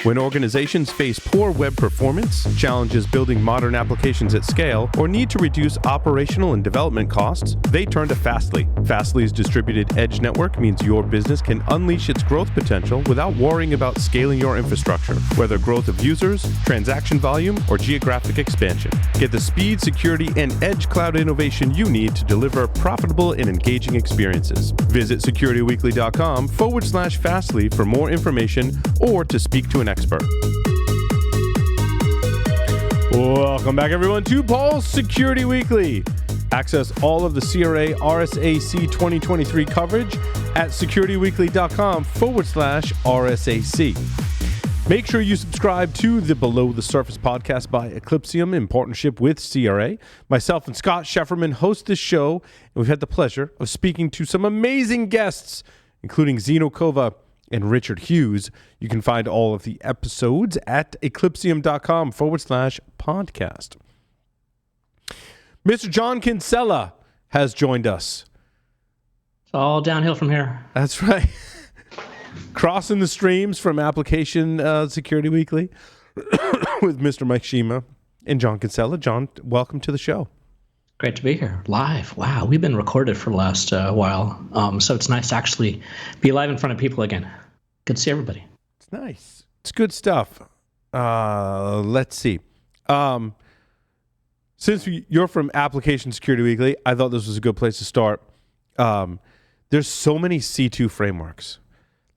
When organizations face poor web performance, challenges building modern applications at scale, or need to reduce operational and development costs, they turn to Fastly. Fastly's distributed edge network means your business can unleash its growth potential without worrying about scaling your infrastructure, whether growth of users, transaction volume, or geographic expansion. Get the speed, security, and edge cloud innovation you need to deliver profitable and engaging experiences. Visit securityweekly.com/Fastly for more information or to speak to an expert. Welcome back, everyone, to Paul's Security Weekly. Access all of the CRA RSAC 2023 coverage at securityweekly.com/RSAC. Make sure you subscribe to the Below the Surface podcast by Eclipsium in partnership with CRA. Myself and Scott Shefferman host this show, and we've had the pleasure of speaking to some amazing guests, including Zeno Kova and Richard Hughes. You can find all of the episodes at eclipsium.com/podcast. Mr. John Kinsella has joined us. It's all downhill from here. That's right. Crossing the streams from Application Security Weekly with Mr. Mike Shima and John Kinsella. John, welcome to the show. Great to be here. Live. Wow, we've been recorded for the last while. So it's nice to actually be live in front of people again. Good to see everybody. It's nice. It's good stuff. Let's see. Since you're from Application Security Weekly, I thought this was a good place to start. There's so many C2 frameworks.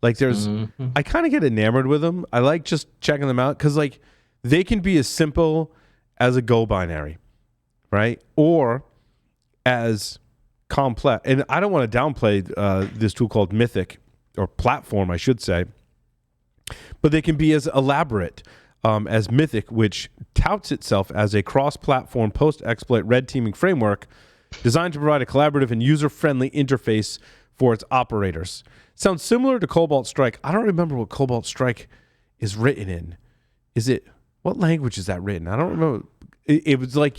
Like I kind of get enamored with them. I like just checking them out because like they can be as simple as a Go binary, right? Or as complex. And I don't want to downplay this tool called Mythic, or Platform, I should say. But they can be as elaborate as Mythic, which touts itself as a cross-platform post-exploit red teaming framework designed to provide a collaborative and user-friendly interface for its operators. Sounds similar to Cobalt Strike. I don't remember what Cobalt Strike is written in. What language is that written? I don't remember. It was like,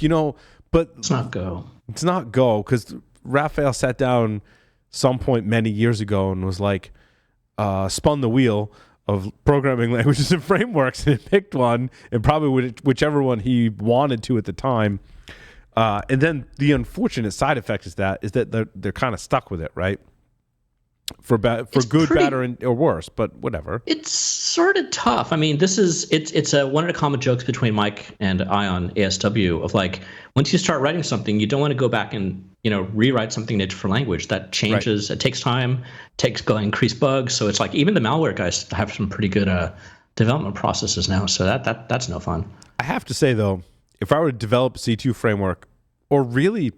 but... It's not Go. It's not Go, because Raphael sat down some point many years ago and was like, spun the wheel of programming languages and frameworks, and picked one, and probably whichever one he wanted to at the time. And then the unfortunate side effect is that they're kind of stuck with it, right? For good, bad, or worse, but whatever. It's sort of tough. I mean, it's one of the common jokes between Mike and I on ASW of like, once you start writing something, you don't want to go back and rewrite something in a different language. That changes. Right. It takes time. Increase bugs. So it's like even the malware guys have some pretty good development processes now. So that's no fun. I have to say though, if I were to develop a C2 framework, or really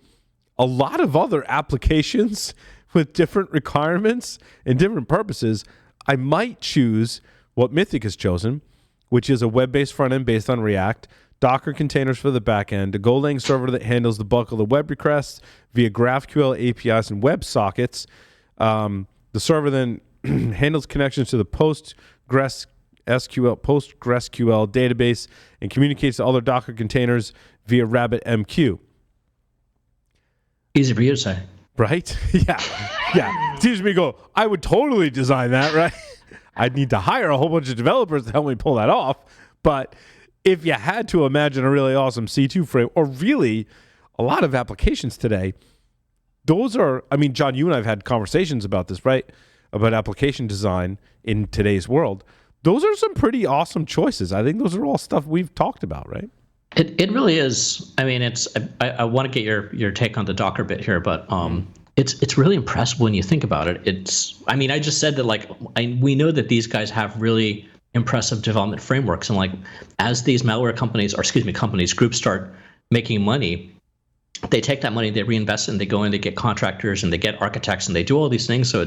a lot of other applications with different requirements and different purposes, I might choose what Mythic has chosen, which is a web-based front end based on React, Docker containers for the back end, a Golang server that handles the bulk of the web requests via GraphQL APIs and WebSockets. The server then handles connections to the PostgreSQL database and communicates to other Docker containers via RabbitMQ. Easy for you to say. Right? Yeah. It's easy for me to go, I would totally design that, right? I'd need to hire a whole bunch of developers to help me pull that off. But if you had to imagine a really awesome C2 frame, or really a lot of applications today, those are, I mean, John, you and I have had conversations about this, right? About application design in today's world. Those are some pretty awesome choices. I think those are all stuff we've talked about, right? It really is. I mean, I want to get your take on the Docker bit here, but it's really impressive when you think about it. I just said that we know that these guys have really impressive development frameworks, and like as these malware groups start making money, they take that money, they reinvest it, and they go in, they get contractors, and they get architects, and they do all these things. So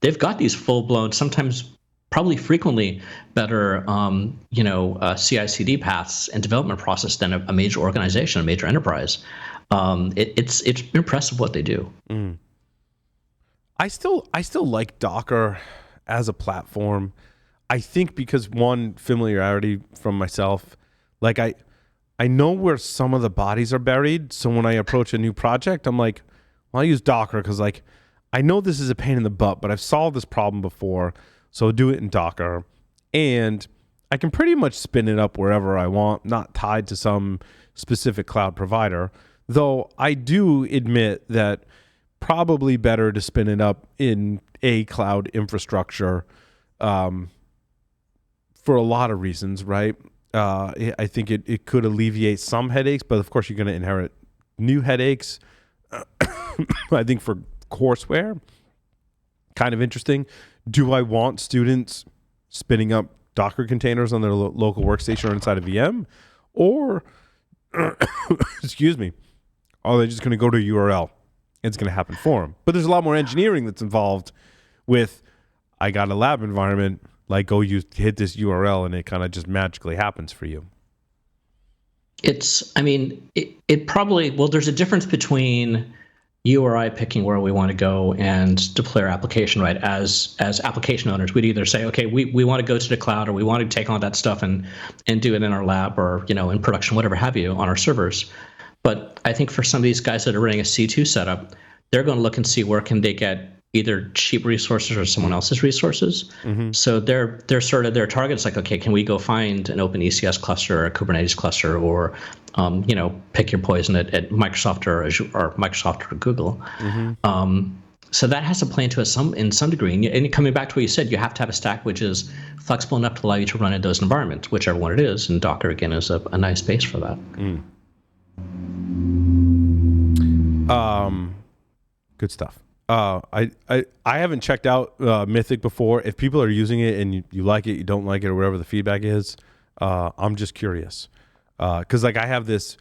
they've got these full blown, sometimes probably frequently better, CI/CD paths and development process than a major organization, a major enterprise. It's impressive what they do. Mm. I still like Docker as a platform. I think because one, familiarity from myself, like I know where some of the bodies are buried. So when I approach a new project, I'm like, well, I use Docker because like I know this is a pain in the butt, but I've solved this problem before. So do it in Docker. And I can pretty much spin it up wherever I want, not tied to some specific cloud provider. Though I do admit that probably better to spin it up in a cloud infrastructure for a lot of reasons, right? I think it could alleviate some headaches, but of course you're going to inherit new headaches. I think for courseware, kind of interesting. Do I want students spinning up Docker containers on their local workstation or inside a VM? Or, excuse me, are they just going to go to a URL? It's going to happen for them. But there's a lot more engineering that's involved with, I got a lab environment, like go hit this URL and it kind of just magically happens for you. It probably, well, there's a difference between you or I picking where we want to go and deploy our application, right? As application owners, we'd either say, okay, we want to go to the cloud, or we want to take on that stuff and do it in our lab, or in production, whatever have you, on our servers. But I think for some of these guys that are running a C2 setup, they're going to look and see where can they get either cheap resources or someone else's resources. Mm-hmm. So they're sort of their target's like, okay, can we go find an open ECS cluster or a Kubernetes cluster, or pick your poison at Microsoft or Azure, or Microsoft or Google. Mm-hmm. So that has to play into it in some degree. And coming back to what you said, you have to have a stack which is flexible enough to allow you to run in those environments, whichever one it is. And Docker, again, is a nice base for that. Good stuff. I haven't checked out Mythic before. If people are using it and you like it, you don't like it, or whatever the feedback is, I'm just curious. Because I have this,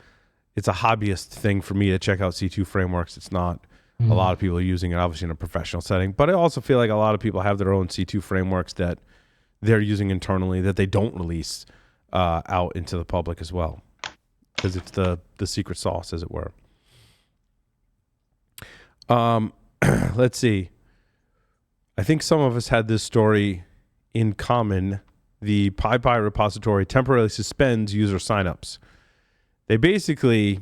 it's a hobbyist thing for me to check out C2 frameworks. It's not a lot of people are using it, obviously, in a professional setting. But I also feel like a lot of people have their own C2 frameworks that they're using internally that they don't release out into the public as well, because it's the secret sauce, as it were. Let's see. I think some of us had this story in common. The PyPi repository temporarily suspends user signups. They basically,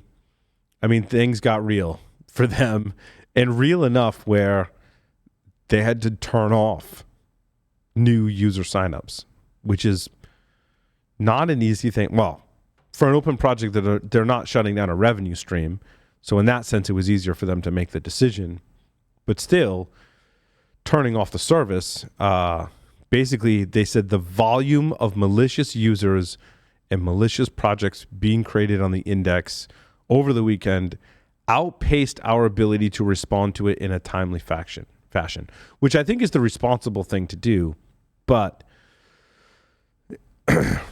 things got real for them, and real enough where they had to turn off new user signups, which is not an easy thing. Well, for an open project, they're not shutting down a revenue stream. So in that sense, it was easier for them to make the decision. But still, turning off the service, basically they said the volume of malicious users and malicious projects being created on the index over the weekend outpaced our ability to respond to it in a timely fashion, which I think is the responsible thing to do, but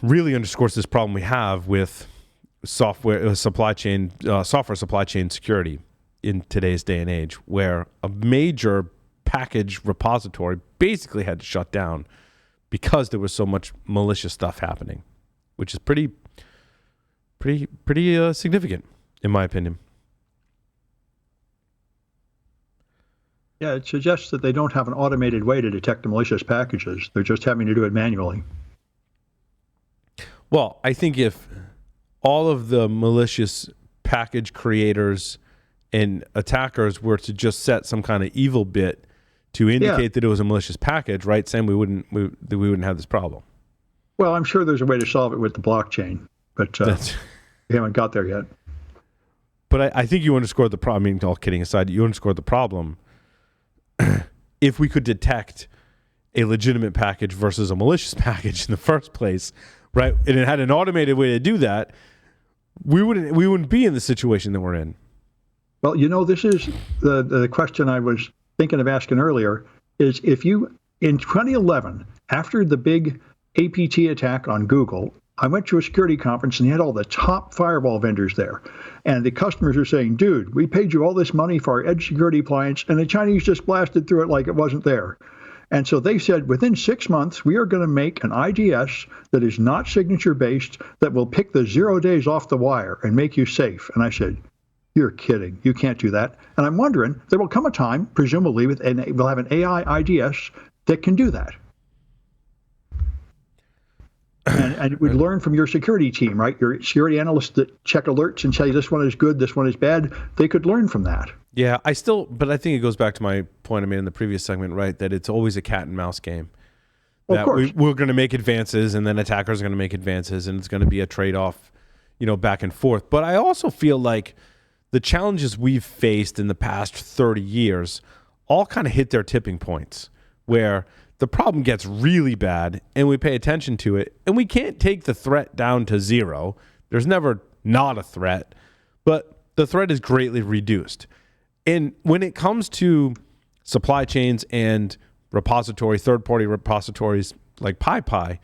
really underscores this problem we have with software supply chain security in today's day and age, where a major package repository basically had to shut down because there was so much malicious stuff happening, which is pretty significant, in my opinion. Yeah, it suggests that they don't have an automated way to detect the malicious packages. They're just having to do it manually. Well, I think if all of the malicious package creators and attackers were to just set some kind of evil bit to indicate that it was a malicious package, right, Sam, we wouldn't have this problem. Well, I'm sure there's a way to solve it with the blockchain, but we haven't got there yet. But I think you underscored the problem. All kidding aside, you underscored the problem. If we could detect a legitimate package versus a malicious package in the first place, right, and it had an automated way to do that, we wouldn't be in the situation that we're in. Well, this is the question I was thinking of asking earlier, is if you, in 2011, after the big APT attack on Google, I went to a security conference and they had all the top firewall vendors there. And the customers are saying, dude, we paid you all this money for our edge security appliance, and the Chinese just blasted through it like it wasn't there. And so they said, within 6 months, we are going to make an IDS that is not signature-based, that will pick the 0 days off the wire and make you safe. And I said, you're kidding. You can't do that. And I'm wondering, there will come a time, presumably, we'll have an AI IDS that can do that. And it would learn from your security team, right? Your security analysts that check alerts and say this one is good, this one is bad. They could learn from that. Yeah, but I think it goes back to my point I made in the previous segment, right? That it's always a cat and mouse game. Well, of course. we're going to make advances, and then attackers are going to make advances, and it's going to be a trade-off, back and forth. But I also feel like the challenges we've faced in the past 30 years all kind of hit their tipping points, where the problem gets really bad, and we pay attention to it, and we can't take the threat down to zero. There's never not a threat, but the threat is greatly reduced. And when it comes to supply chains and third-party repositories like PyPi,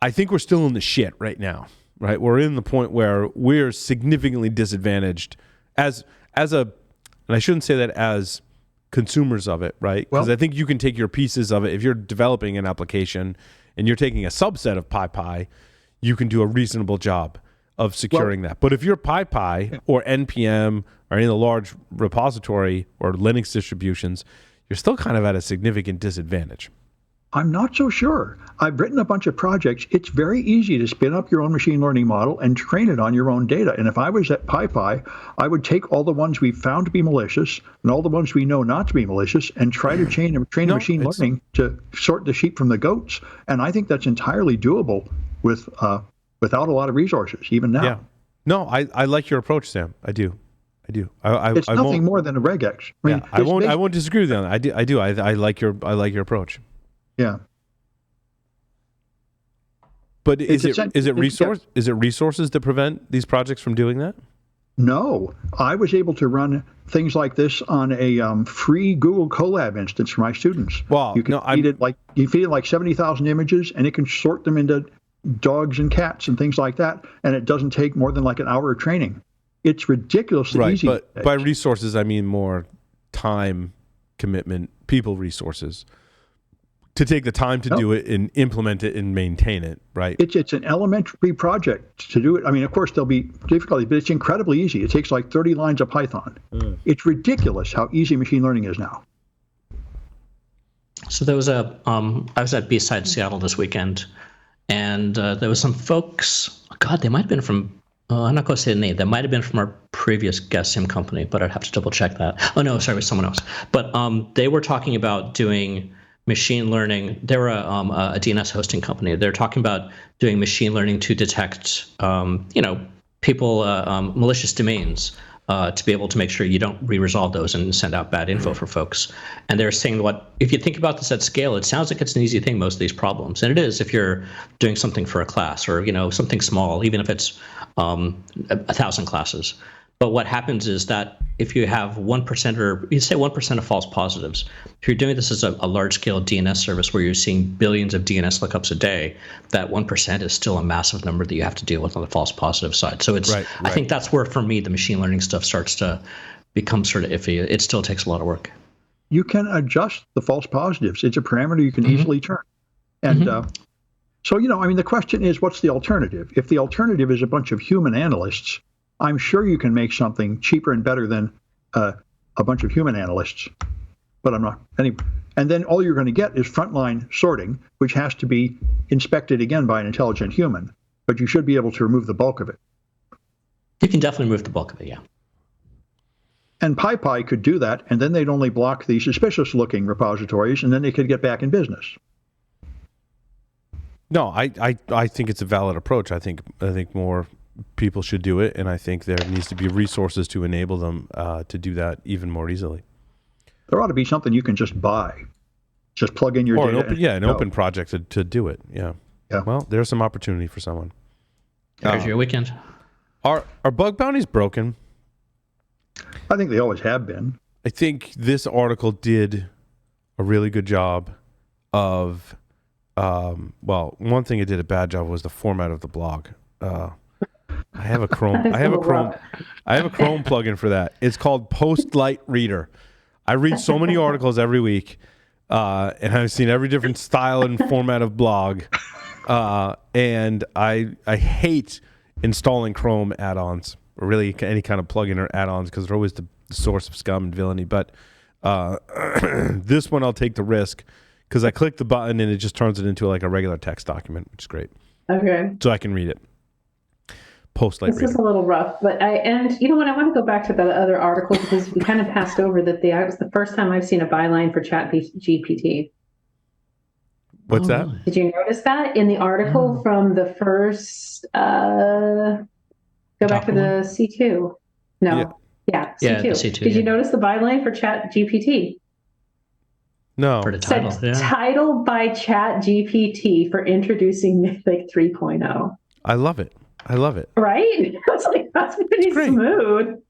I think we're still in the shit right now, right? We're in the point where we're significantly disadvantaged and I shouldn't say that as consumers of it, right? Because I think you can take your pieces of it. If you're developing an application and you're taking a subset of PyPi, you can do a reasonable job of securing that. But if you're PyPi or NPM or any of the large repository or Linux distributions, you're still kind of at a significant disadvantage. I'm not so sure. I've written a bunch of projects. It's very easy to spin up your own machine learning model and train it on your own data. And if I was at PyPi, I would take all the ones we found to be malicious and all the ones we know not to be malicious and try to train machine learning to sort the sheep from the goats. And I think that's entirely doable without a lot of resources, even now. Yeah. No, I like your approach, Sam. I do. It's nothing more than a regex. I won't disagree with you on that. I do. I like your approach. Yeah. But is it resources that prevent these projects from doing that? No, I was able to run things like this on a free Google Colab instance for my students. Wow. You feed it like 70,000 images, and it can sort them into dogs and cats and things like that, and it doesn't take more than like an hour of training. It's ridiculously easy. But by resources, I mean more time commitment, people resources. To take the time to do it and implement it and maintain it, right? It's an elementary project to do it. I mean, of course, there'll be difficulty, but it's incredibly easy. It takes like 30 lines of Python. It's ridiculous how easy machine learning is now. So there was I was at B-Side Seattle this weekend, and there was some folks, God, they might have been from, I'm not going to say the name, they might have been from our previous guest sim company, but I'd have to double check that. Oh no, sorry, it was someone else. But they were talking about doing machine learning. They were a DNS hosting company. They're talking about doing machine learning to detect, people, malicious domains, to be able to make sure you don't re-resolve those and send out bad info for folks. And they're saying if you think about this at scale, it sounds like it's an easy thing, most of these problems. And it is if you're doing something for a class or, something small, even if it's 1,000 classes. But what happens is that if you have 1% or you say 1% of false positives, if you're doing this as a large-scale DNS service where you're seeing billions of DNS lookups a day, that 1% is still a massive number that you have to deal with on the false positive side. So it's, I think that's where, for me, the machine learning stuff starts to become sort of iffy. It still takes a lot of work. You can adjust the false positives. It's a parameter you can easily turn. And so, the question is, what's the alternative? If the alternative is a bunch of human analysts, I'm sure you can make something cheaper and better than a bunch of human analysts, but I'm not. Anyway, and then all you're going to get is frontline sorting, which has to be inspected again by an intelligent human, but you should be able to remove the bulk of it. You can definitely remove the bulk of it, yeah. And PyPi could do that, and then they'd only block the suspicious-looking repositories, and then they could get back in business. No, I think it's a valid approach. I think more people should do it, and I think there needs to be resources to enable them to do that even more easily. There ought to be something you can just buy. Just plug in your data. An open project to do it. Yeah. Well, there's some opportunity for someone. There's your weekend. Are bug bounties broken? I think they always have been. I think this article did a really good job of, one thing it did a bad job was the format of the blog. I have a Chrome plugin for that. It's called Postlight Reader. I read so many articles every week, and I've seen every different style and format of blog. And I hate installing Chrome add-ons, or really any kind of plugin or add-ons, because they're always the source of scum and villainy. But this one I'll take the risk, because I click the button and it just turns it into like a regular text document, which is great. Okay. So I can read it. This is a little rough, but I want to go back to the other article, because we kind of passed over that. That was the first time I've seen a byline for Chat GPT. What's that? Really? Did you notice that in the article from the first? Go back to the C2. No, yeah, C2. Yeah, the C2, Did you notice the byline for Chat GPT? No. For the title, Title by Chat GPT for introducing Mythic 3.0. I love it. Right? I was like, that's pretty smooth.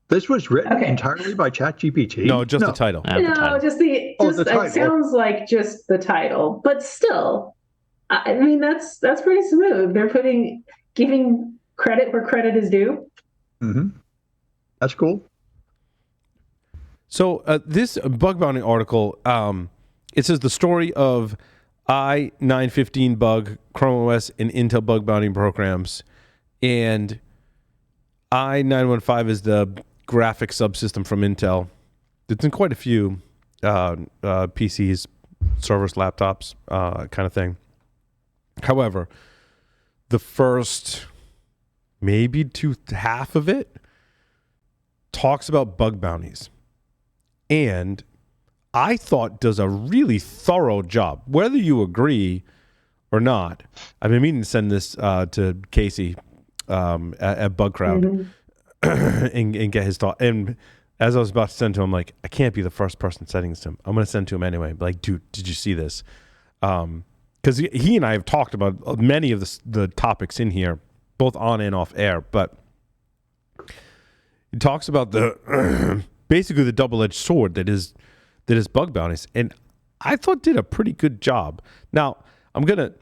This was written entirely by ChatGPT? No, just the title. Just the title. It sounds like just the title, but still, I mean, that's pretty smooth. They're giving credit where credit is due. Mm-hmm. That's cool. So this bug bounty article, it says the story of i915 bug, Chrome OS, and Intel bug bounty programs, and i915 is the graphic subsystem from Intel. It's in quite a few PCs, servers, laptops, kind of thing. However, the first maybe half of it talks about bug bounties, and I thought does a really thorough job. Whether you agree or not, I've been meaning to send this to Casey at Bug Crowd and get his thought. And as I was about to send to him, like, I can't be the first person sending this to him. I'm going to send to him anyway. Like, dude, did you see this? Because he and I have talked about many of the topics in here, both on and off air. But he talks about the basically the double-edged sword that is bug bounties, and I thought did a pretty good job. Now I'm gonna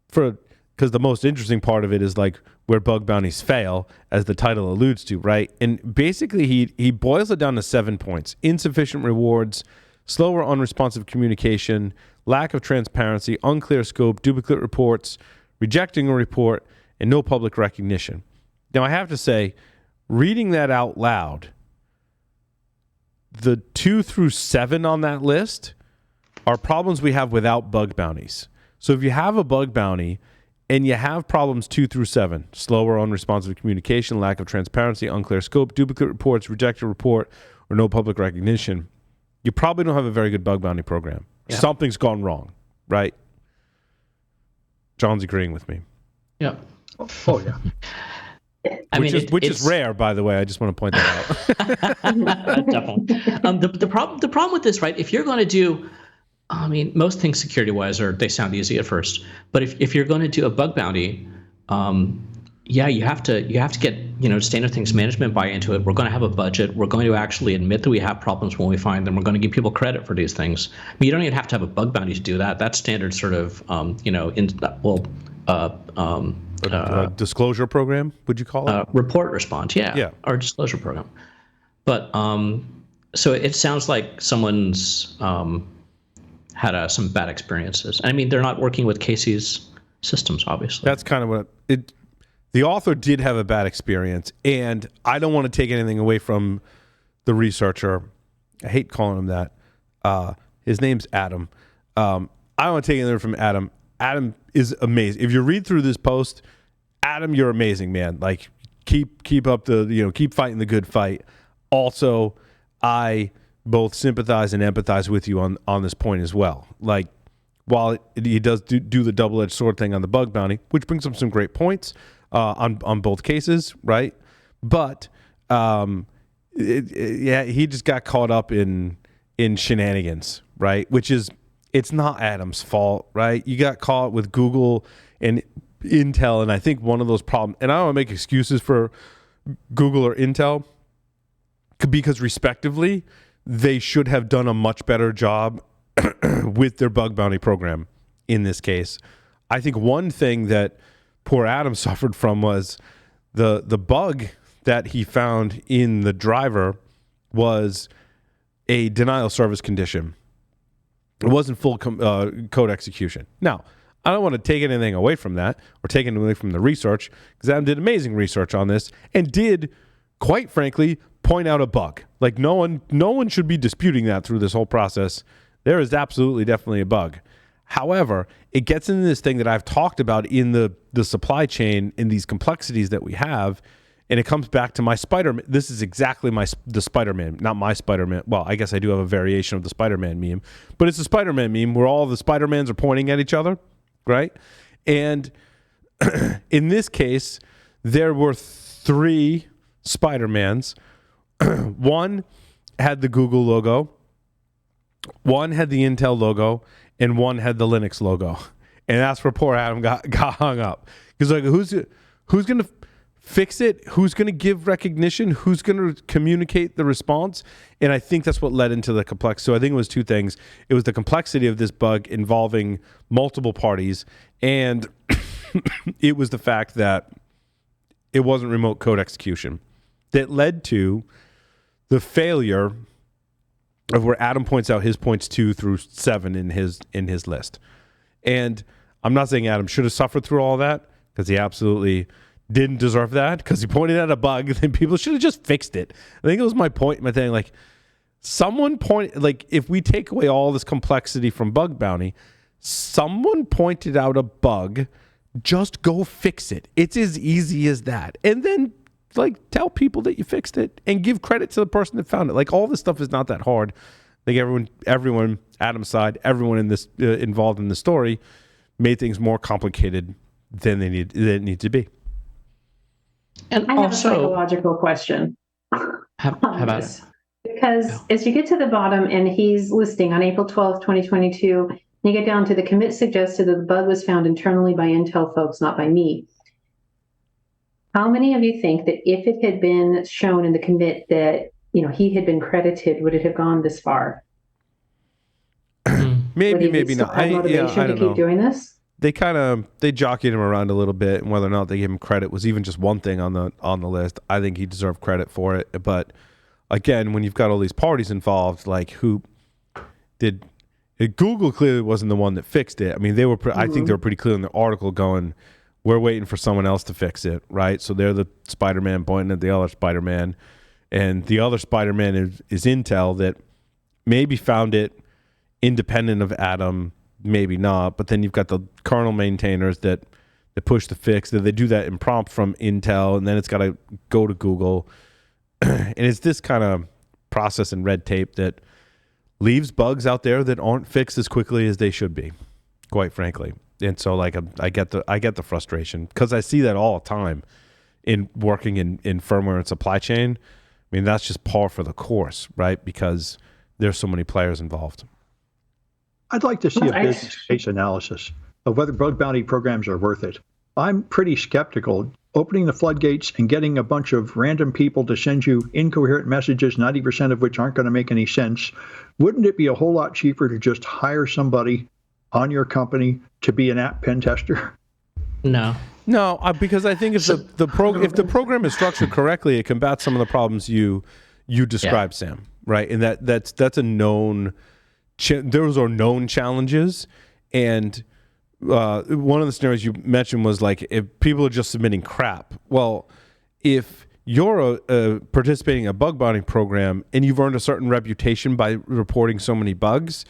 because the most interesting part of it is like where bug bounties fail, as the title alludes to, right? And basically he boils it down to 7 points: insufficient rewards, slower unresponsive communication, lack of transparency, unclear scope, duplicate reports, rejecting a report, and no public recognition. Now I have to say, reading that out loud, the 2 through 7 on that list are problems we have without bug bounties. So if you have a bug bounty and you have problems 2 through 7, slower unresponsive communication, lack of transparency, unclear scope, duplicate reports, rejected report, or no public recognition, you probably don't have a very good bug bounty program. Yeah. Something's gone wrong, right? John's agreeing with me. Yeah. Oh yeah. Which is rare, by the way. I just want to point that out. Definitely. The problem with this, right? If you're going to do, I mean, most things security-wise they sound easy at first, but if you're going to do a bug bounty, you have to get standard things management buy into it. We're going to have a budget. We're going to actually admit that we have problems when we find them. We're going to give people credit for these things. I mean, you don't even have to have a bug bounty to do that. That's standard sort of disclosure program, would you call it? Report response, yeah. Or disclosure program. But so it sounds like someone's had some bad experiences. I mean, they're not working with Casey's systems, obviously. That's kind of what the author did have a bad experience, and I don't want to take anything away from the researcher. I hate calling him that. His name's Adam. I don't want to take anything from Adam. Adam is amazing. If you read through this post, Adam, you're amazing, man. Like, keep up keep fighting the good fight. Also, I both sympathize and empathize with you on this point as well. Like, while he does do the double-edged sword thing on the bug bounty, which brings up some great points on both cases, right? But he just got caught up in shenanigans, right? Which is, it's not Adam's fault, right? You got caught with Google and Intel, and I think one of those problems, and I don't want to make excuses for Google or Intel, because respectively, they should have done a much better job with their bug bounty program in this case. I think one thing that poor Adam suffered from was the bug that he found in the driver was a denial of service condition. It wasn't full code execution. Now, I don't want to take anything away from that or take anything away from the research, because Adam did amazing research on this and did, quite frankly, point out a bug. Like, no one should be disputing that through this whole process. There is absolutely definitely a bug. However, it gets into this thing that I've talked about in the supply chain, in these complexities that we have, And it comes back to my Spider-Man. This is exactly the Spider-Man, not my Spider-Man. Well, I guess I do have a variation of the Spider-Man meme, but it's a Spider-Man meme where all the Spider-Mans are pointing at each other, right? And in this case, there were 3 Spider-Mans. One had the Google logo, one had the Intel logo, and one had the Linux logo. And that's where poor Adam got hung up. Because like, who's going to fix it? Who's going to give recognition? Who's going to communicate the response? And I think that's what led into the complex. So I think it was 2 things. It was the complexity of this bug involving multiple parties, and it was the fact that it wasn't remote code execution that led to the failure of where Adam points out his points 2 through 7 in his list. And I'm not saying Adam should have suffered through all that, because he absolutely didn't deserve that, because he pointed out a bug, then people should have just fixed it. I think it was my thing. Like, if we take away all this complexity from bug bounty, someone pointed out a bug, just go fix it. It's as easy as that. And then like tell people that you fixed it and give credit to the person that found it. Like, all this stuff is not that hard. I think everyone, Adam's side, everyone in this involved in the story made things more complicated than they need to be. And I have a psychological question. How about it? Because as you get to the bottom, and he's listing on April 12th, 2022, you get down to the commit suggested that the bug was found internally by Intel folks, not by me. How many of you think that if it had been shown in the commit that he had been credited, would it have gone this far? maybe not. I don't know. Doing this? They jockeyed him around a little bit, and whether or not they gave him credit was even just one thing on the list. I think he deserved credit for it, but again, when you've got all these parties involved, like who did? Google clearly wasn't the one that fixed it. I mean, they were. I think they were pretty clear in the article going, we're waiting for someone else to fix it, right? So they're the Spider-Man pointing at the other Spider-Man, and the other Spider-Man is Intel that maybe found it independent of Adam, maybe not. But then you've got the kernel maintainers that push the fix, that they do that in prompt from Intel, and then it's got to go to Google. And it's this kind of process and red tape that leaves bugs out there that aren't fixed as quickly as they should be, quite frankly. And so, like, I get the frustration, because I see that all the time in working in firmware and supply chain. I mean, that's just par for the course, right? Because there's so many players involved. I'd like to see a business case analysis of whether bug bounty programs are worth it. I'm pretty skeptical. Opening the floodgates and getting a bunch of random people to send you incoherent messages, 90% of which aren't going to make any sense. Wouldn't it be a whole lot cheaper to just hire somebody on your company to be an app pen tester? No, because I think if the program is structured correctly, it combats some of the problems you described, Sam. Right, and that's a known. Those are known challenges, and one of the scenarios you mentioned was like if people are just submitting crap. Well, if you're participating in a bug bounty program and you've earned a certain reputation by reporting so many bugs,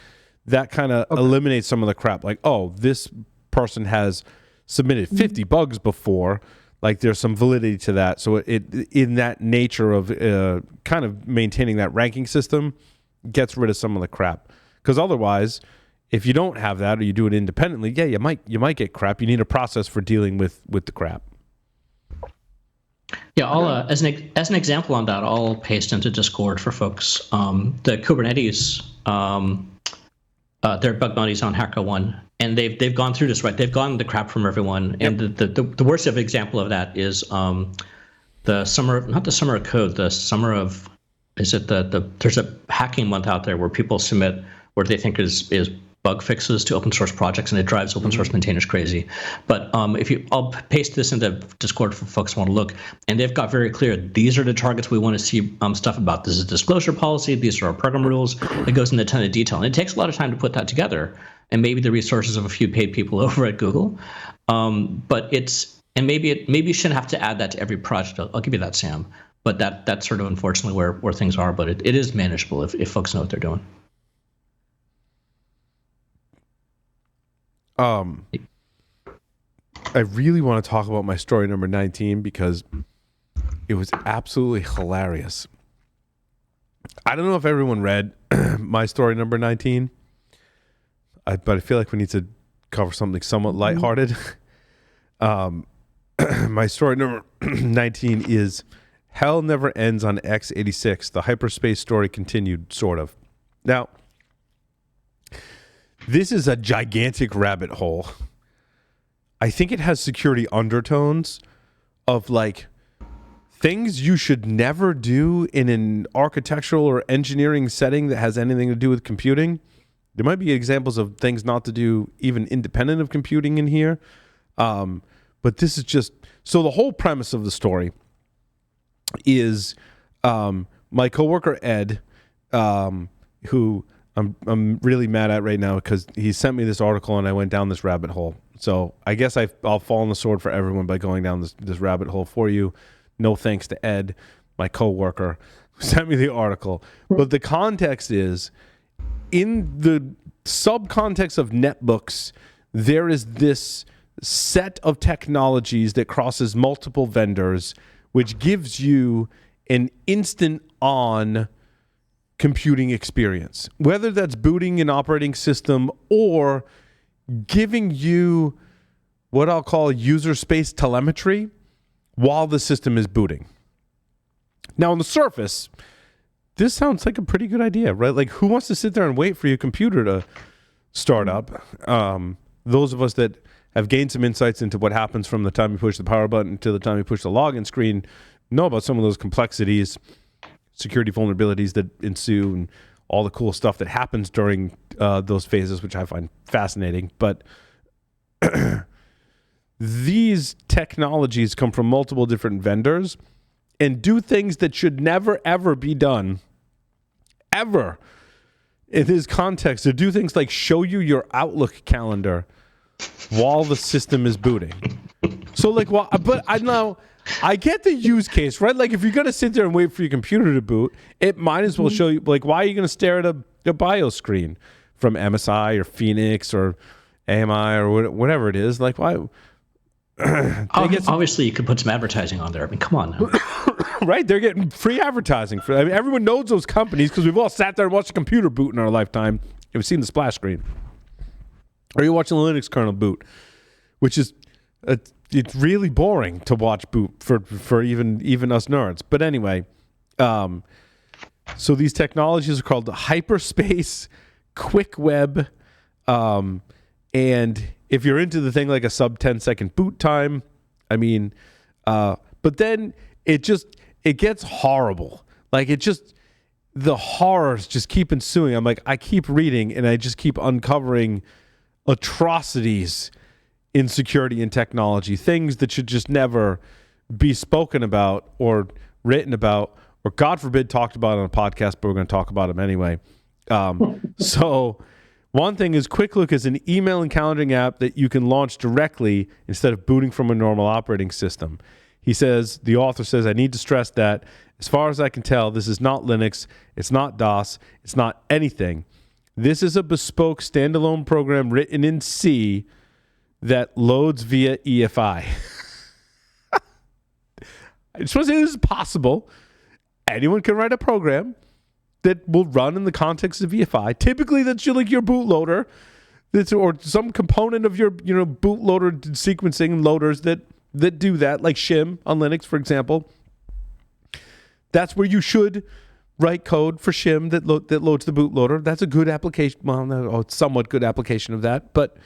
that kind of eliminates some of the crap. Like, oh, this person has submitted 50 bugs before. Like, there's some validity to that. So it in that nature of kind of maintaining that ranking system gets rid of some of the crap. Because otherwise, if you don't have that or you do it independently, yeah, you might get crap. You need a process for dealing with the crap. Yeah, I'll as an example on that, I'll paste into Discord for folks the Kubernetes their bug bounties on HackerOne, and they've gone through this, right? They've gotten the crap from everyone, and the worst of example of that is the summer, not the summer of code, the summer of, is it there's a hacking month out there where people submit what they think is bug fixes to open source projects, and it drives open source maintainers crazy. But I'll paste this into Discord for folks who want to look, and they've got very clear, these are the targets we want to see stuff about. This is disclosure policy. These are our program rules. It goes into a ton of detail, and it takes a lot of time to put that together, and maybe the resources of a few paid people over at Google. But maybe you shouldn't have to add that to every project. I'll give you that, Sam. But that's sort of unfortunately where things are. But it is manageable if folks know what they're doing. I really want to talk about my story number 19 because It was absolutely hilarious. I don't know if everyone read my story number 19, but I feel like we need to cover something somewhat lighthearted. My story number 19 is Hell Never Ends on X86, the hyperspace story continued, sort of. Now, this is a gigantic rabbit hole. I think it has security undertones of like things you should never do in an architectural or engineering setting that has anything to do with computing. There might be examples of things not to do even independent of computing in here. But this is just, so the whole premise of the story is my coworker Ed, who I'm really mad at right now because he sent me this article and I went down this rabbit hole. So I guess I'll fall on the sword for everyone by going down this rabbit hole for you. No thanks to Ed, my coworker, who sent me the article. But the context is, in the subcontext of netbooks, there is this set of technologies that crosses multiple vendors, which gives you an instant on computing experience, whether that's booting an operating system or giving you what I'll call user space telemetry while the system is booting. Now, on the surface, this sounds like a pretty good idea, right? Like, who wants to sit there and wait for your computer to start up? Those of us that have gained some insights into what happens from the time you push the power button to the time you push the login screen know about some of those complexities, security vulnerabilities that ensue, and all the cool stuff that happens during those phases, which I find fascinating. But these technologies come from multiple different vendors and do things that should never, ever be done, ever, in this context. To do things like show you your Outlook calendar while the system is booting. So, like, well, but I get the use case, right? Like, if you're going to sit there and wait for your computer to boot, it might as well show you, like, why are you going to stare at a BIOS screen from MSI or Phoenix or AMI or whatever it is? Like, why? Obviously, you could put some advertising on there. I mean, come on now. Right? They're getting free advertising. I mean, everyone knows those companies because we've all sat there and watched a computer boot in our lifetime. We've seen the splash screen. Or you're watching the Linux kernel boot, which is it's really boring to watch boot for even us nerds. But anyway, so these technologies are called hyperspace, quick web, and if you're into the thing like a sub 10-second boot time, I mean, but then it gets horrible. Like, the horrors just keep ensuing. I'm like, I keep reading and I just keep uncovering atrocities in security and technology, things that should just never be spoken about or written about, or God forbid talked about on a podcast, but we're going to talk about them anyway. So one thing is QuickLook is an email and calendaring app that you can launch directly instead of booting from a normal operating system. The author says, I need to stress that as far as I can tell, this is not Linux, it's not DOS, it's not anything. This is a bespoke standalone program written in C that loads via EFI. I just want to say this is possible. Anyone can write a program that will run in the context of EFI. Typically, that's your bootloader, or some component of your bootloader sequencing loaders that do that, like shim on Linux, for example. That's where you should write code for shim that loads the bootloader. That's a good application. Well, it's somewhat good application of that, but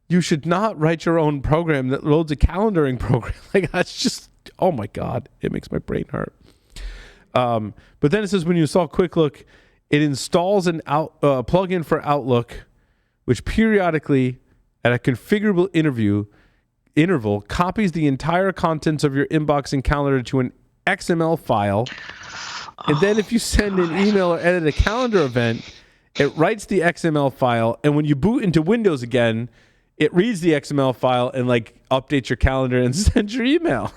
you should not write your own program that loads a calendaring program. Like, that's just, oh my God, it makes my brain hurt. But then it says when you install QuickLook, it installs an plugin for Outlook, which periodically, at a configurable interval, copies the entire contents of your inbox and calendar to an XML file. And then if you send an email or edit a calendar event, it writes the XML file. And when you boot into Windows again, it reads the XML file and updates your calendar and sends your email.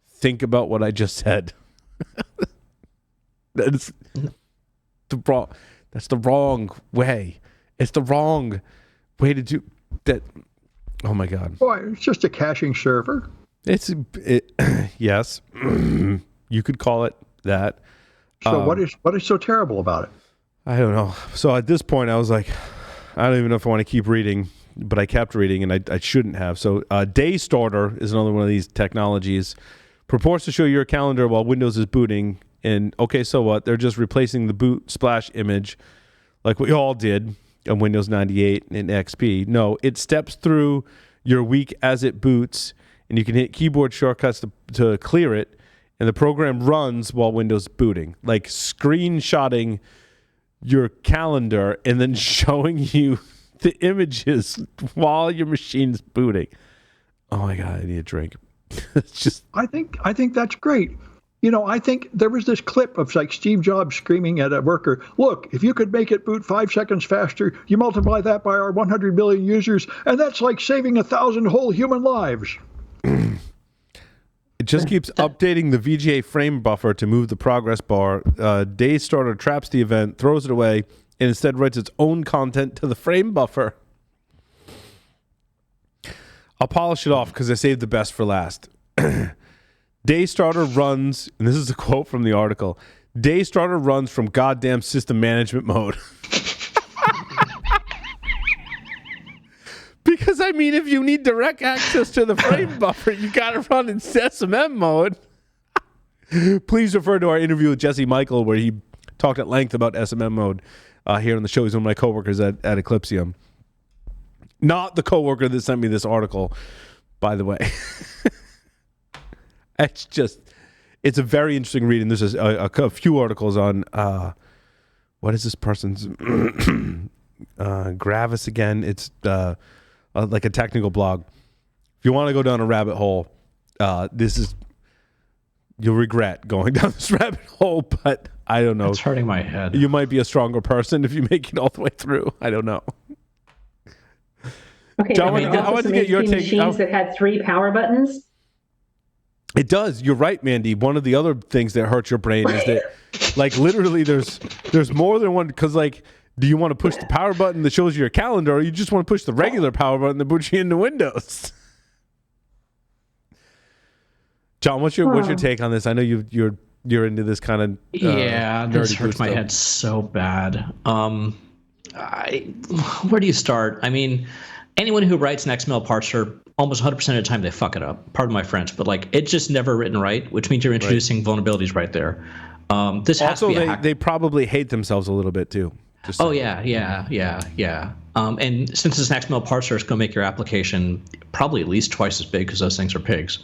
Think about what I just said. That's the wrong way. It's the wrong way to do that. Oh my God. Boy, it's just a caching server. Yes, you could call it that. So what is so terrible about it? I don't know. So at this point, I was like, I don't even know if I want to keep reading, but I kept reading, and I shouldn't have. So Day Starter is another one of these technologies. Purports to show your calendar while Windows is booting. And okay, so what? They're just replacing the boot splash image like we all did on Windows 98 and XP. No, it steps through your week as it boots, and you can hit keyboard shortcuts to clear it, and the program runs while Windows is booting, like screenshotting your calendar and then showing you the images while your machine's booting. Oh my God, I need a drink. It's just. I think that's great. I think there was this clip of like Steve Jobs screaming at a worker, look, if you could make it boot 5 seconds faster, you multiply that by our 100 million users, and that's like saving 1,000 whole human lives. It just keeps updating the VGA frame buffer to move the progress bar. Day Starter traps the event, throws it away, and instead writes its own content to the frame buffer. I'll polish it off because I saved the best for last. Day Starter runs, and this is a quote from the article, Day Starter runs from goddamn system management mode. Because, I mean, if you need direct access to the frame buffer, you got to run in SMM mode. Please refer to our interview with Jesse Michael, where he talked at length about SMM mode here on the show. He's one of my coworkers at Eclipsium. Not the coworker that sent me this article, by the way. It's a very interesting read, and there's a few articles on, what is this person's, Gravis again. It's like a technical blog. If you want to go down a rabbit hole, you'll regret going down this rabbit hole, but I don't know. It's hurting my head. You might be a stronger person if you make it all the way through. I don't know. Okay, John, I want to get your take. Machines that had 3 power buttons. It does. You're right, Mandy. One of the other things that hurts your brain is that, like, literally, there's more than one. Because, like, do you want to push the power button that shows you your calendar, or you just want to push the regular power button that puts you into Windows? John, what's your take on this? I know you're into this kind of this hurts my head so bad. Where do you start? I mean, anyone who writes an XML parser, almost 100% of the time they fuck it up. Pardon my French, but like it's just never written right, which means you're introducing vulnerabilities right there. This has to be a hack. They probably hate themselves a little bit too. Yeah. And since it's an XML parser, it's going to make your application probably at least twice as big because those things are pigs.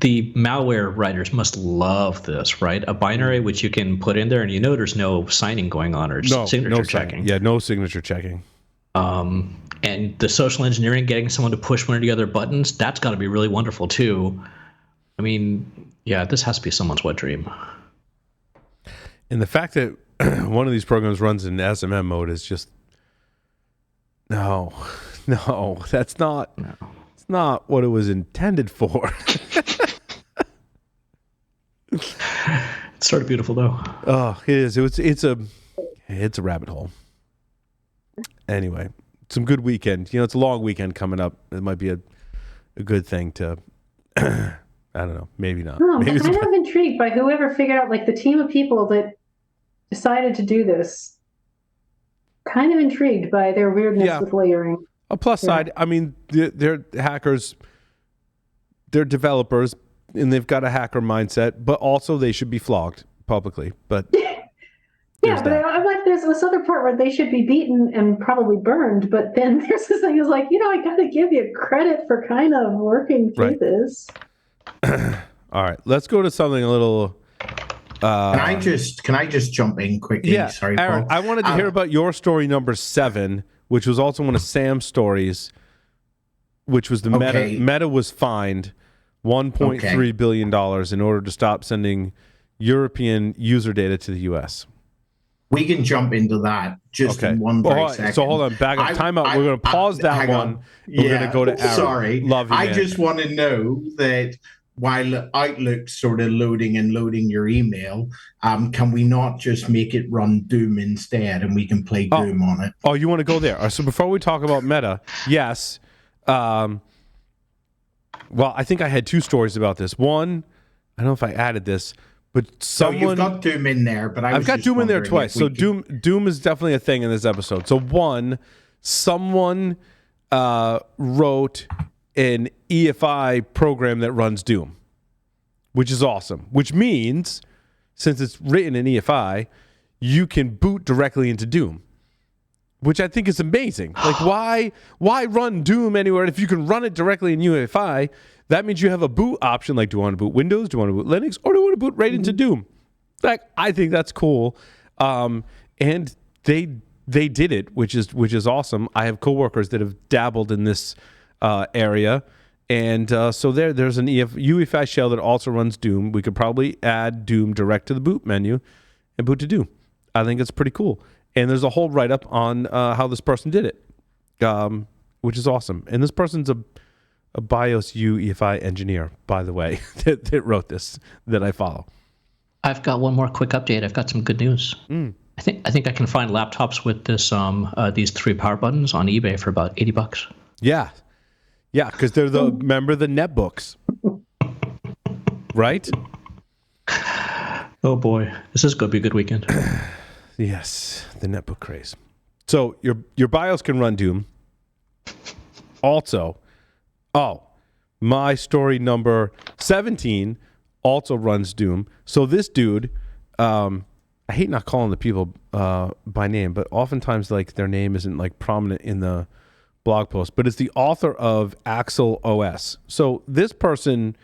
The malware writers must love this, right? A binary which you can put in there, and there's no signing going on or signature checking. Yeah, no signature checking. And the social engineering, getting someone to push one of the other buttons, that's got to be really wonderful too. I mean, yeah, this has to be someone's wet dream. And the fact that one of these programs runs in SMM mode is just no, that's not. No. It's not what it was intended for. It's sort of beautiful though. Oh, it is. It's a rabbit hole. Anyway, some good weekend. It's a long weekend coming up. It might be a good thing to. I don't know. Maybe not. No, maybe I'm kind of intrigued by whoever figured out, like the team of people that decided to do this. Kind of intrigued by their weirdness with layering. A plus side, I mean, they're hackers, they're developers, and they've got a hacker mindset, but also they should be flogged publicly. But yeah, but I'm like, there's this other part where they should be beaten and probably burned, but then there's this thing is like, I got to give you credit for kind of working through this. All right, let's go to something a little. Can I just jump in quickly? Yeah, sorry, Aaron, Paul. I wanted to hear about your story number 7, which was also one of Sam's stories, which was the Meta was fined $1.3 billion in order to stop sending European user data to the U.S. We can jump into that just in one second. So hold on, back up, time out. We're going to pause that one. We're going to go to Aaron. Sorry. Love you, man. I just want to know that while Outlook's sort of loading your email, can we not just make it run Doom instead, and we can play Doom on it? Oh, you want to go there? So before we talk about Meta, yes, Well, I think I had two stories about this. One, I don't know if I added this, but someone... So you've got Doom in there, but I've got Doom in there twice. So Doom is definitely a thing in this episode. So one, someone wrote an EFI program that runs Doom, which is awesome. Which means, since it's written in EFI, you can boot directly into Doom, which I think is amazing. Like, why run Doom anywhere? If you can run it directly in UEFI, that means you have a boot option. Like, do I want to boot Windows? Do I want to boot Linux? Or do I want to boot right into Doom? Like, I think that's cool. And they did it, which is awesome. I have coworkers that have dabbled in this area. And so there's an UEFI shell that also runs Doom. We could probably add Doom direct to the boot menu and boot to Doom. I think it's pretty cool. And there's a whole write-up on how this person did it, which is awesome. And this person's a BIOS UEFI engineer, by the way, that wrote this, that I follow. I've got one more quick update. I've got some good news. I think I can find laptops with this these 3 power buttons on eBay for about $80. Yeah, because they're remember the netbooks, right? Oh boy, this is going to be a good weekend. Yes, the netbook craze. So your BIOS can run Doom. Also, my story number 17 also runs Doom. So this dude, I hate not calling the people by name, but oftentimes like their name isn't like prominent in the blog post, but it's the author of Axel OS. So this person,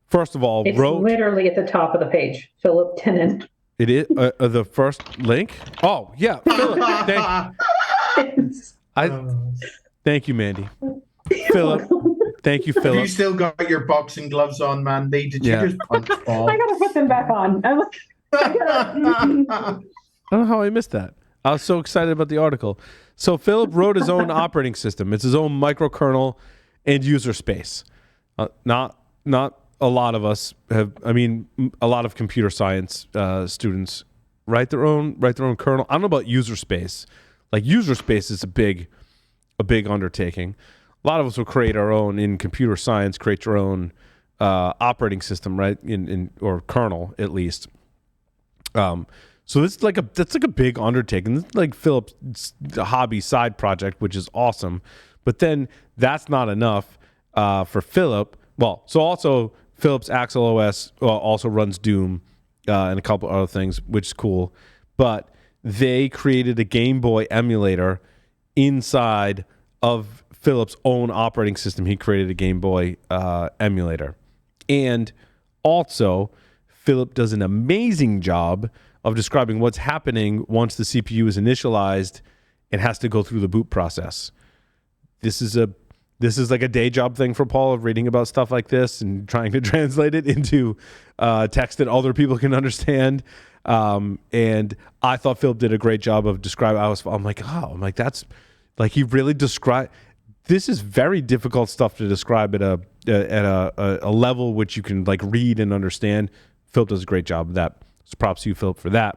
first of all, it's literally at the top of the page, Philip Tennant. It is the first link. Oh yeah, Philip. Thank you, Mandy. Philip, thank you, Philip. Have you still got your boxing gloves on, Mandy? Did you just punch Paul? I gotta put them back on. I don't know how I missed that. I was so excited about the article. So Philip wrote his own operating system. It's his own microkernel and user space. Not a lot of us have. I mean, a lot of computer science students write their own kernel. I don't know about user space. Like user space is a big undertaking. A lot of us will create our own in computer science. Create your own operating system, right? Or kernel at least. So that's like a big undertaking. This is like Philip's hobby side project, which is awesome. But then that's not enough for Philip. Well, so also Philip's Axel OS also runs Doom and a couple other things, which is cool. But they created a Game Boy emulator inside of Philip's own operating system. He created a Game Boy emulator. And also, Philip does an amazing job of describing what's happening once the CPU is initialized and has to go through the boot process. This is like a day job thing for Paul of reading about stuff like this and trying to translate it into text that other people can understand. And I thought Philip did a great job of describing. I'm like, that's like he really described. This is very difficult stuff to describe at a level which you can like read and understand. Philip does a great job of that. So props to you, Philip, for that.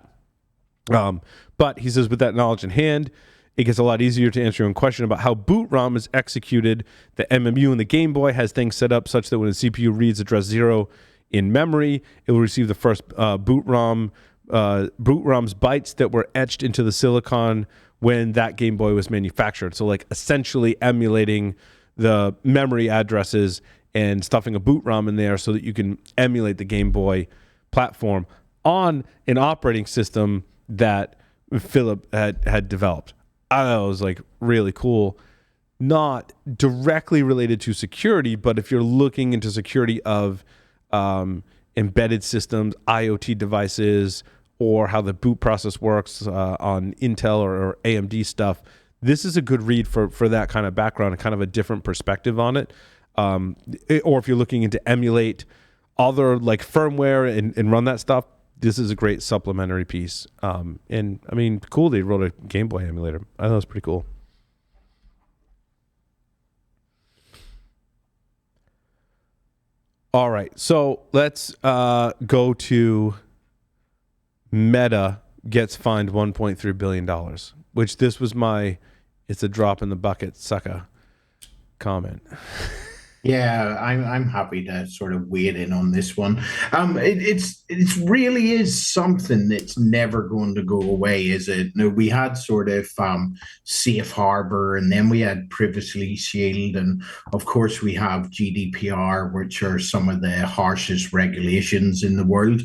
But he says, with that knowledge in hand, it gets a lot easier to answer your own question about how boot ROM is executed. The MMU in the Game Boy has things set up such that when the CPU reads address 0 in memory, it will receive the first boot ROM's bytes that were etched into the silicon when that Game Boy was manufactured. So like essentially emulating the memory addresses and stuffing a boot ROM in there so that you can emulate the Game Boy platform on an operating system that Philip had developed. I thought it was like really cool. Not directly related to security, but if you're looking into security of embedded systems, IoT devices, or how the boot process works on Intel or AMD stuff, this is a good read for that kind of background and kind of a different perspective on it. Or if you're looking into emulate other like firmware and run that stuff, this is a great supplementary piece. And I mean, cool, they wrote a Game Boy emulator. I thought it was pretty cool. All right, so let's go to Meta gets fined $1.3 billion, which this was it's a drop in the bucket, sucka comment. Yeah, I'm happy to sort of weigh in on this one. It's really is something that's never going to go away, is it? No, we had sort of safe harbor, and then we had privacy shield, and of course we have GDPR, which are some of the harshest regulations in the world.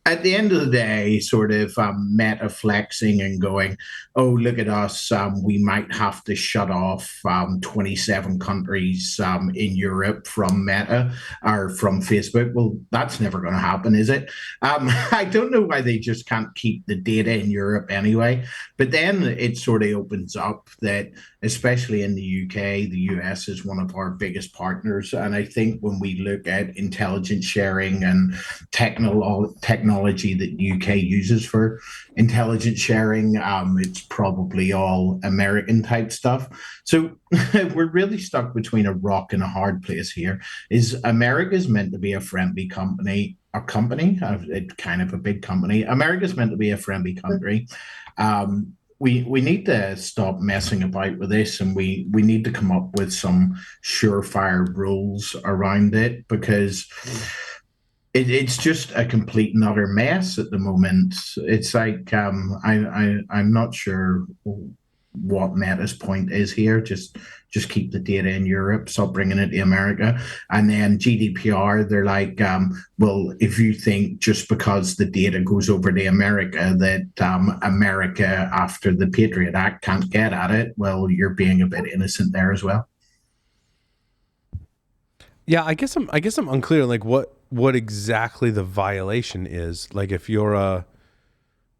At the end of the day, sort of meta flexing and going, oh, look at us. We might have to shut off 27 countries in Europe from Meta or from Facebook. Well, that's never going to happen, is it? I don't know why they just can't keep the data in Europe anyway. But then it sort of opens up that, especially in the UK, the US is one of our biggest partners. And I think when we look at intelligence sharing and technology that UK uses for intelligence sharing, it's probably all American type stuff. So we're really stuck between a rock and a hard place here. Is America's meant to be a friendly company, it's kind of a big company. America's meant to be a friendly country. We need to stop messing about with this, and we need to come up with some surefire rules around it, because it's just a complete and utter mess at the moment. It's like I'm not sure what Meta's point is here. Just keep the data in Europe, stop bringing it to America. And then GDPR, they're like, well, if you think just because the data goes over to America that America, after the Patriot Act, can't get at it, well, you're being a bit innocent there as well. Yeah, I guess I'm unclear, like what exactly the violation is. Like, if you're a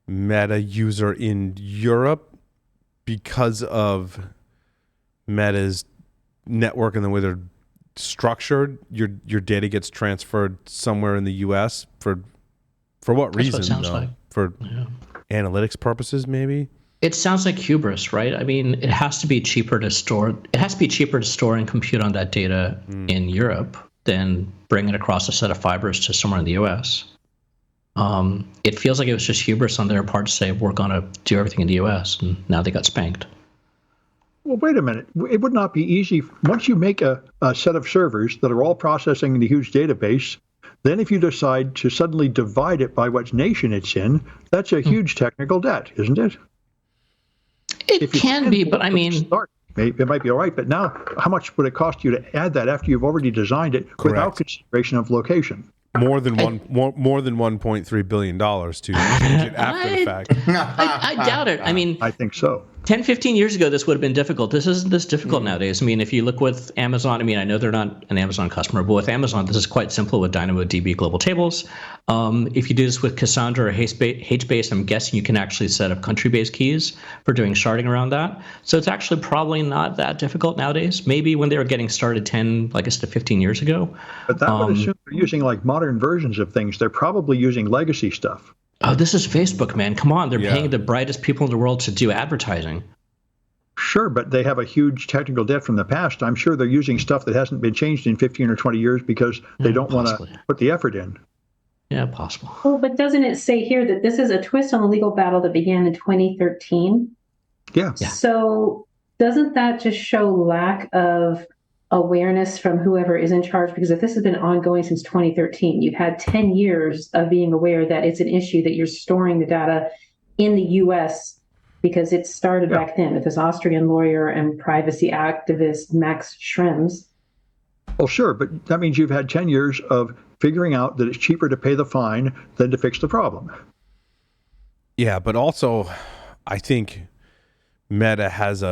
Meta user in Europe, because of Meta's network and the way they're structured, your data gets transferred somewhere in the US for what reason? That's what it sounds like. For analytics purposes, maybe? It sounds like hubris, right? I mean, it has to be cheaper to store. It has to be cheaper to store and compute on that data in Europe than bring it across a set of fibers to somewhere in the US. It feels like it was just hubris on their part to say, we're going to do everything in the US, and now they got spanked. Well, wait a minute. It would not be easy. Once you make a set of servers that are all processing in a huge database, then if you decide to suddenly divide it by what nation it's in, that's a huge technical debt, isn't it? It can be, but I mean... It might be all right, but now how much would it cost you to add that after you've already designed it without consideration of location? More than $1.3 billion to change it after the fact. I doubt it. I mean, I think so. 10, 15 years ago, this would have been difficult. This isn't this difficult nowadays. I mean, if you look with Amazon, I mean, I know they're not an Amazon customer, but with Amazon, this is quite simple with DynamoDB global tables. If you do this with Cassandra or HBase, I'm guessing you can actually set up country-based keys for doing sharding around that. So it's actually probably not that difficult nowadays. Maybe when they were getting started 10, I guess, to 15 years ago. But that would assume they're using like modern versions of things. They're probably using legacy stuff. Oh, this is Facebook, man. Come on. They're paying the brightest people in the world to do advertising. Sure, but they have a huge technical debt from the past. I'm sure they're using stuff that hasn't been changed in 15 or 20 years because they don't want to put the effort in. Yeah, possible. Well, but doesn't it say here that this is a twist on the legal battle that began in 2013? Yeah. So doesn't that just show lack of awareness from whoever is in charge? Because if this has been ongoing since 2013, you've had 10 years of being aware that it's an issue that you're storing the data in the US, because it started back then with this Austrian lawyer and privacy activist Max Schrems. Well, sure, but that means you've had 10 years of figuring out that it's cheaper to pay the fine than to fix the problem. Yeah, but also, I think Meta has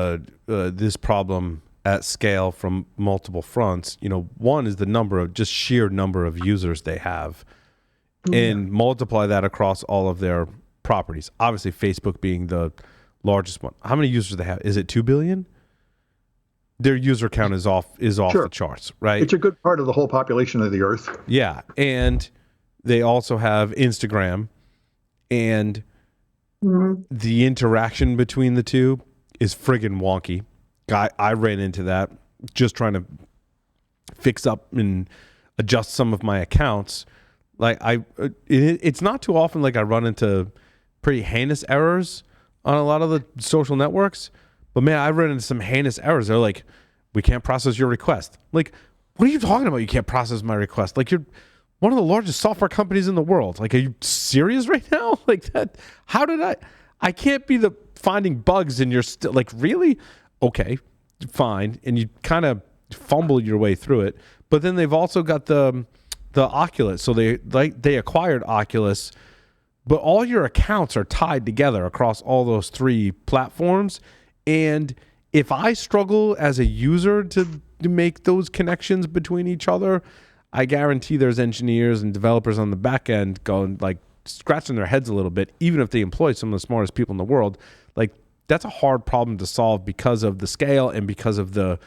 this problem at scale from multiple fronts. You know, one is the sheer number of users they have, and multiply that across all of their properties. Obviously, Facebook being the largest one. How many users do they have? Is it 2 billion? Their user count is off the charts, right? It's a good part of the whole population of the earth. Yeah, and they also have Instagram, and the interaction between the two is friggin' wonky. I ran into that just trying to fix up and adjust some of my accounts. Like it's not too often like I run into pretty heinous errors on a lot of the social networks, but man, I run into some heinous errors. They're like, we can't process your request. Like, what are you talking about? You can't process my request. Like, you're one of the largest software companies in the world. Like, are you serious right now? Like that? How did I can't be the finding bugs and you're still like, really? Okay, fine. And you kind of fumble your way through it. But then they've also got the Oculus. So they acquired Oculus, but all your accounts are tied together across all those 3 platforms. And if I struggle as a user to make those connections between each other, I guarantee there's engineers and developers on the back end going like scratching their heads a little bit, even if they employ some of the smartest people in the world. Like, that's a hard problem to solve because of the scale and because of the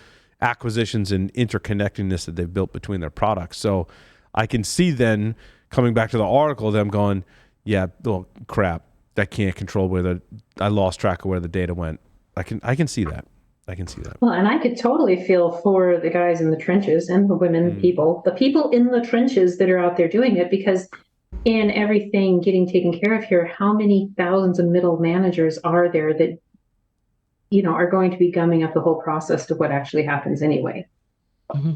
acquisitions and interconnectedness that they've built between their products. So I can see then coming back to the article, them going, yeah, well, crap, that can't control I lost track of where the data went. I can see that. I can see that. Well, and I could totally feel for the guys in the trenches and the women the people in the trenches that are out there doing it, because in everything getting taken care of here, how many thousands of middle managers are there that, are going to be gumming up the whole process to what actually happens anyway? Mm-hmm.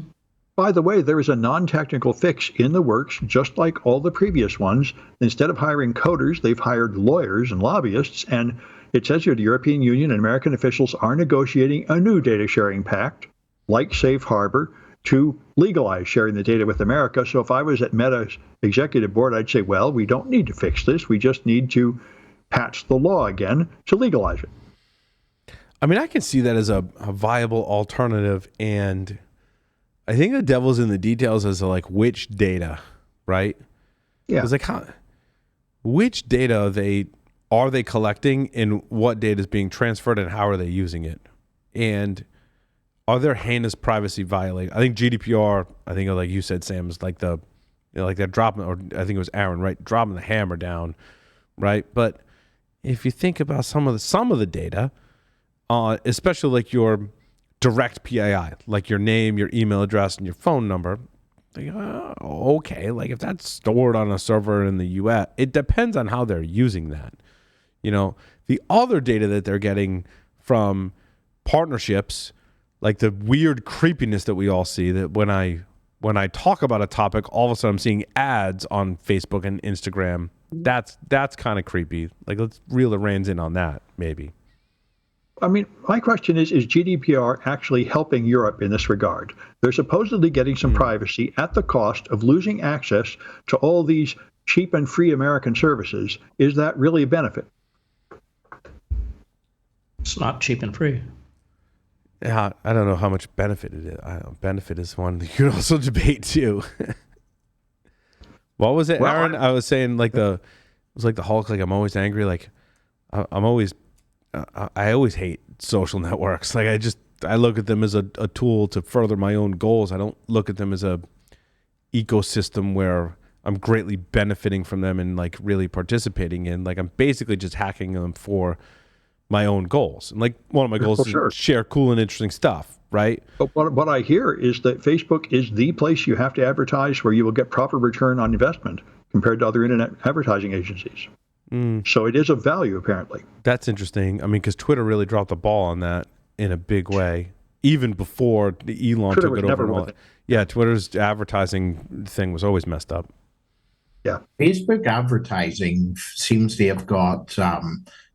By the way, there is a non-technical fix in the works, just like all the previous ones. Instead of hiring coders, they've hired lawyers and lobbyists, and it says here the European Union and American officials are negotiating a new data sharing pact, like Safe Harbor, to legalize sharing the data with America. So if I was at Meta's executive board, I'd say, well, we don't need to fix this. We just need to patch the law again to legalize it. I mean, I can see that as a viable alternative, and I think the devil's in the details as to like which data, right? Yeah. It's like which data are they collecting, and what data is being transferred, and how are they using it? And are there heinous privacy violations? I think GDPR, I think like you said, Sam, is like like they're dropping, or I think it was Aaron, right? Dropping the hammer down, right? But if you think about some of the data, especially like your direct PII, like your name, your email address, and your phone number, like, okay, like if that's stored on a server in the US, it depends on how they're using that. The other data that they're getting from partnerships, like the weird creepiness that we all see, that when I talk about a topic, all of a sudden I'm seeing ads on Facebook and Instagram. That's kind of creepy. Like, let's reel the reins in on that, maybe. I mean, my question is GDPR actually helping Europe in this regard? They're supposedly getting some privacy at the cost of losing access to all these cheap and free American services. Is that really a benefit? It's not cheap and free. Yeah, I don't know how much benefit it is. Benefit is one that you can also debate too. What was it, Well, Aaron? I was saying it was like the Hulk. Like, I'm always angry. Like, I always hate social networks. Like, I look at them as a tool to further my own goals. I don't look at them as a ecosystem where I'm greatly benefiting from them and like really participating in. Like, I'm basically just hacking them for my own goals. And like, one of my goals is to share cool and interesting stuff, right? But what I hear is that Facebook is the place you have to advertise where you will get proper return on investment compared to other internet advertising agencies. So it is of value, apparently. That's interesting. I mean, because Twitter really dropped the ball on that in a big way, even before Elon took it over. Yeah, Twitter's advertising thing was always messed up. Yeah. Facebook advertising seems to have got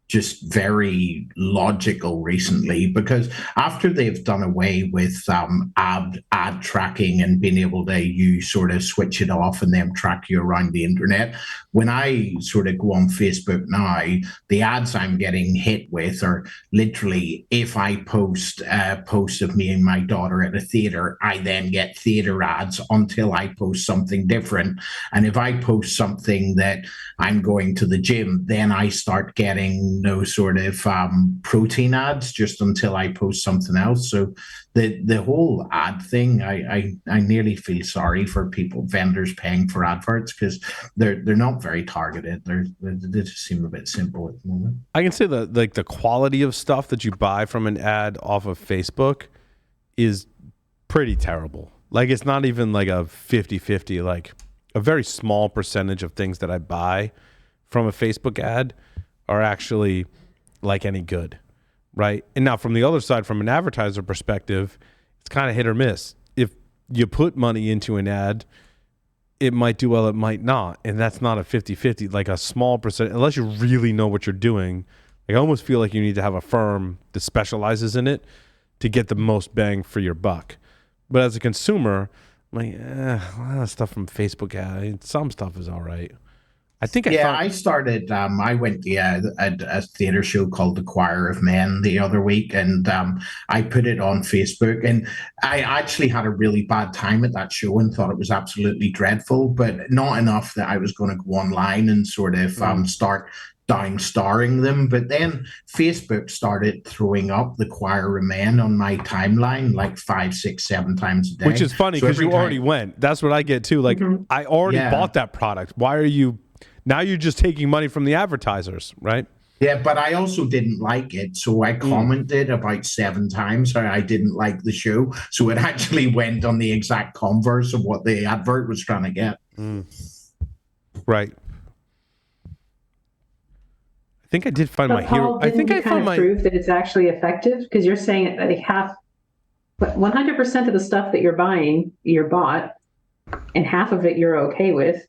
just very logical recently, because after they've done away with ad tracking and being able to you sort of switch it off and then track you around the internet, when I sort of go on Facebook now, the ads I'm getting hit with are literally, if I post a post of me and my daughter at a theater, I then get theater ads until I post something different. And if I post something that I'm going to the gym, then I start getting no sort of protein ads just until I post something else. So the whole ad thing, I nearly feel sorry for vendors paying for adverts, because they're not very targeted. They just seem a bit simple at the moment. I can say that like the quality of stuff that you buy from an ad off of Facebook is pretty terrible. Like, it's not even like a 50-50, like a very small percentage of things that I buy from a Facebook ad are actually like any good, right? And now from the other side, from an advertiser perspective, it's kind of hit or miss. you put money into an ad, it might do well, it might not. And that's not a 50-50, like a small percent, unless you really know what you're doing. I almost feel like you need to have a firm that specializes in it to get the most bang for your buck. But as a consumer, I'm like, a lot of stuff from Facebook some stuff is all right. I started. I went to a theater show called The Choir of Men the other week, and I put it on Facebook. And I actually had a really bad time at that show and thought it was absolutely dreadful, but not enough that I was going to go online and sort of start downstarring them. But then Facebook started throwing up The Choir of Men on my timeline like 5, 6, 7 times a day. Which is funny because you already went. That's what I get too. Like I already bought that product. Why are you? Now you're just taking money from the advertisers, right? Yeah, but I also didn't like it. So I commented about 7 times how I didn't like the show. So it actually went on the exact converse of what the advert was trying to get. Right. I think I did find my hero. I think I found my proof that it's actually effective, because you're saying like 100% of the stuff that you're buying, you're bought, and half of it you're okay with.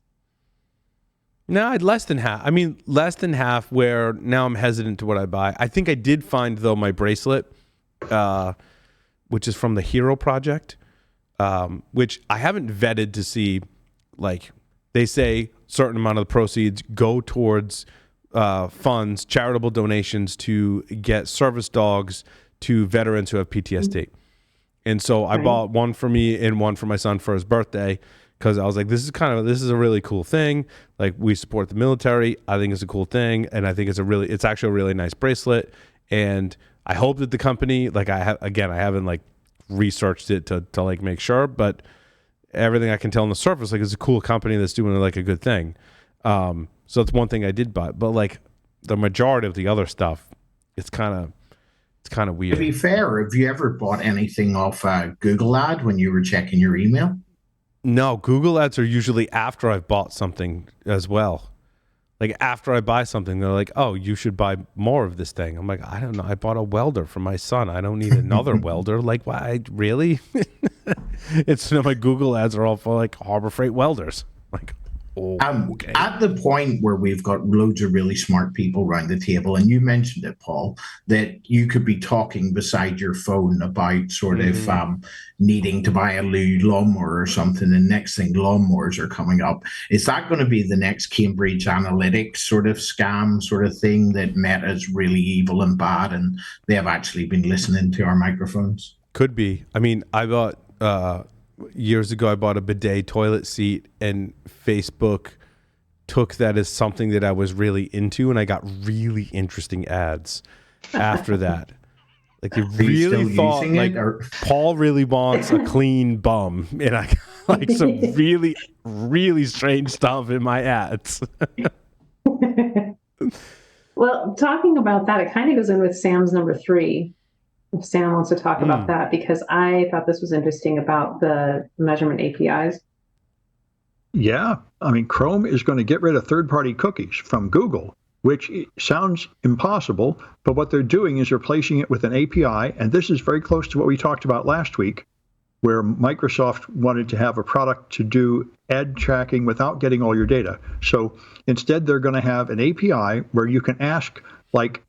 No, less than half. I mean, less than half, where now I'm hesitant to what I buy. I think I did find, though, my bracelet, which is from the Hero Project, which I haven't vetted to see, like, they say certain amount of the proceeds go towards funds, charitable donations to get service dogs to veterans who have PTSD. And so I bought one for me and one for my son for his birthday, because I was like, this is a really cool thing. Like, we support the military. I think it's a cool thing, and I think it's actually a really nice bracelet. And I hope that the company, like, I haven't like researched it to like make sure, but everything I can tell on the surface, like, it's a cool company that's doing like a good thing. So it's one thing I did buy, but like the majority of the other stuff, it's kind of weird. To be fair, have you ever bought anything off a Google ad when you were checking your email? No, Google ads are usually after I've bought something as well. Like, after I buy something, they're like, oh, you should buy more of this thing. I'm like, I don't know. I bought a welder for my son. I don't need another welder. Like, why? Really? My Google ads are all for like Harbor Freight welders. Like, okay. At the point where we've got loads of really smart people around the table, and you mentioned it, Paul, that you could be talking beside your phone about sort of needing to buy a new lawnmower or something, and next thing, lawnmowers are coming up. Is that going to be the next Cambridge Analytics sort of scam sort of thing, that Meta's really evil and bad and they have actually been listening to our microphones? Could be. I mean, I bought... years ago, I bought a bidet toilet seat, and Facebook took that as something that I was really into, and I got really interesting ads after that. Like, they really thought, like, Paul really wants a clean bum, and I got like some really, really strange stuff in my ads. Well, talking about that, it kind of goes in with Sam's number 3. If Sam wants to talk about that, because I thought this was interesting about the measurement APIs. Yeah. I mean, Chrome is going to get rid of third-party cookies from Google, which sounds impossible, but what they're doing is replacing it with an API, and this is very close to what we talked about last week, where Microsoft wanted to have a product to do ad tracking without getting all your data. So instead, they're going to have an API where you can ask, like,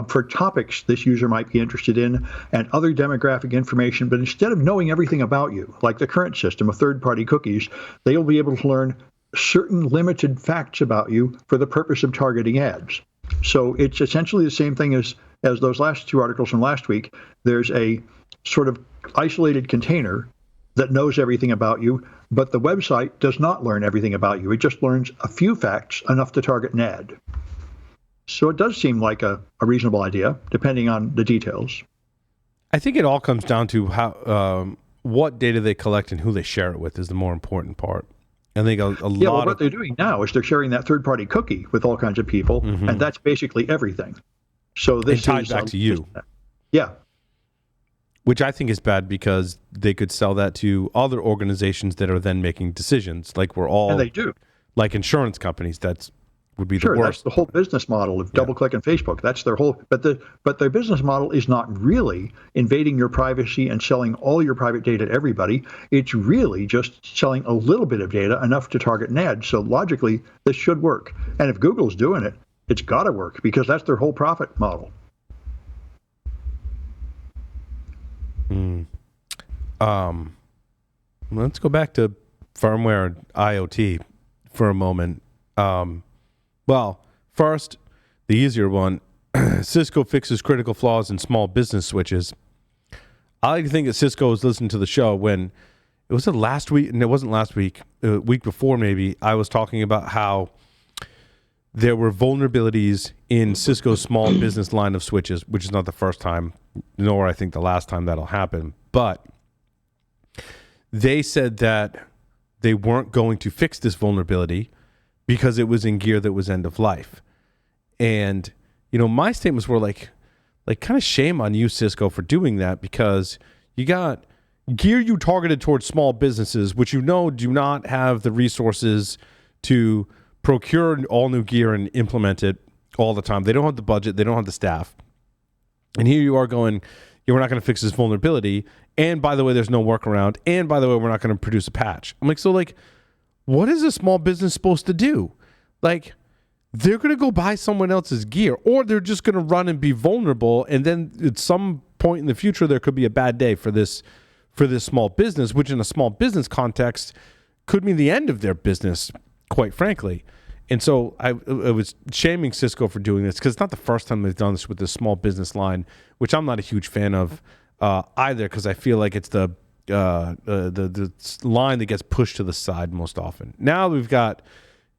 for topics this user might be interested in and other demographic information, but instead of knowing everything about you, like the current system of third-party cookies, they'll be able to learn certain limited facts about you for the purpose of targeting ads. So it's essentially the same thing as those last 2 articles from last week. There's a sort of isolated container that knows everything about you, but the website does not learn everything about you. It just learns a few facts, enough to target an ad. So it does seem like a reasonable idea, depending on the details. I think it all comes down to how what data they collect and who they share it with is the more important part. I think a lot well, what they're doing now is they're sharing that third-party cookie with all kinds of people, and that's basically everything. So this it ties back to you. Yeah. Which I think is bad, because they could sell that to other organizations that are then making decisions. Like, we're all... And they do. Like insurance companies, that's would be sure, the worst. that's the whole business model of DoubleClick and Facebook. That's their whole, but their business model is not really invading your privacy and selling all your private data to everybody. It's really just selling a little bit of data, enough to target an ad. So logically, this should work. And if Google's doing it, it's got to work because that's their whole profit model. Let's go back to firmware and IoT for a moment. Well, first, the easier one, Cisco fixes critical flaws in small business switches. I like to think that Cisco was listening to the show when, it was last week, and it wasn't last week, week before maybe, I was talking about how there were vulnerabilities in Cisco's small business line of switches, which is not the first time, nor I think the last time that'll happen. But they said that they weren't going to fix this vulnerability because it was in gear that was end of life. And, my statements were like kind of shame on you, Cisco, for doing that, because you got gear you targeted towards small businesses, which do not have the resources to procure all new gear and implement it all the time. They don't have the budget. They don't have the staff. And here you are going, we're not going to fix this vulnerability. And by the way, there's no workaround. And by the way, we're not going to produce a patch. I'm like, so what is a small business supposed to do? They're going to go buy someone else's gear, or they're just going to run and be vulnerable. And then at some point in the future, there could be a bad day for this small business, which in a small business context could mean the end of their business, quite frankly. And so I was shaming Cisco for doing this, because it's not the first time they've done this with this small business line, which I'm not a huge fan of either, because I feel like it's the line that gets pushed to the side most often. Now we've got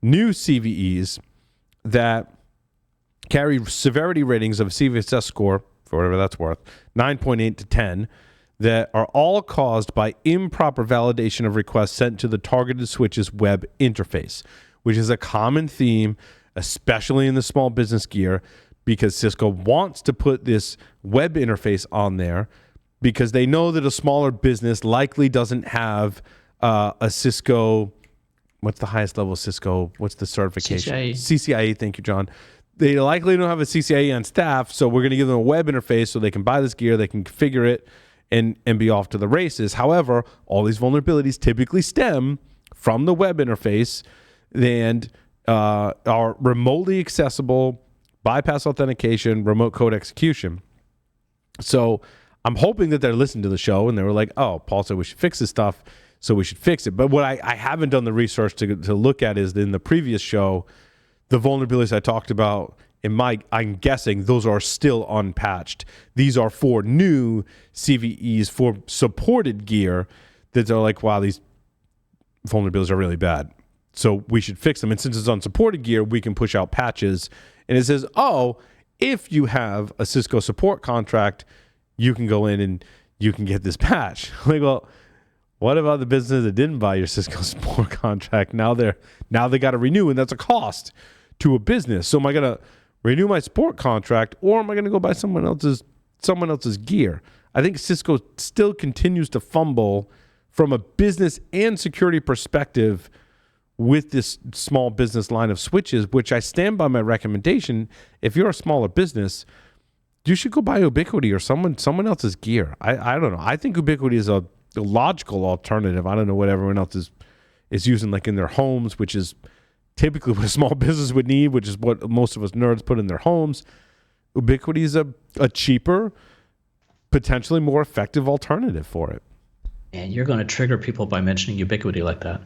new CVEs that carry severity ratings of a CVSS score, for whatever that's worth, 9.8 to 10, that are all caused by improper validation of requests sent to the targeted switch's web interface, which is a common theme, especially in the small business gear, because Cisco wants to put this web interface on there because they know that a smaller business likely doesn't have a Cisco. What's the highest level of Cisco? What's the certification? CCIE. Thank you, John. They likely don't have a CCIE on staff, so we're going to give them a web interface so they can buy this gear, they can configure it, and be off to the races. However, all these vulnerabilities typically stem from the web interface and are remotely accessible, bypass authentication, remote code execution. So I'm hoping that they're listening to the show and they were like, oh, Paul said we should fix this stuff, so we should fix it. But what I haven't done the research to look at is in the previous show, the vulnerabilities I talked about, I'm guessing those are still unpatched. These are for new CVEs for supported gear that are like, wow, these vulnerabilities are really bad, so we should fix them. And since it's unsupported gear, we can push out patches. And it says, oh, if you have a Cisco support contract, you can go in and you can get this patch. Like, well, what about the business that didn't buy your Cisco support contract? Now they got to renew, and that's a cost to a business. So am I going to renew my support contract, or am I going to go buy someone else's gear? I think Cisco still continues to fumble from a business and security perspective with this small business line of switches, which I stand by my recommendation. If you're a smaller business, you should go buy Ubiquiti or someone else's gear. I don't know. I think Ubiquiti is a logical alternative. I don't know what everyone else is using, like in their homes, which is typically what a small business would need, which is what most of us nerds put in their homes. Ubiquiti is a cheaper, potentially more effective alternative for it. And you're going to trigger people by mentioning Ubiquiti like that.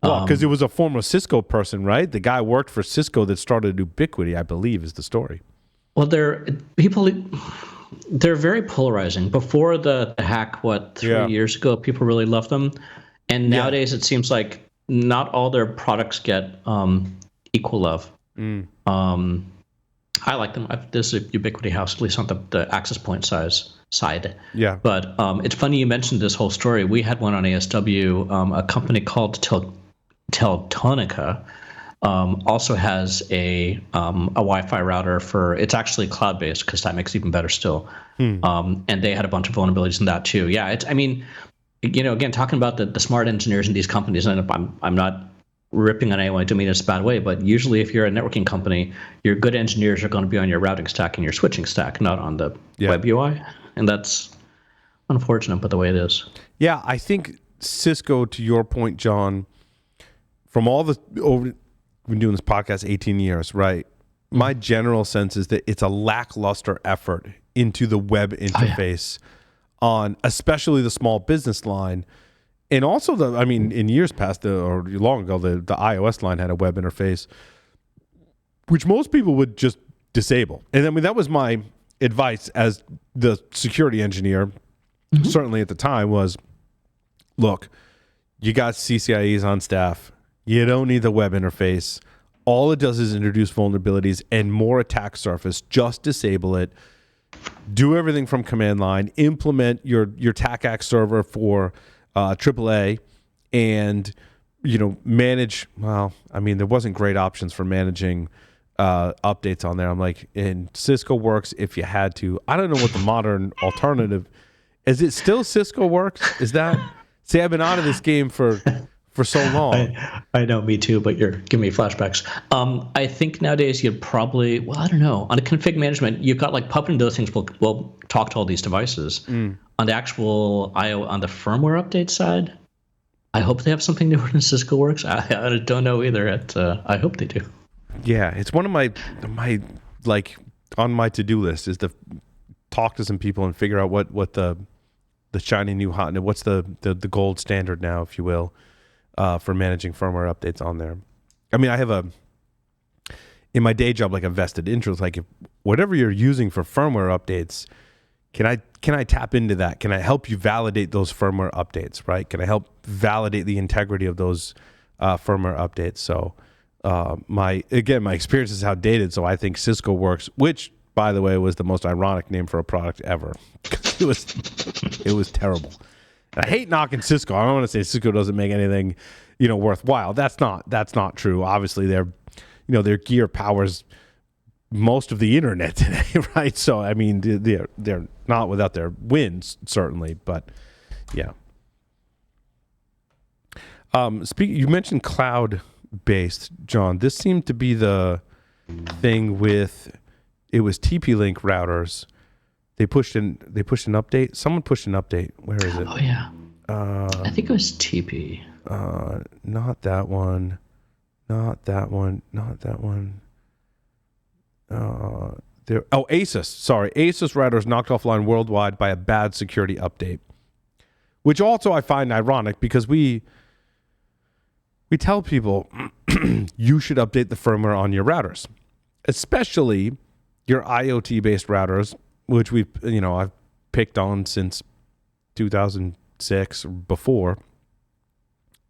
Well, because it was a former Cisco person, right? The guy worked for Cisco that started Ubiquiti, I believe, is the story. Well, they're very polarizing. Before the hack, 3 years ago, people really loved them. And nowadays it seems like not all their products get equal love. I like them. This is a Ubiquiti house, at least on the access point side. Yeah. But it's funny you mentioned this whole story. We had one on ASW. A company called Teltonica also has a Wi-Fi router it's actually cloud-based, because that makes it even better still. And they had a bunch of vulnerabilities in that too. Yeah, again, talking about the smart engineers in these companies, and I'm not ripping on anyone, I don't mean in a bad way, but usually if you're a networking company, your good engineers are going to be on your routing stack and your switching stack, not on the web UI. And that's unfortunate, but the way it is. Yeah, I think Cisco, to your point, John, from all the we've been doing this podcast 18 years, right? My general sense is that it's a lackluster effort into the web interface on especially the small business line. And also in years past or long ago, the iOS line had a web interface, which most people would just disable. And that was my advice as the security engineer, certainly at the time, was, look, you got CCIEs on staff. You don't need the web interface. All it does is introduce vulnerabilities and more attack surface. Just disable it. Do everything from command line. Implement your TACAX server for AAA, and manage. Well, there wasn't great options for managing updates on there. I'm like, and Cisco Works if you had to. I don't know what the modern alternative is. It still Cisco Works? Is that? See, I've been out of this game for so long. I know, me too, but you're giving me flashbacks. I think nowadays you'd probably, I don't know, on a config management, you've got like Puppet and those things will talk to all these devices. On the actual on the firmware update side, I hope they have something newer than Cisco Works. I don't know either. I hope they do. Yeah, it's one of my like on my to-do list is to talk to some people and figure out what the shiny new hot, what's the gold standard now, if you will. For managing firmware updates on there. I have in my day job, like a vested interest, like if whatever you're using for firmware updates, can I tap into that? Can I help you validate those firmware updates, right? Can I help validate the integrity of those firmware updates? So my experience is outdated. So I think Cisco Works, which by the way was the most ironic name for a product ever. it was terrible. I hate knocking Cisco. I don't want to say Cisco doesn't make anything, worthwhile. That's not true. Obviously, their gear powers most of the internet today, right? So they're not without their wins, certainly, but yeah. You mentioned cloud-based, John. This seemed to be the thing with it was TP-Link routers. They pushed an update. Someone pushed an update. Where is it? Oh yeah. I think it was TP. Not that one. Not that one. Not that one. ASUS. Sorry, ASUS routers knocked offline worldwide by a bad security update. Which also I find ironic because we tell people you should update the firmware on your routers, especially your IoT-based routers, which I've picked on since 2006 or before.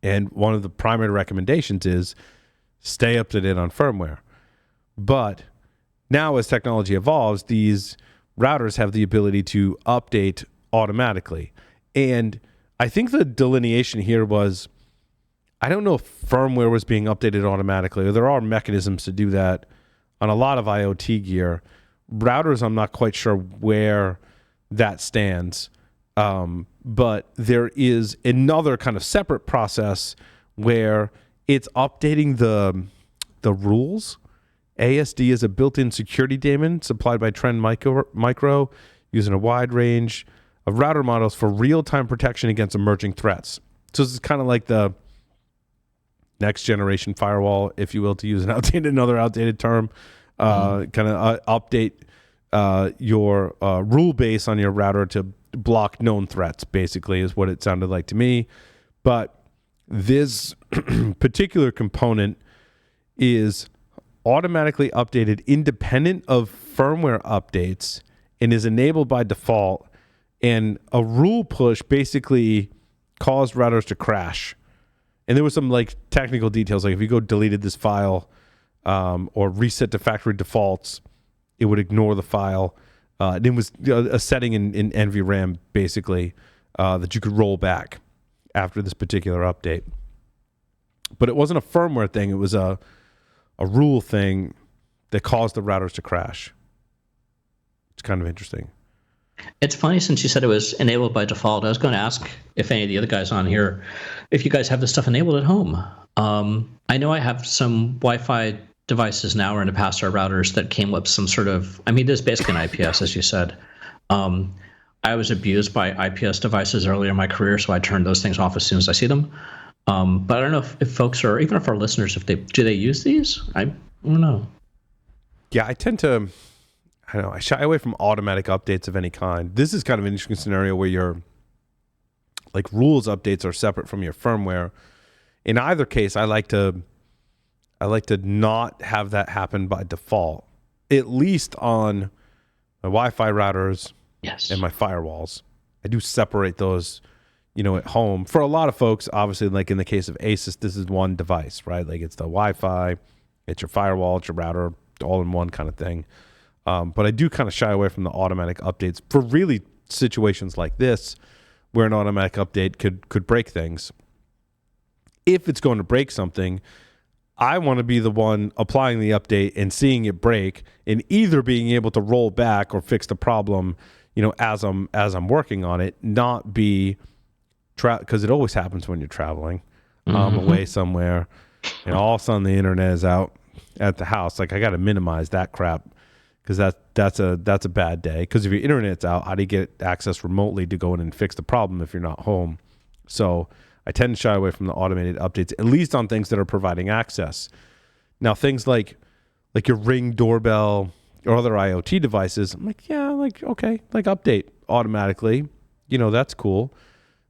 And one of the primary recommendations is stay up to date on firmware. But now as technology evolves, these routers have the ability to update automatically. And I think the delineation here was, I don't know if firmware was being updated automatically, or there are mechanisms to do that on a lot of IoT gear. Routers, I'm not quite sure where that stands. But there is another kind of separate process where it's updating the rules. ASD is a built-in security daemon supplied by Trend Micro using a wide range of router models for real-time protection against emerging threats. So this is kind of like the next generation firewall, if you will, to use another outdated term. Kind of update your rule base on your router to block known threats, basically, is what it sounded like to me. But this particular component is automatically updated independent of firmware updates and is enabled by default. And a rule push basically caused routers to crash. And there was some technical details, like if you go deleted this file or reset to factory defaults, it would ignore the file. It was a setting in NVRAM, basically, that you could roll back after this particular update. But it wasn't a firmware thing. It was a rule thing that caused the routers to crash. It's kind of interesting. It's funny since you said it was enabled by default. I was going to ask if any of the other guys on here, if you guys have this stuff enabled at home. I know I have some Wi-Fi devices now, or in the past our routers that came with some sort of, I mean, there's basically an IPS, as you said. I was abused by IPS devices earlier in my career, so I turned those things off as soon as I see them. But I don't know if folks are, even if our listeners, do they use these? I don't know. Yeah, I tend to, I don't know, I shy away from automatic updates of any kind. This is kind of an interesting scenario where your like rules updates are separate from your firmware. In either case, I like to not have that happen by default, at least on my Wi-Fi routers. Yes. And my firewalls. I do separate those, at home. For a lot of folks, obviously, like in the case of Asus, this is one device, right? Like it's the Wi-Fi, it's your firewall, it's your router, all in one kind of thing. But I do kind of shy away from the automatic updates for really situations like this, where an automatic update could break things. If it's going to break something, I want to be the one applying the update and seeing it break, and either being able to roll back or fix the problem, as I'm working on it, not be because it always happens when you're traveling away somewhere, and all of a sudden the internet is out at the house. Like I got to minimize that crap, because that's a bad day. Because if your internet's out, how do you get access remotely to go in and fix the problem if you're not home? So I tend to shy away from the automated updates, at least on things that are providing access. Now, things like your Ring doorbell or other IoT devices, I'm like, yeah, like, okay, like update automatically. That's cool.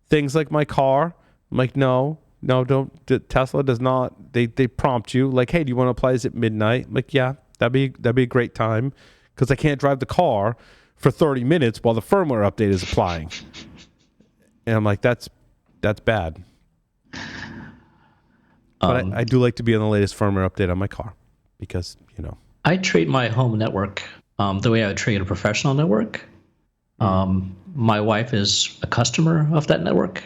Things like my car, I'm like, no, don't. Tesla does not, they prompt you like, hey, do you want to apply this at midnight? I'm like, yeah, that'd be a great time, because I can't drive the car for 30 minutes while the firmware update is applying. And I'm like, that's bad. But I do like to be on the latest firmware update on my car, because, I treat my home network the way I would treat a professional network. My wife is a customer of that network.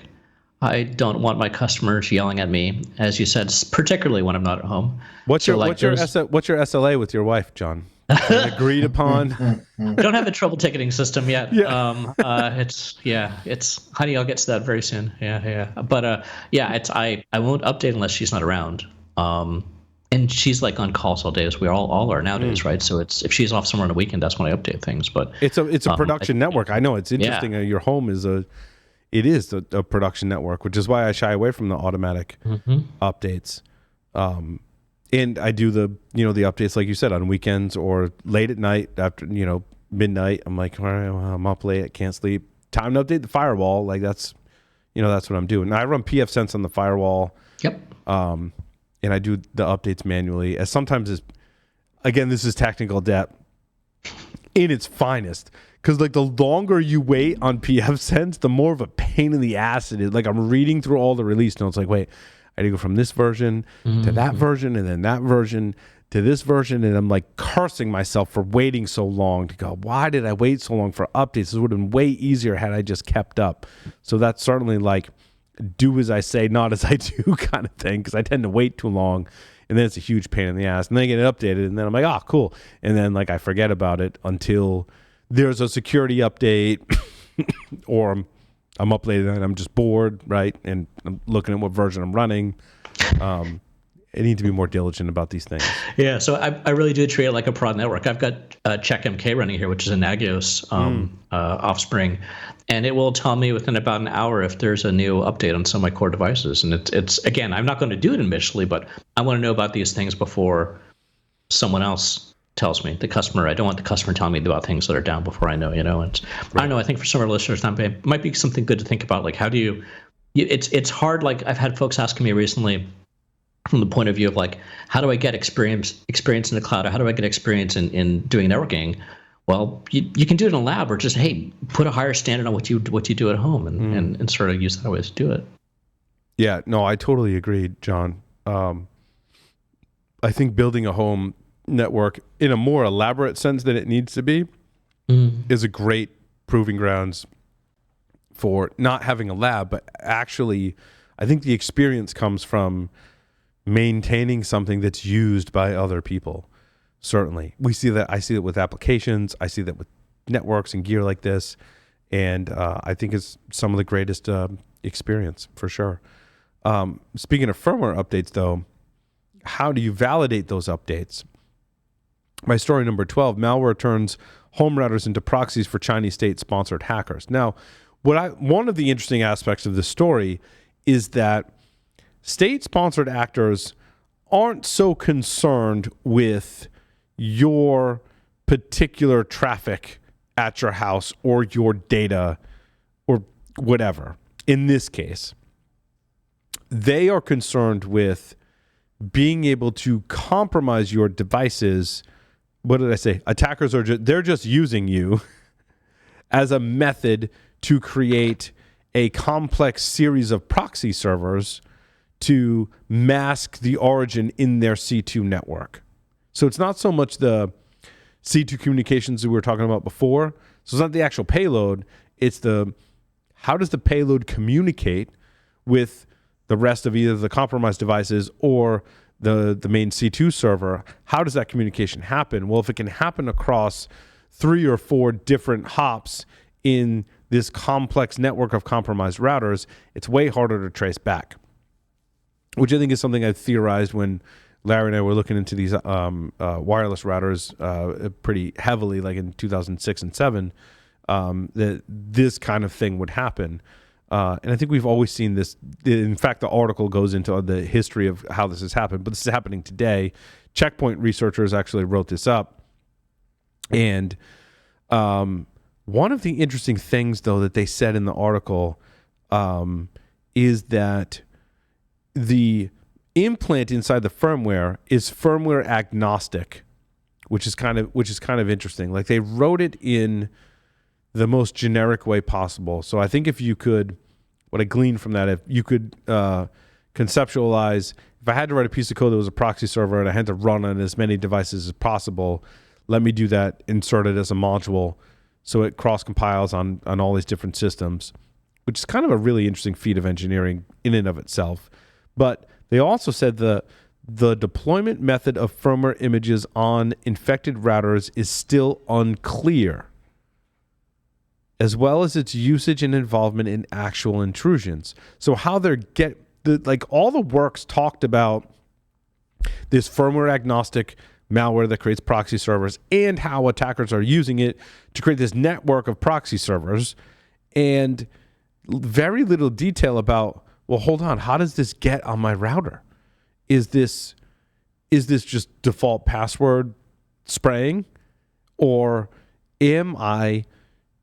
I don't want my customers yelling at me, as you said, particularly when I'm not at home. What's your SLA with your wife, John? Agreed upon? Don't have a trouble ticketing system yet. Yeah. It's honey, I'll get to that very soon. Yeah. But I won't update unless she's not around. And she's like on calls all day, as we all are nowadays, right? So it's, if she's off somewhere on a weekend, that's when I update things. But it's a production network. I know it's interesting. Your home is a production network, which is why I shy away from the automatic updates. And I do the updates, like you said, on weekends or late at night after, midnight. I'm like, all right, well, I'm up late, I can't sleep. Time to update the firewall. Like that's what I'm doing. Now I run pfSense on the firewall. Yep. And I do the updates manually. As sometimes this is technical debt in its finest. Because like the longer you wait on pfSense, the more of a pain in the ass it is. Like I'm reading through all the release notes. Like, wait, I had to go from this version to that version, and then that version to this version, and I'm like cursing myself for waiting so long to go, why did I wait so long for updates? This would have been way easier had I just kept up. So that's certainly like do as I say, not as I do kind of thing, because I tend to wait too long, and then it's a huge pain in the ass. And then I get it updated, and then I'm like, oh, cool. And then like I forget about it until there's a security update or I'm up late and I'm just bored, right? And I'm looking at what version I'm running. I need to be more diligent about these things. Yeah, so I really do treat it like a prod network. I've got CheckMK running here, which is a Nagios offspring, and it will tell me within about an hour if there's a new update on some of my core devices. And it's again, I'm not going to do it initially, but I want to know about these things before someone else tells me, the customer. I don't want the customer telling me about things that are down before I know, And right. I don't know, I think for some of our listeners, it might be something good to think about. Like, how do you it's hard. Like I've had folks asking me recently, from the point of view of like, how do I get experience in the cloud, or how do I get experience in doing networking? Well, you can do it in a lab, or just, hey, put a higher standard on what you do at home, and sort of use that way to do it. Yeah, no, I totally agree, John. I think building a home network in a more elaborate sense than it needs to be is a great proving grounds for not having a lab, but actually, I think the experience comes from maintaining something that's used by other people. Certainly, I see that with applications. I see that with networks and gear like this. And I think it's some of the greatest experience for sure. Speaking of firmware updates, though, how do you validate those updates? My story number 12, malware turns home routers into proxies for Chinese state-sponsored hackers. Now, one of the interesting aspects of this story is that state-sponsored actors aren't so concerned with your particular traffic at your house or your data or whatever. In this case, they are concerned with being able to compromise your devices. What did I say? Attackers they're just using you as a method to create a complex series of proxy servers to mask the origin in their C2 network. So it's not so much the C2 communications that we were talking about before. So it's not the actual payload. It's how does the payload communicate with the rest of either the compromised devices or the main C2 server? How does that communication happen? Well, if it can happen across 3 or 4 different hops in this complex network of compromised routers, it's way harder to trace back, which I think is something I theorized when Larry and I were looking into these wireless routers pretty heavily, like in 2006 and 7, that this kind of thing would happen. And I think we've always seen this. In fact, the article goes into the history of how this has happened, but this is happening today. Checkpoint researchers actually wrote this up. And one of the interesting things, though, that they said in the article is that the implant inside the firmware is firmware agnostic, which is kind of interesting. Like, they wrote it in the most generic way possible. So I think if you could, what I gleaned from that, if you could conceptualize, if I had to write a piece of code that was a proxy server and I had to run on as many devices as possible, let me do that, insert it as a module so it cross-compiles on all these different systems, which is kind of a really interesting feat of engineering in and of itself. But they also said the deployment method of firmware images on infected routers is still unclear, as well as its usage and involvement in actual intrusions. So how all the works talked about this firmware agnostic malware that creates proxy servers and how attackers are using it to create this network of proxy servers, and very little detail about, well, hold on, how does this get on my router? Is this just default password spraying, or am I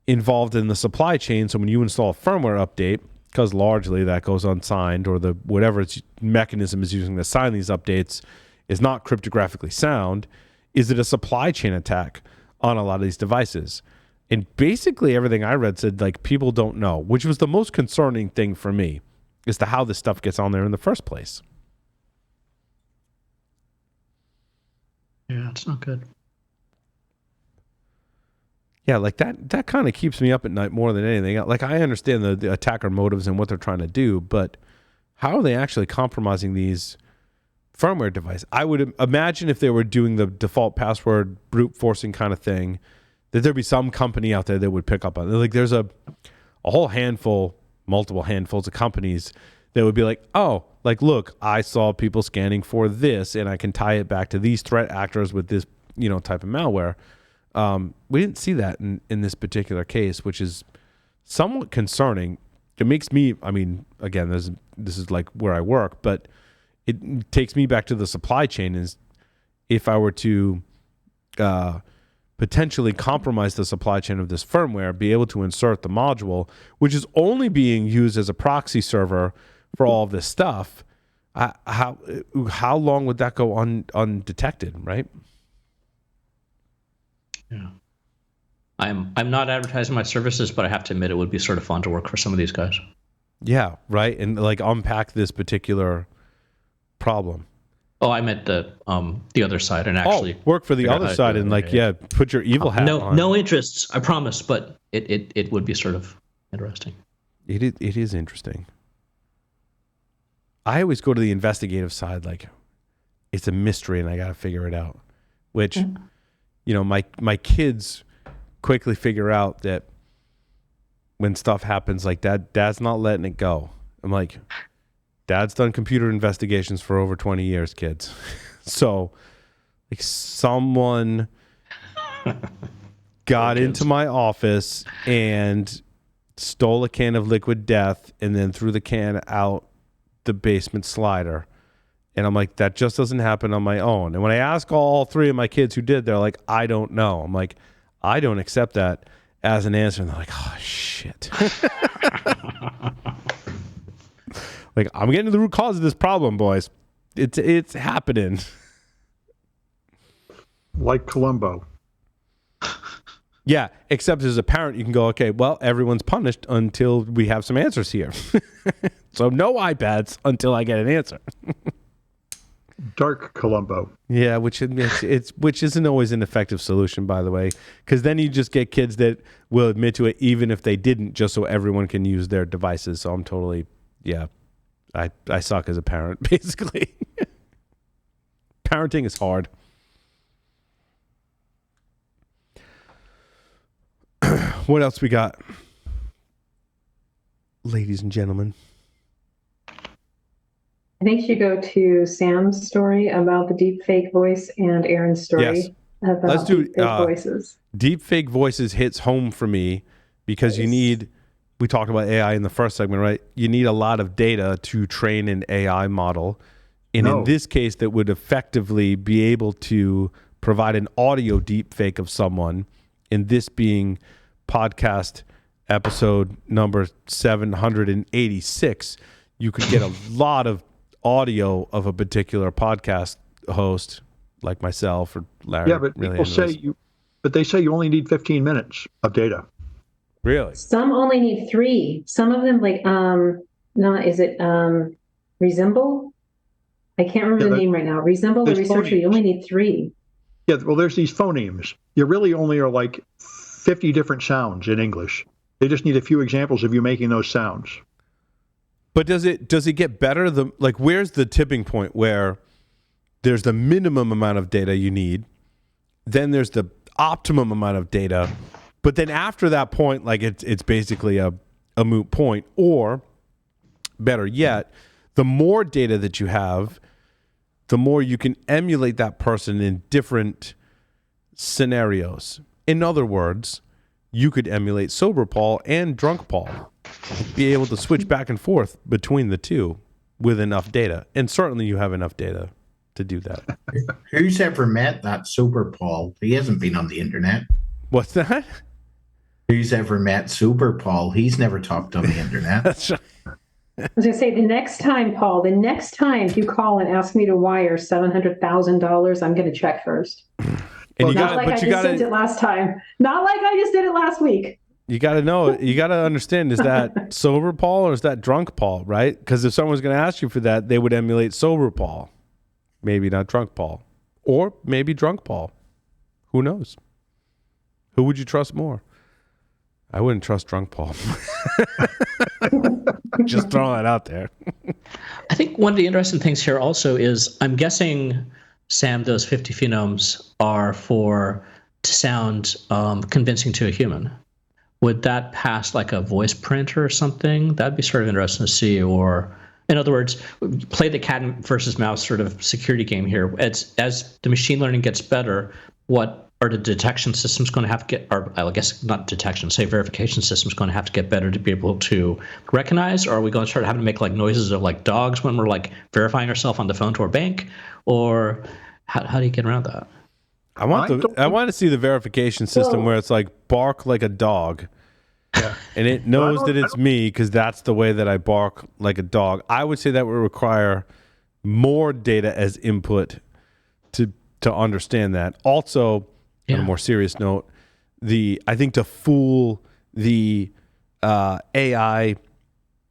involved in the supply chain? So when you install a firmware update, because largely that goes unsigned, or the whatever its mechanism is using to sign these updates is not cryptographically sound, is it a supply chain attack on a lot of these devices? And basically everything I read said, like, people don't know, which was the most concerning thing for me as to how this stuff gets on there in the first place. Yeah, it's not good. Yeah, like that kind of keeps me up at night more than anything. Like, I understand the attacker motives and what they're trying to do, but how are they actually compromising these firmware devices? I would imagine if they were doing the default password brute forcing kind of thing, that there'd be some company out there that would pick up on it. Like, there's a whole handful, multiple handfuls of companies that would be like, oh, like, look, I saw people scanning for this, and I can tie it back to these threat actors with this, type of malware. We didn't see that in this particular case, which is somewhat concerning. It makes me, again, this is like where I work, but it takes me back to the supply chain. Is if I were to potentially compromise the supply chain of this firmware, be able to insert the module, which is only being used as a proxy server for all of this stuff, how long would that go undetected, right? Yeah. I'm not advertising my services, but I have to admit it would be sort of fun to work for some of these guys. Yeah, right. And like unpack this particular problem. Oh, I meant the other side and actually work for the other side and put your evil hat on. No interests, I promise, but it would be sort of interesting. It is interesting. I always go to the investigative side, like it's a mystery and I got to figure it out. Which, my kids quickly figure out that when stuff happens like that, Dad's not letting it go. I'm like, Dad's done computer investigations for over 20 years, kids. So, like, someone got into my office and stole a can of liquid death and then threw the can out the basement slider. And I'm like, that just doesn't happen on my own. And when I ask all three of my kids who did, they're like, I don't know. I'm like, I don't accept that as an answer. And they're like, oh, shit. Like, I'm getting to the root cause of this problem, boys. It's happening. Like Columbo. Yeah, except as a parent, you can go, okay, well, everyone's punished until we have some answers here. So no iPads until I get an answer. Dark Columbo. Yeah, which isn't always an effective solution, by the way, because then you just get kids that will admit to it even if they didn't, just so everyone can use their devices. So I'm totally, I suck as a parent, basically. Parenting is hard. What else we got? Ladies and gentlemen. I think you should go to Sam's story about the deep fake voice and Aaron's story about Let's do deep fake voices. Deep fake voices hits home for me because we talked about AI in the first segment, right? You need a lot of data to train an AI model. And in this case, that would effectively be able to provide an audio deep fake of someone, and this being podcast episode number 786, you could get a lot of audio of a particular podcast host like myself or Larry. Yeah, but people say they say you only need 15 minutes of data. Really? Some only need 3. Some of them Resemble? I can't remember the name right now. Resemble the researcher, you only need 3. Yeah, well, there's these phonemes. You really only are like 50 different sounds in English. They just need a few examples of you making those sounds. But does it get better? Where's the tipping point where there's the minimum amount of data you need, then there's the optimum amount of data, but then after that point, like it's basically a moot point, or better yet, the more data that you have, the more you can emulate that person in different scenarios. In other words, you could emulate sober Paul and drunk Paul, be able to switch back and forth between the two with enough data. And certainly you have enough data to do that. Who's ever met that sober Paul? He hasn't been on the internet. What's that? Who's ever met sober Paul? He's never talked on the internet. That's right. I was going to say, the next time you call and ask me to wire $700,000, I'm going to check first. And well, not like I just did it last time. Not like I just did it last week. You got to know, you got to understand, is that sober Paul or is that drunk Paul, right? Because if someone's going to ask you for that, they would emulate sober Paul. Maybe not drunk Paul. Or maybe drunk Paul. Who knows? Who would you trust more? I wouldn't trust drunk Paul. Just throwing that out there. I think one of the interesting things here also is, I'm guessing, Sam, those 50 phonemes are to sound convincing to a human. Would that pass like a voice printer or something? That'd be sort of interesting to see. Or, in other words, play the cat versus mouse sort of security game here. As the machine learning gets better, what are the detection systems going to have to get, or I guess not detection, say verification systems going to have to get better to be able to recognize? Or are we going to start having to make like noises of like dogs when we're like verifying ourselves on the phone to our bank? Or how do you get around that? I want to see the verification system where it's like bark like a dog. Yeah. And it knows that it's me because that's the way that I bark like a dog. I would say that would require more data as input to understand that. Also, on a more serious note, I think to fool the AI,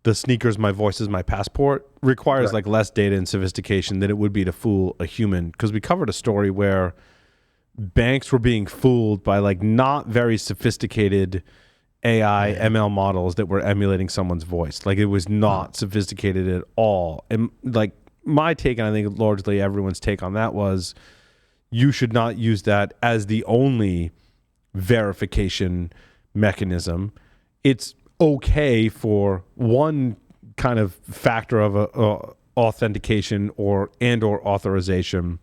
the sneakers, my voice is my passport, requires like less data and sophistication than it would be to fool a human. Because we covered a story where banks were being fooled by like not very sophisticated AI ML models that were emulating someone's voice. Like it was not sophisticated at all. And like my take, and I think largely everyone's take on that was, you should not use that as the only verification mechanism. It's okay for one kind of factor of authentication or authorization.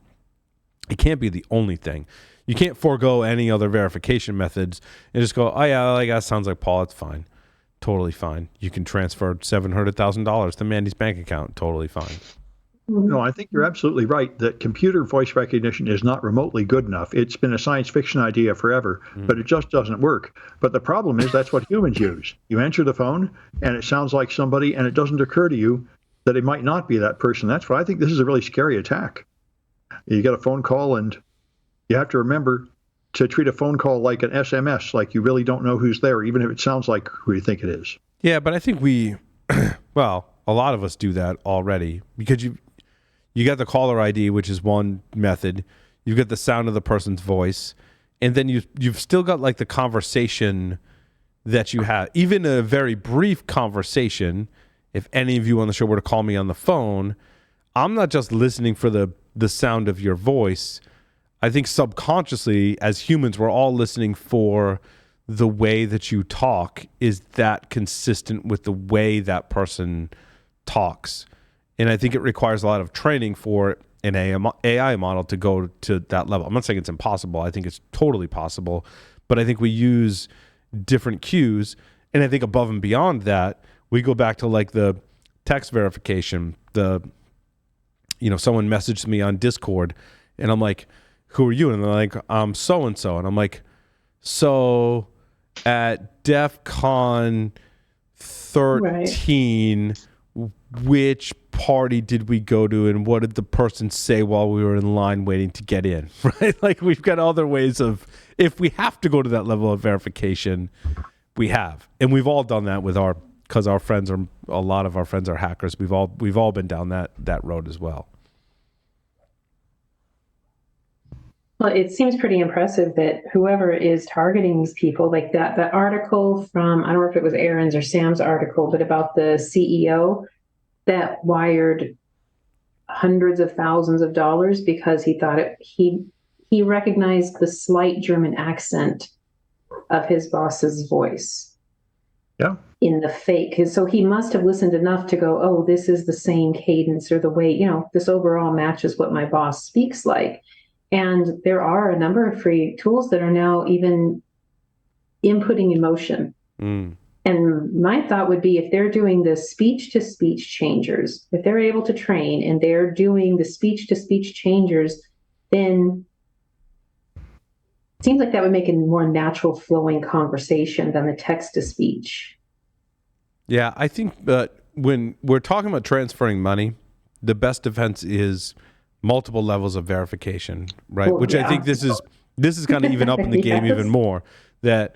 It can't be the only thing. You can't forego any other verification methods and just go, oh yeah, like that sounds like Paul. It's fine, totally fine. You can transfer $700,000 to Mandy's bank account, totally fine. No, I think you're absolutely right that computer voice recognition is not remotely good enough. It's been a science fiction idea forever, but it just doesn't work. But the problem is that's what humans use. You answer the phone, and it sounds like somebody, and it doesn't occur to you that it might not be that person. That's why I think this is a really scary attack. You get a phone call, and you have to remember to treat a phone call like an SMS, like you really don't know who's there, even if it sounds like who you think it is. Yeah, but I think well, a lot of us do that already because you got the caller ID, which is one method. You've got the sound of the person's voice. And then you've still got like the conversation that you have. Even a very brief conversation, if any of you on the show were to call me on the phone, I'm not just listening for the sound of your voice. I think subconsciously, as humans, we're all listening for the way that you talk. Is that consistent with the way that person talks? And I think it requires a lot of training for an AI model to go to that level. I'm not saying it's impossible. I think it's totally possible. But I think we use different cues. And I think above and beyond that, we go back to like the text verification. Someone messaged me on Discord and I'm like, who are you? And they're like, I'm so-and-so. And I'm like, so at DEF CON 13, right, which party did we go to and what did the person say while we were in line waiting to get in, right? Like we've got other ways of, if we have to go to that level of verification, we have. And we've all done that with because a lot of our friends are hackers. We've all been down that road as well. Well, it seems pretty impressive that whoever is targeting these people, like that article from, I don't know if it was Aaron's or Sam's article, but about the CEO that wired hundreds of thousands of dollars because he thought he recognized the slight German accent of his boss's voice. Yeah. In the fake. So he must have listened enough to go, oh, this is the same cadence or the way, this overall matches what my boss speaks like. And there are a number of free tools that are now even inputting emotion. Mm. And my thought would be if they're doing the speech-to-speech changers, if they're able to train and they're doing the speech-to-speech changers, then it seems like that would make a more natural flowing conversation than the text-to-speech. Yeah, I think that when we're talking about transferring money, the best defense is multiple levels of verification, right? Well, which yeah. I think this is kind of even up in the game even more. That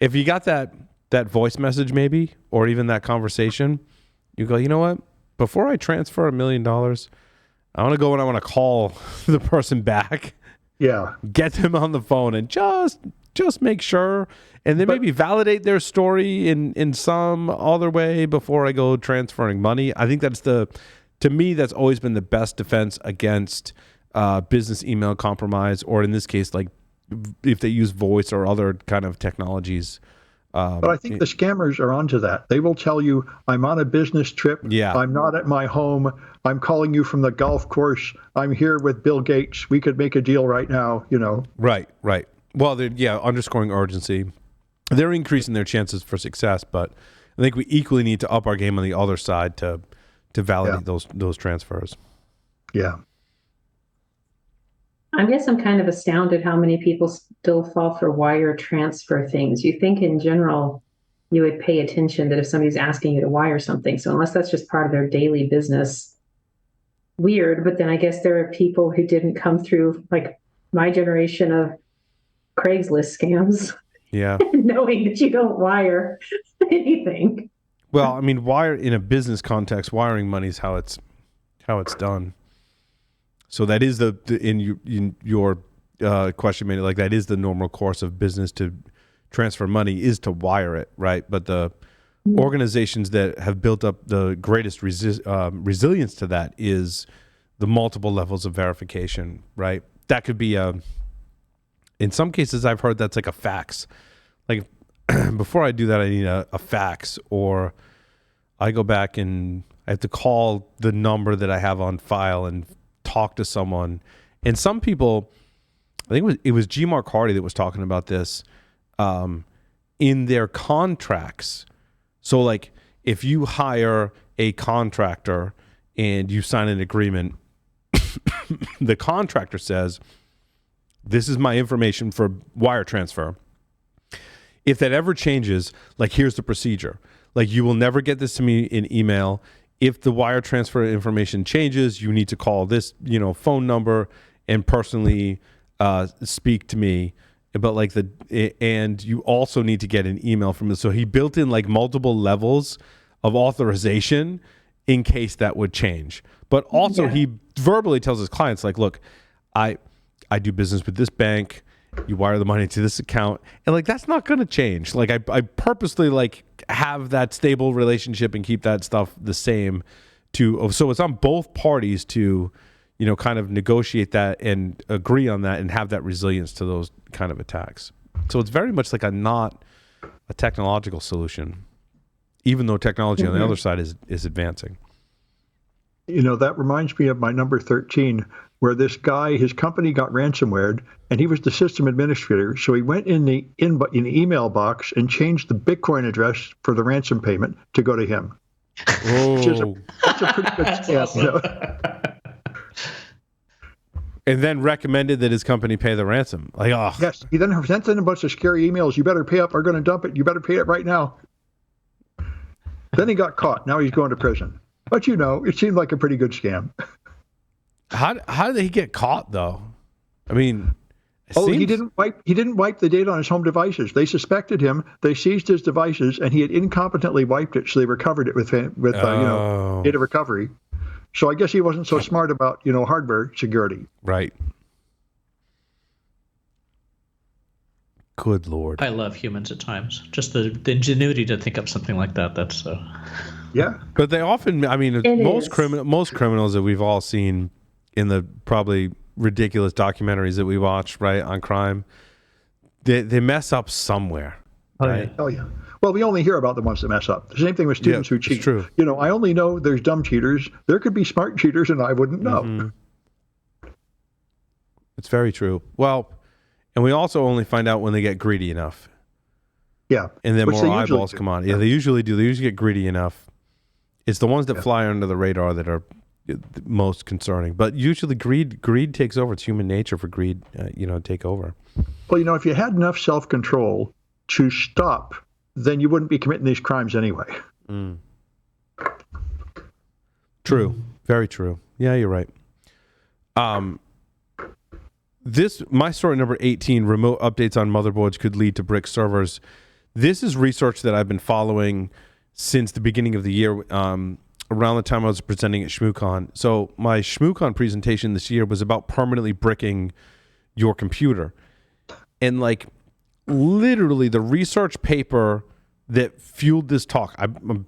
if you got that voice message maybe, or even that conversation, you go, you know what? Before I transfer $1 million, I want to go and I want to call the person back. Yeah. Get them on the phone and just make sure, and then maybe validate their story in some other way before I go transferring money. I think to me, that's always been the best defense against business email compromise, or in this case, like if they use voice or other kind of technologies. But I think the scammers are onto that. They will tell you, I'm on a business trip. Yeah. I'm not at my home. I'm calling you from the golf course. I'm here with Bill Gates. We could make a deal right now, Right. Well, they're underscoring urgency. They're increasing their chances for success, but I think we equally need to up our game on the other side to validate those transfers. Yeah. I guess I'm kind of astounded how many people still fall for wire transfer things. You think in general you would pay attention that if somebody's asking you to wire something. So unless that's just part of their daily business, weird. But then I guess there are people who didn't come through like my generation of Craigslist scams. Yeah. Knowing that you don't wire anything. Well, I mean, in a business context, wiring money is how it's done. So that is in your question, like that is the normal course of business to transfer money is to wire it, right? But the organizations that have built up the greatest resilience to that is the multiple levels of verification, right? That could be In some cases, I've heard that's like a fax. Like before I do that, I need a fax, or I go back and I have to call the number that I have on file and talk to someone. And some people, I think it was G. Mark Hardy that was talking about this in their contracts. So like if you hire a contractor and you sign an agreement, the contractor says, this is my information for wire transfer. If that ever changes, like here's the procedure. Like you will never get this to me in email. If the wire transfer information changes, you need to call this, phone number and personally speak to me. But like and you also need to get an email from this. So he built in like multiple levels of authorization in case that would change. But also he verbally tells his clients like, look, I do business with this bank. You wire the money to this account, and like that's not going to change. Like I purposely like have that stable relationship and keep that stuff the same. So it's on both parties to, kind of negotiate that and agree on that and have that resilience to those kind of attacks. So it's very much like not a technological solution, even though technology on the other side is advancing. That reminds me of my number 13, where this guy, his company got ransomwared, and he was the system administrator. So he went in the email box and changed the Bitcoin address for the ransom payment to go to him. Oh, that's a pretty good scam. And then recommended that his company pay the ransom. Like, oh. Yes, he then sent in a bunch of scary emails. You better pay up. We're going to dump it. You better pay it right now. Then he got caught. Now he's going to prison. But it seemed like a pretty good scam. How did he get caught though? I mean, he didn't wipe the data on his home devices. They suspected him. They seized his devices, and he had incompetently wiped it. So they recovered it with data recovery. So I guess he wasn't so smart about hardware security. Right. Good Lord. I love humans at times. Just the ingenuity to think up something like that. That's yeah. But they often, most criminals that we've all seen in the probably ridiculous documentaries that we watch, right, on crime, they mess up somewhere, right? Oh yeah. Well, we only hear about the ones that mess up. The same thing with students who cheat. It's true. I only know there's dumb cheaters. There could be smart cheaters, and I wouldn't know. Mm-hmm. It's very true. Well, and we also only find out when they get greedy enough. Yeah. And then more eyeballs come on. Yeah, they usually do. They usually get greedy enough. It's the ones that fly under the radar that are most concerning. But usually greed takes over. It's human nature for greed, take over. Well, if you had enough self-control to stop, then you wouldn't be committing these crimes anyway. Mm. True. Very true. Yeah, you're right. My story number 18, remote updates on motherboards could lead to brick servers. This is research that I've been following since the beginning of the year, around the time I was presenting at ShmooCon. So my ShmooCon presentation this year was about permanently bricking your computer. And like literally the research paper that fueled this talk, I'm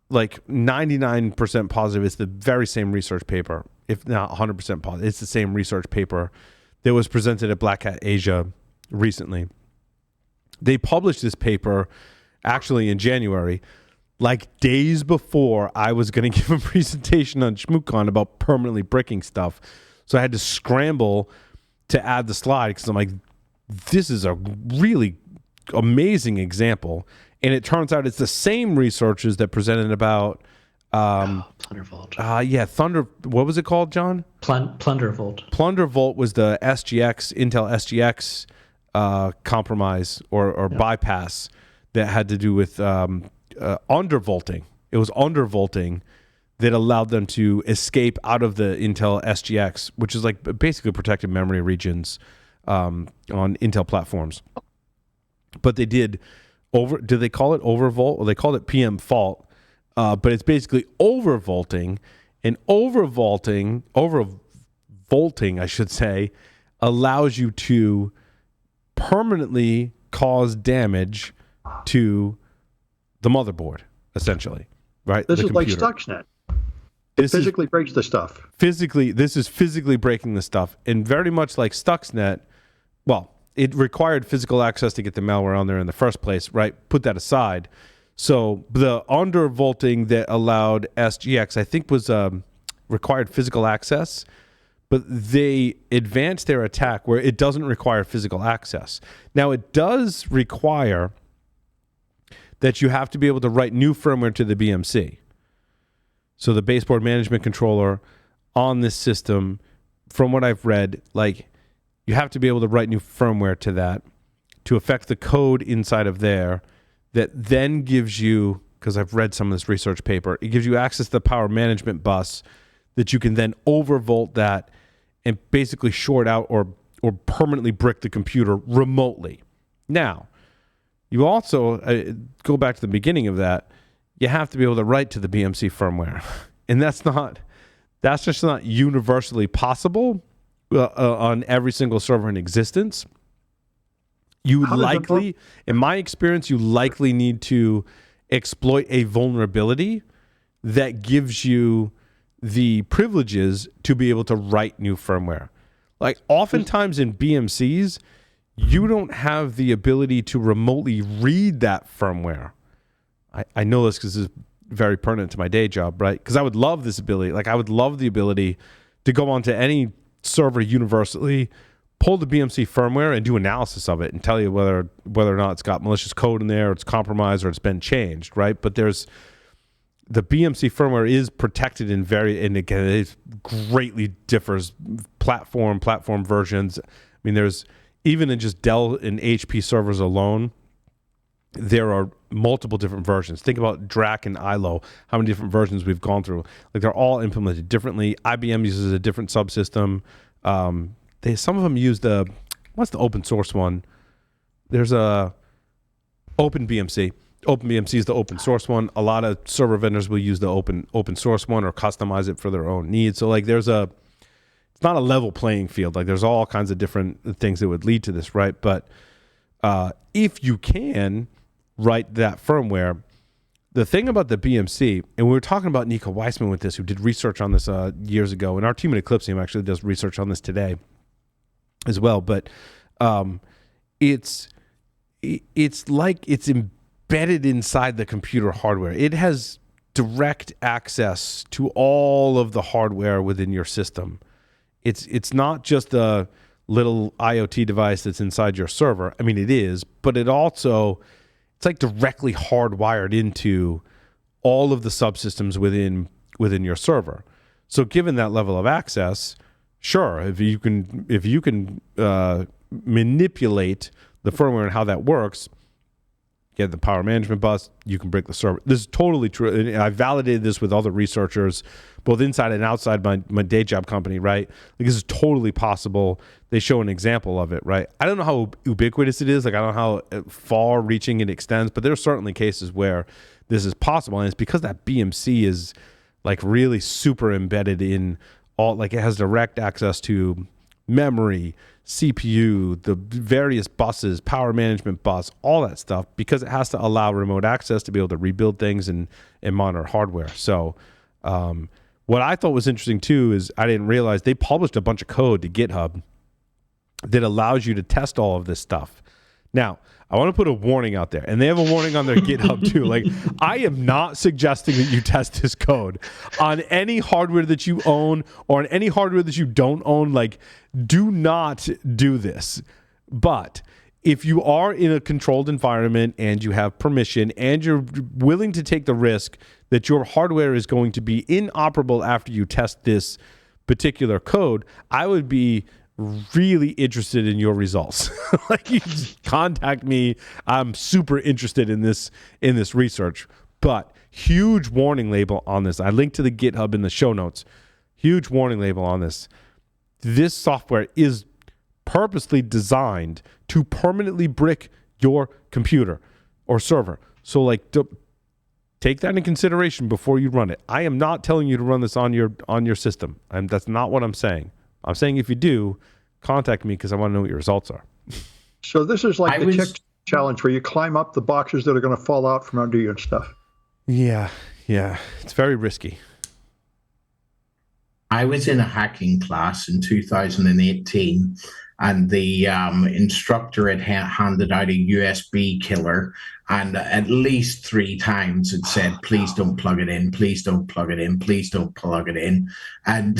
like 99% positive it's the very same research paper, if not 100% positive. It's the same research paper that was presented at Black Hat Asia recently. They published this paper actually in January, like days before I was going to give a presentation on ShmooCon about permanently bricking stuff. So I had to scramble to add the slide because I'm like, this is a really amazing example. And it turns out it's the same researchers that presented about Plundervault. What was it called, John? Plundervault. Plundervault was the Intel SGX compromise or bypass that had to do with undervolting. It was undervolting that allowed them to escape out of the Intel SGX, which is like basically protected memory regions on Intel platforms. But they did they call it overvolt? Well, they called it PM fault. But it's basically overvolting, and overvolting, I should say, allows you to permanently cause damage to the motherboard, essentially, right? This is like Stuxnet. It physically breaks the stuff. This is physically breaking the stuff, and very much like Stuxnet, well, it required physical access to get the malware on there in the first place, right? Put that aside. So the undervolting that allowed SGX, I think, was required physical access, but they advanced their attack where it doesn't require physical access. Now, it does require that you have to be able to write new firmware to the BMC. So the baseboard management controller on this system, from what I've read, like, you have to be able to write new firmware to that to affect the code inside of there that then gives you, because I've read some of this research paper, it gives you access to the power management bus that you can then overvolt that and basically short out or permanently brick the computer remotely. Now, you also, go back to the beginning of that, you have to be able to write to the BMC firmware. And that's just not universally possible on every single server in existence. You likely, in my experience, you likely need to exploit a vulnerability that gives you the privileges to be able to write new firmware. Like, oftentimes in BMCs, you don't have the ability to remotely read that firmware. I know this because it's very pertinent to my day job, right? Because I would love this ability. Like, I would love the ability to go onto any server universally, pull the BMC firmware and do analysis of it and tell you whether or not it's got malicious code in there, or it's compromised, or it's been changed, right? But the BMC firmware is protected and again, it greatly differs platform versions. I mean, there's, even in just Dell and HP servers alone, there are multiple different versions. Think about DRAC and ILO, how many different versions we've gone through. Like, they're all implemented differently. IBM uses a different subsystem. Some of them use what's the open source one? There's a OpenBMC. OpenBMC is the open source one. A lot of server vendors will use the open source one or customize it for their own needs. So, like, it's not a level playing field. Like, there's all kinds of different things that would lead to this, right? But if you can write that firmware, the thing about the BMC, and we were talking about Nico Weissman with this, who did research on this years ago, and our team at Eclipsium actually does research on this today as well. But it's like it's embedded inside the computer hardware. It has direct access to all of the hardware within your system. It's not just a little IoT device that's inside your server. I mean, it is, but it's like directly hardwired into all of the subsystems within your server. So given that level of access, sure, if you can manipulate the firmware and how that works, get the power management bus, you can break the server. This is totally true. And I validated this with other researchers, both inside and outside my day job company, right? Like, this is totally possible. They show an example of it, right? I don't know how ubiquitous it is. Like, I don't know how far reaching it extends, but there are certainly cases where this is possible. And it's because that BMC is, like, really super embedded in all, like, it has direct access to memory, CPU, the various buses, power management bus, all that stuff, because it has to allow remote access to be able to rebuild things and monitor hardware. So what I thought was interesting too is I didn't realize they published a bunch of code to GitHub that allows you to test all of this stuff. Now, I want to put a warning out there, and they have a warning on their GitHub too. Like, I am not suggesting that you test this code on any hardware that you own or on any hardware that you don't own. Like, do not do this. But if you are in a controlled environment and you have permission and you're willing to take the risk that your hardware is going to be inoperable after you test this particular code, I would be really interested in your results. Like, you just contact me. I'm super interested in this research. But huge warning label on this. I linked to the GitHub in the show notes. Huge warning label on this. This software is purposely designed to permanently brick your computer or server. So, like, take that into consideration before you run it. I am not telling you to run this on your system. And that's not what I'm saying. I'm saying if you do, contact me because I want to know what your results are. So this is like the tick challenge where you climb up the boxes that are going to fall out from under you and stuff. Yeah. It's very risky. I was in a hacking class in 2018, and the instructor had handed out a USB killer, and at least 3 times it said, please don't plug it in, please don't plug it in, please don't plug it in. And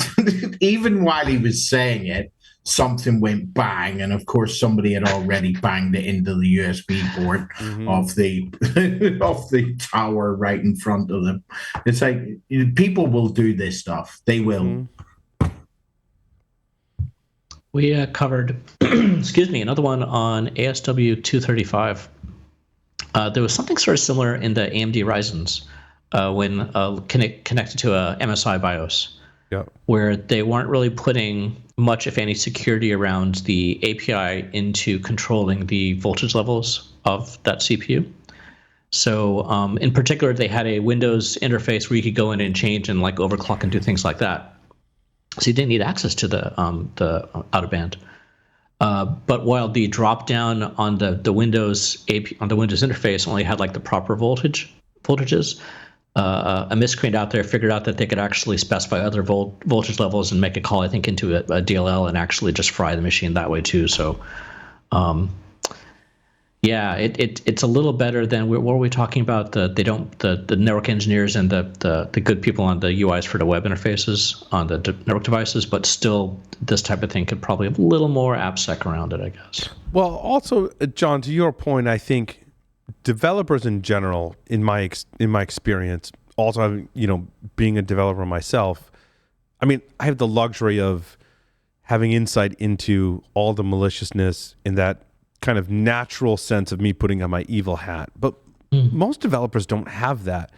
even while he was saying it, something went bang, and of course somebody had already banged it into the USB port of the tower right in front of them. It's like, people will do this stuff. They will. We covered, excuse me, another one on ASW 235. There was something sort of similar in the AMD Ryzens when connected to a MSI BIOS. Yep. Where they weren't really putting much, if any, security around the API into controlling the voltage levels of that CPU. So in particular, they had a Windows interface where you could go in and change and like overclock and do things like that. So you didn't need access to the out of band. But while the drop down on the Windows on the Windows interface only had like the proper voltages. A miscreant out there figured out that they could actually specify other voltage levels and make a call, I think, into a DLL and actually just fry the machine that way too. So, yeah, it's a little better than what were we talking about? The network engineers and the good people on the UIs for the web interfaces on the network devices, but still, this type of thing could probably have a little more AppSec around it, I guess. Well, also, John, to your point, I think developers in general, in my experience, also having, being a developer myself, I mean, I have the luxury of having insight into all the maliciousness and that kind of natural sense of me putting on my evil hat. But most developers don't have that.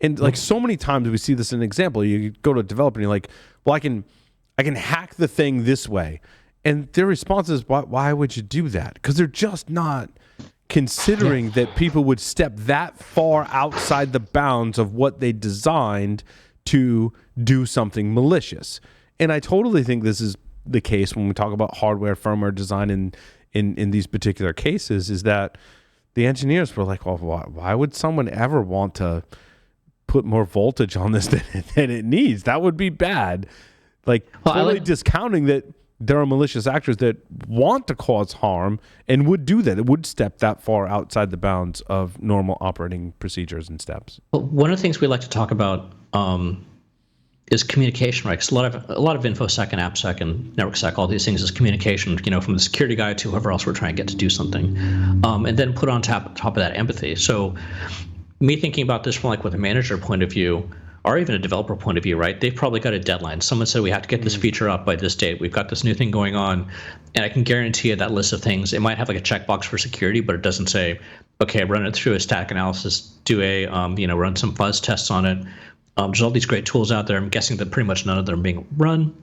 And like so many times we see this in an example, you go to a developer and you're like, well, I can hack the thing this way. And their response is, why would you do that? Because they're just not considering that people would step that far outside the bounds of what they designed to do something malicious. And I totally think this is the case when we talk about hardware, firmware design in these particular cases, is that the engineers were like, well, why would someone ever want to put more voltage on this than it needs? That would be bad. Like, totally discounting that there are malicious actors that want to cause harm and would do that. It would step that far outside the bounds of normal operating procedures and steps. Well, one of the things we like to talk about is communication, right? Because a lot of InfoSec and AppSec and NetworkSec, all these things is communication, from the security guy to whoever else we're trying to get to do something. And then put on top of that empathy. So me thinking about this from like with a manager point of view, or even a developer point of view, right? They've probably got a deadline. Someone said we have to get this feature up by this date. We've got this new thing going on. And I can guarantee you that list of things, it might have like a checkbox for security, but it doesn't say, okay, run it through a static analysis, do a, run some fuzz tests on it. There's all these great tools out there. I'm guessing that pretty much none of them are being run.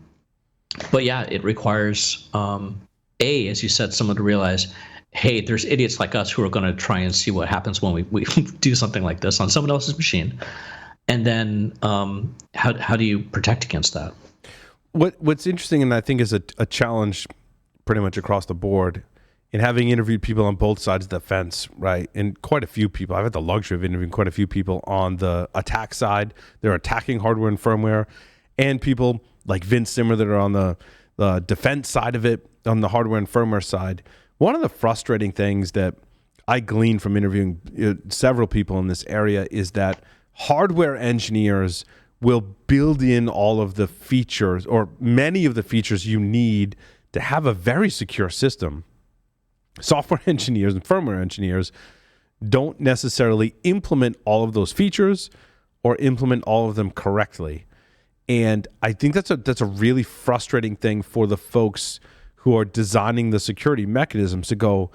But yeah, it requires, as you said, someone to realize, hey, there's idiots like us who are going to try and see what happens when we do something like this on someone else's machine. And then how do you protect against that? What's interesting, and I think is a challenge pretty much across the board, in having interviewed people on both sides of the fence, right? And quite a few people, I've had the luxury of interviewing quite a few people on the attack side. They're attacking hardware and firmware, and people like Vince Zimmer that are on the defense side of it, on the hardware and firmware side. One of the frustrating things that I gleaned from interviewing several people in this area is that hardware engineers will build in all of the features, or many of the features you need to have a very secure system. Software engineers and firmware engineers don't necessarily implement all of those features or implement all of them correctly. And I think that's a really frustrating thing for the folks who are designing the security mechanisms to go,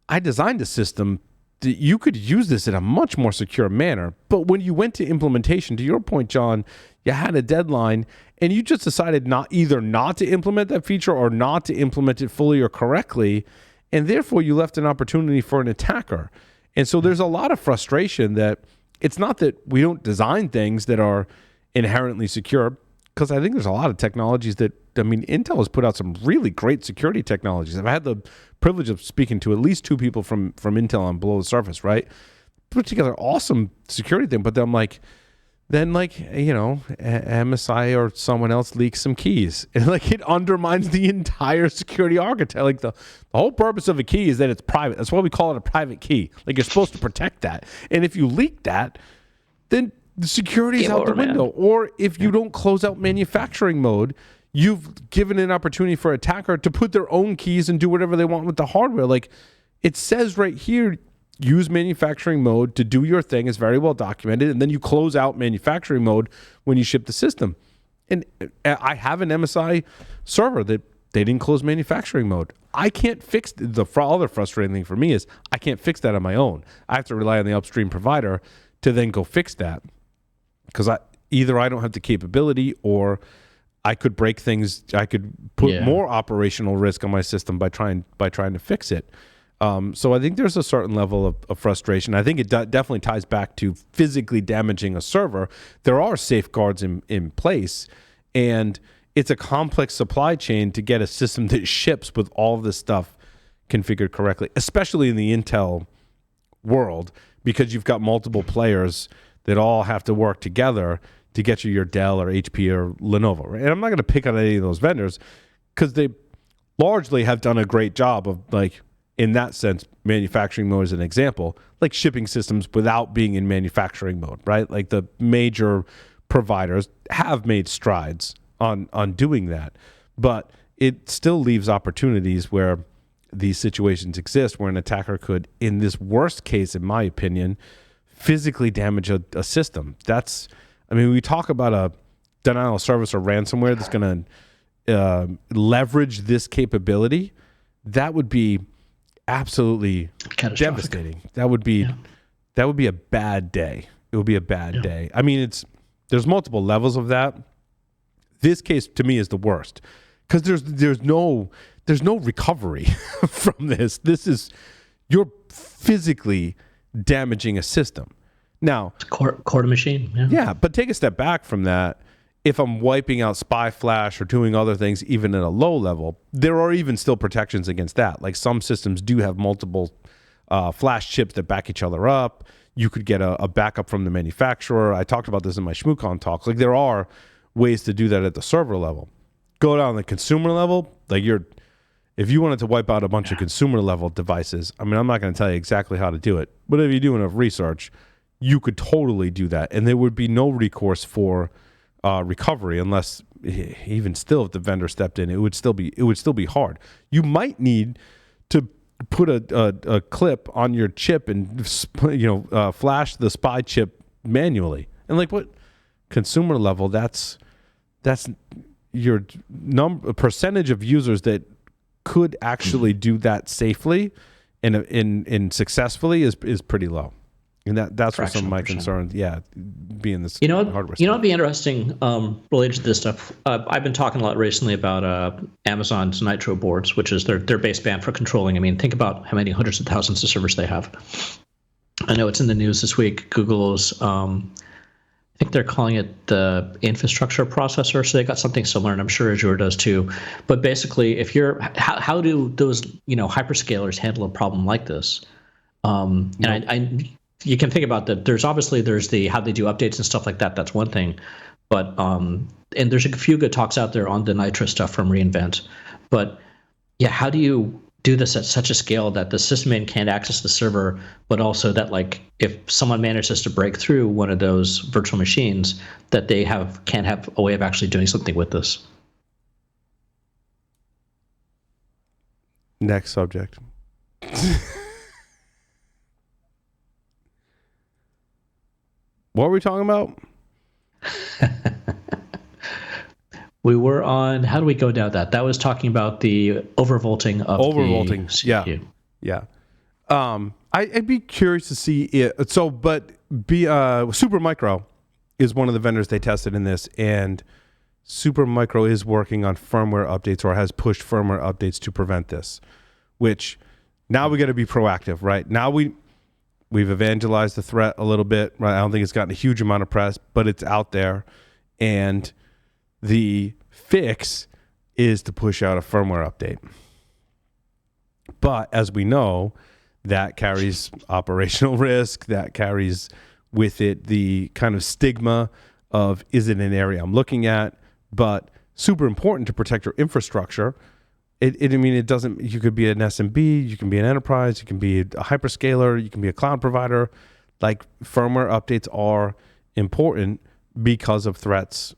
I designed a system that you could use this in a much more secure manner. But when you went to implementation, to your point, John, you had a deadline and you just decided not to implement that feature or not to implement it fully or correctly. And therefore you left an opportunity for an attacker. And so there's a lot of frustration that it's not that we don't design things that are inherently secure, because I think there's a lot of technologies that, Intel has put out some really great security technologies. I've had the privilege of speaking to at least 2 people from Intel on below the surface, right? Put together awesome security thing, but then I'm like, then MSI or someone else leaks some keys, and it undermines the entire security architect. The whole purpose of a key is that it's private. That's why we call it a private key. You're supposed to protect that, and if you leak that, then the security is out the window. Or if you don't close out manufacturing mode, you've given an opportunity for an attacker to put their own keys and do whatever they want with the hardware. It says right here, use manufacturing mode to do your thing. It's very well documented. And then you close out manufacturing mode when you ship the system. And I have an MSI server that they didn't close manufacturing mode. I can't fix the other frustrating thing for me is I can't fix that on my own. I have to rely on the upstream provider to then go fix that. Because either I don't have the capability, or I could break things. I could put more operational risk on my system by trying to fix it. So I think there's a certain level of frustration. I think it definitely ties back to physically damaging a server. There are safeguards in place, and it's a complex supply chain to get a system that ships with all of this stuff configured correctly, especially in the Intel world, because you've got multiple players that all have to work together to get you your Dell or HP or Lenovo. Right? And I'm not going to pick on any of those vendors because they largely have done a great job of, in that sense, manufacturing mode is an example, shipping systems without being in manufacturing mode, right? The major providers have made strides on doing that, but it still leaves opportunities where these situations exist where an attacker could, in this worst case, in my opinion, physically damage a system. We talk about a denial of service or ransomware that's going to leverage this capability. That would be absolutely devastating. That would be a bad day. It would be a bad day. There's multiple levels of that. This case to me is the worst because there's no recovery from this. You're physically damaging a system. Now, it's core to machine. Yeah, but take a step back from that. If I'm wiping out spy flash or doing other things, even at a low level, there are even still protections against that. Some systems do have multiple flash chips that back each other up. You could get a backup from the manufacturer. I talked about this in my ShmooCon talk. There are ways to do that at the server level. Go down the consumer level, if you wanted to wipe out a bunch of consumer level devices, I'm not going to tell you exactly how to do it, but if you do enough research, you could totally do that, and there would be no recourse for recovery unless, even still, if the vendor stepped in, it would still be hard. You might need to put a clip on your chip and flash the spy chip manually, and what consumer level, that's your percentage of users that could actually do that safely and successfely is pretty low. And that's where some of my concerns, being this hardware. It'd be interesting related to this stuff. I've been talking a lot recently about Amazon's Nitro boards, which is their baseband for controlling. Think about how many hundreds of thousands of servers they have. I know it's in the news this week. Google's, I think they're calling it the infrastructure processor. So they got something similar, and I'm sure Azure does too. But basically, how do those hyperscalers handle a problem like this? You can think about that. There's how they do updates and stuff like that. That's one thing, but and there's a few good talks out there on the Nitro stuff from reInvent. But how do you do this at such a scale that the sysadmin can't access the server, but also that if someone manages to break through one of those virtual machines, that they can't have a way of actually doing something with this? Next subject. What were we talking about? We were on, how do we go down that? That was talking about the overvolting of the CPU. Yeah. I'd be curious to see it. So, but Supermicro is one of the vendors they tested in this, and Supermicro is working on firmware updates or has pushed firmware updates to prevent this, which now we got to be proactive, right? Now we've evangelized the threat a little bit, right? I don't think it's gotten a huge amount of press, but it's out there. And the fix is to push out a firmware update. But as we know, that carries operational risk, that carries with it the kind of stigma of, is it an area I'm looking at? But super important to protect your infrastructure. It doesn't, you could be an SMB, you can be an enterprise, you can be a hyperscaler, you can be a cloud provider. Like, firmware updates are important because of threats,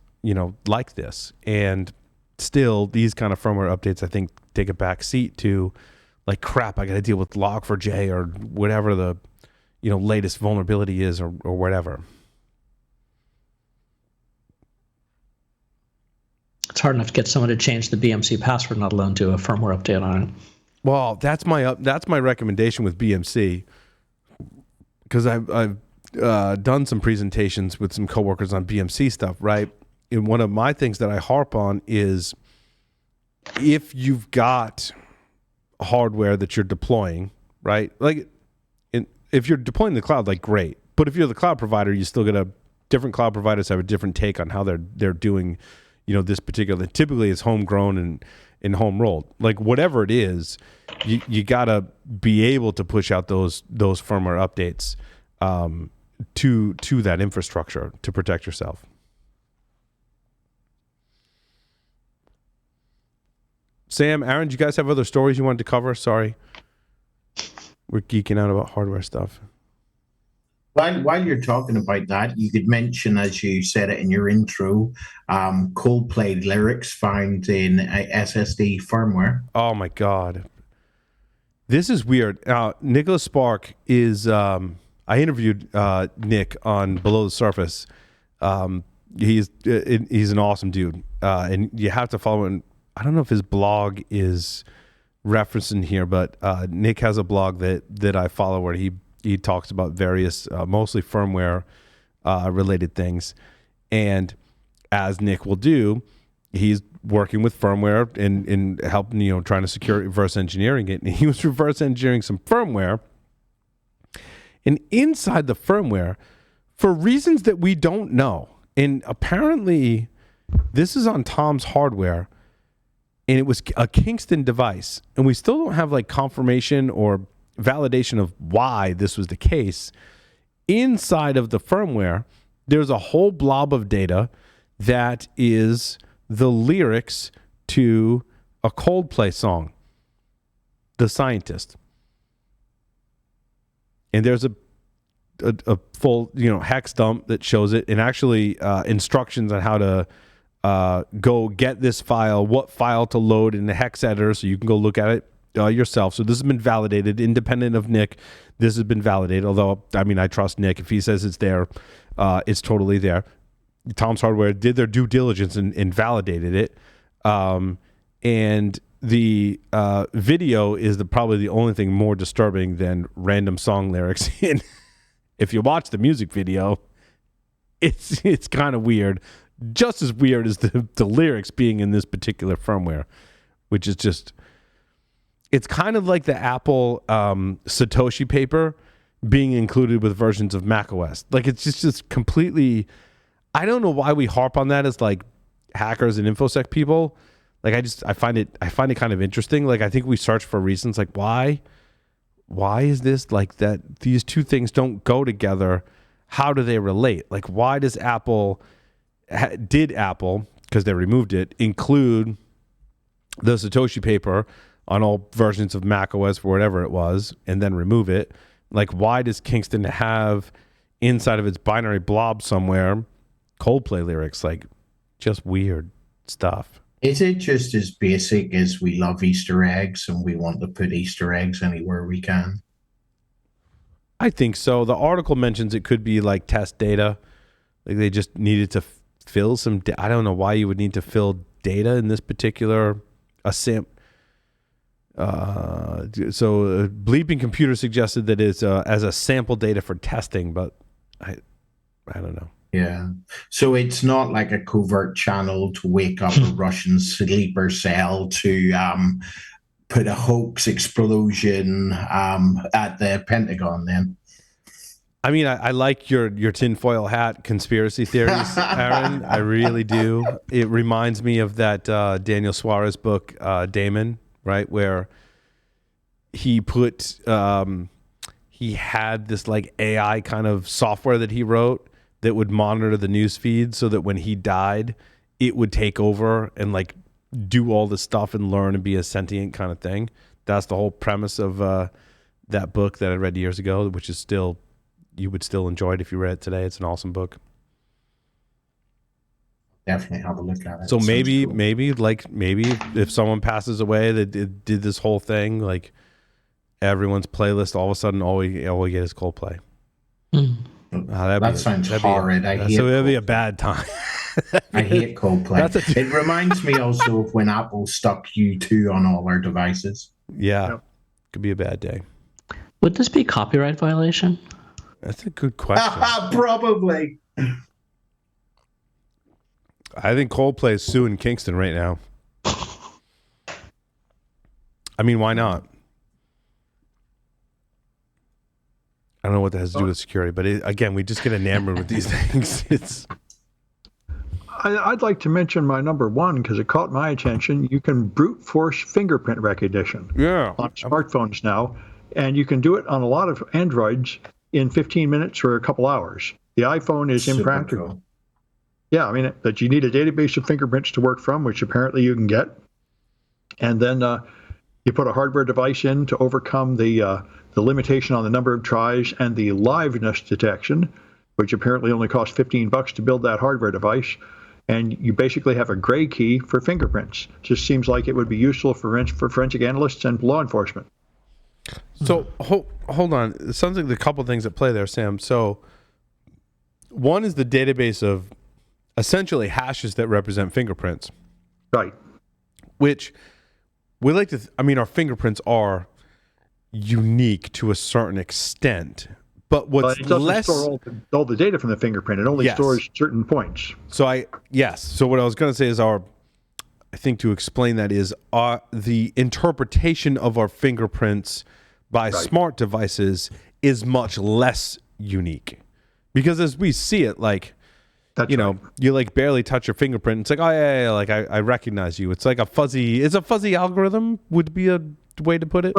like this. And still, these kind of firmware updates, I think, take a back seat to, like, crap, I got to deal with Log4j or whatever the, latest vulnerability is, or whatever. It's hard enough to get someone to change the BMC password, not alone do a firmware update on it. Well, that's my recommendation with BMC, because I've done some presentations with some coworkers on BMC stuff, right? And one of my things that I harp on is, if you've got hardware that you're deploying, right? Like, if you're deploying the cloud, like, great. But if you're the cloud provider, you still get different cloud providers have a different take on how they're doing, this particular. Typically, it's homegrown and home rolled. Like, whatever it is, you gotta be able to push out those firmware updates to that infrastructure to protect yourself. Sam, Aaron, do you guys have other stories you wanted to cover? Sorry, we're geeking out about hardware stuff. While you're talking about that, you could mention, as you said it in your intro, Coldplay lyrics found in SSD firmware. Oh my God, this is weird. Nicholas Spark is. I interviewed Nick on Below the Surface. He's an awesome dude, and you have to follow him. I don't know if his blog is referenced in here, but Nick has a blog that I follow where he talks about various, mostly firmware related things. And as Nick will do, he's working with firmware and helping, trying to secure reverse engineering it. And he was reverse engineering some firmware. And inside the firmware, for reasons that we don't know, and apparently this is on Tom's hardware, and it was a Kingston device, and we still don't have like confirmation or validation of why this was the case. Inside of the firmware, there's a whole blob of data that is the lyrics to a Coldplay song, The Scientist. And there's a full, hex dump that shows it, and actually instructions on how to go get this file, what file to load in the hex editor, so you can go look at it yourself. So this has been validated, independent of Nick. This has been validated. Although, I trust Nick. If he says it's there, it's totally there. Tom's Hardware did their due diligence and validated it. And the video is probably the only thing more disturbing than random song lyrics. And if you watch the music video, it's kind of weird. Just as weird as the lyrics being in this particular firmware, which is just, it's kind of like the Apple Satoshi paper being included with versions of macOS. Like, it's just completely, I don't know why we harp on that as like hackers and InfoSec people. Like, I find it kind of interesting. Like, I think we search for reasons, like, why is this like that? These two things don't go together. How do they relate? Like, why does did Apple, because they removed it, include the Satoshi paper on all versions of macOS for whatever it was, and then remove it? Like, why does Kingston have inside of its binary blob somewhere Coldplay lyrics? Like, just weird stuff. Is it just as basic as we love Easter eggs and we want to put Easter eggs anywhere we can? I think so. The article mentions it could be like test data. Like, they just needed to fill some I don't know why you would need to fill data in this particular so Bleeping Computer suggested that it's as a sample data for testing, but I don't know. Yeah. So it's not like a covert channel to wake up a Russian sleeper cell to put a hoax explosion at the Pentagon then. I mean, I like your tinfoil hat conspiracy theories, Aaron. I really do. It reminds me of that Daniel Suarez book, Damon, right, where he put he had this like AI kind of software that he wrote that would monitor the news feed so that when he died, it would take over and like do all this stuff and learn and be a sentient kind of thing. That's the whole premise of that book that I read years ago, which is still, you would still enjoy it if you read it today. It's an awesome book. Definitely have a look at it. So maybe cool. if someone passes away that did this whole thing, like everyone's playlist, all of a sudden all we get is Coldplay. That sounds horrid. So it'd be a bad time. I hate Coldplay. It reminds me also of when Apple stuck U2 on all our devices. Yeah, yep. Could be a bad day. Would this be copyright violation? That's a good question. Probably. I think Coldplay is suing Kingston right now. I mean, why not? I don't know what that has to do with security, but again, we just get enamored with these things. I'd like to mention my number one because it caught my attention. You can brute force fingerprint recognition on smartphones now, and you can do it on a lot of Androids in 15 minutes or a couple hours. The iPhone is impractical. Cool. Yeah, I mean, but you need a database of fingerprints to work from, which apparently you can get. And then you put a hardware device in to overcome the limitation on the number of tries and the liveness detection, which apparently only costs $15 to build that hardware device. And you basically have a gray key for fingerprints. Just seems like it would be useful for forensic analysts and law enforcement. So hold on. It sounds like a couple things at play there, Sam. So one is the database of essentially hashes that represent fingerprints. Right. Which we like to, our fingerprints are unique to a certain extent. But what's it doesn't less store all the data from the fingerprint. It only stores certain points. So what I was going to say is I think to explain that is the interpretation of our fingerprints by smart devices is much less unique. Because as we see it, like, you like barely touch your fingerprint. It's like, oh yeah, like I recognize you. It's like a fuzzy algorithm would be a way to put it.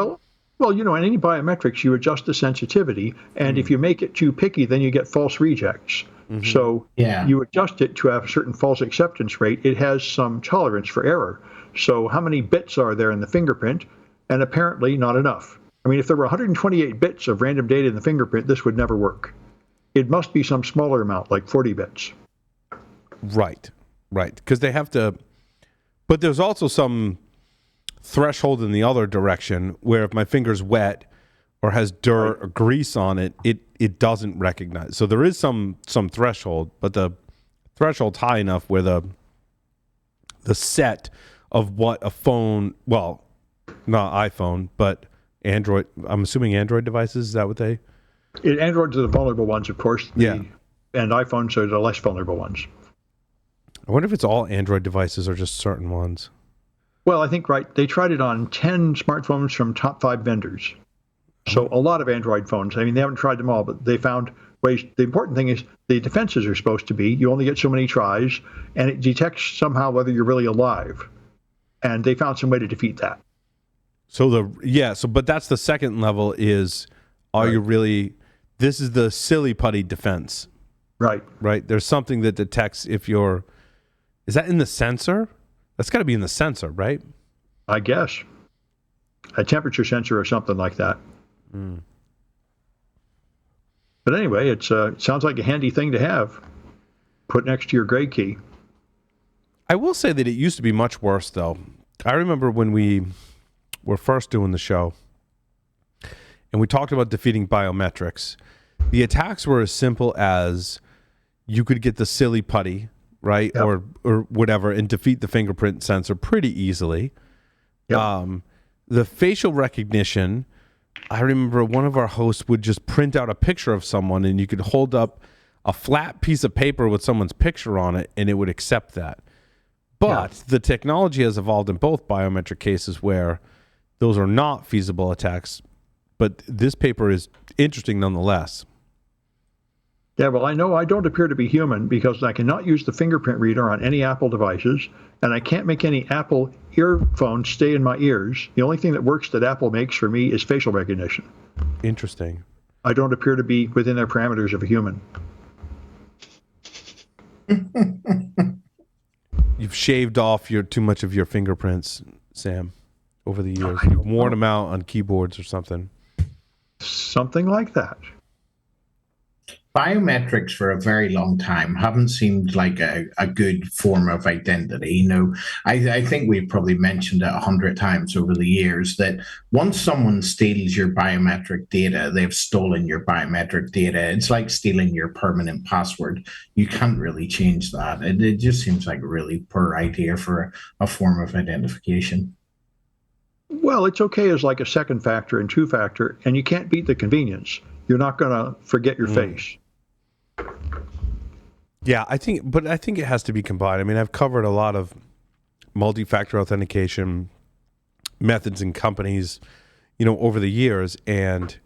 Well, in any biometrics, you adjust the sensitivity, and if you make it too picky, then you get false rejects. Mm-hmm. So you adjust it to have a certain false acceptance rate. It has some tolerance for error. So how many bits are there in the fingerprint? And apparently not enough. I mean, if there were 128 bits of random data in the fingerprint, this would never work. It must be some smaller amount, like 40 bits. Right. Because they have to, but there's also some threshold in the other direction where if my finger's wet or has dirt or grease on it, it doesn't recognize. So there is some threshold, but the threshold's high enough where the set of what a phone, well, not iPhone, but Android, I'm assuming Android devices, is that what they? Androids are the vulnerable ones, of course. And iPhones are the less vulnerable ones. I wonder if it's all Android devices or just certain ones. Well, I think, they tried it on 10 smartphones from top 5 vendors. So a lot of Android phones. I mean, they haven't tried them all, but they found ways. The important thing is the defenses are supposed to be, you only get so many tries, and it detects somehow whether you're really alive. And they found some way to defeat that. But that's the second level is, are you really, this is the silly putty defense. Right. There's something that detects if you're, is that in the sensor? That's got to be in the sensor, right? I guess. A temperature sensor or something like that. Mm. But anyway, it sounds like a handy thing to have. Put next to your gray key. I will say that it used to be much worse, though. I remember when we were first doing the show, and we talked about defeating biometrics. The attacks were as simple as you could get the silly putty, right? Yep. Or whatever, and defeat the fingerprint sensor pretty easily. Yep. The facial recognition, I remember one of our hosts would just print out a picture of someone and you could hold up a flat piece of paper with someone's picture on it and it would accept that. But the technology has evolved in both biometric cases where those are not feasible attacks. But this paper is interesting nonetheless. Yeah, well, I know I don't appear to be human because I cannot use the fingerprint reader on any Apple devices, and I can't make any Apple earphones stay in my ears. The only thing that works that Apple makes for me is facial recognition. Interesting. I don't appear to be within the parameters of a human. You've shaved off too much of your fingerprints, Sam, over the years. You've worn them out on keyboards or something. Something like that. Biometrics for a very long time haven't seemed like a good form of identity. You know, I think we've probably mentioned it 100 times over the years that once someone steals your biometric data, they've stolen your biometric data. It's like stealing your permanent password. You can't really change that. It just seems like a really poor idea for a form of identification. Well, it's okay as like a second factor and two-factor, and you can't beat the convenience. You're not going to forget your face. Yeah, I think it has to be combined. I mean, I've covered a lot of multi-factor authentication methods and companies, over the years, and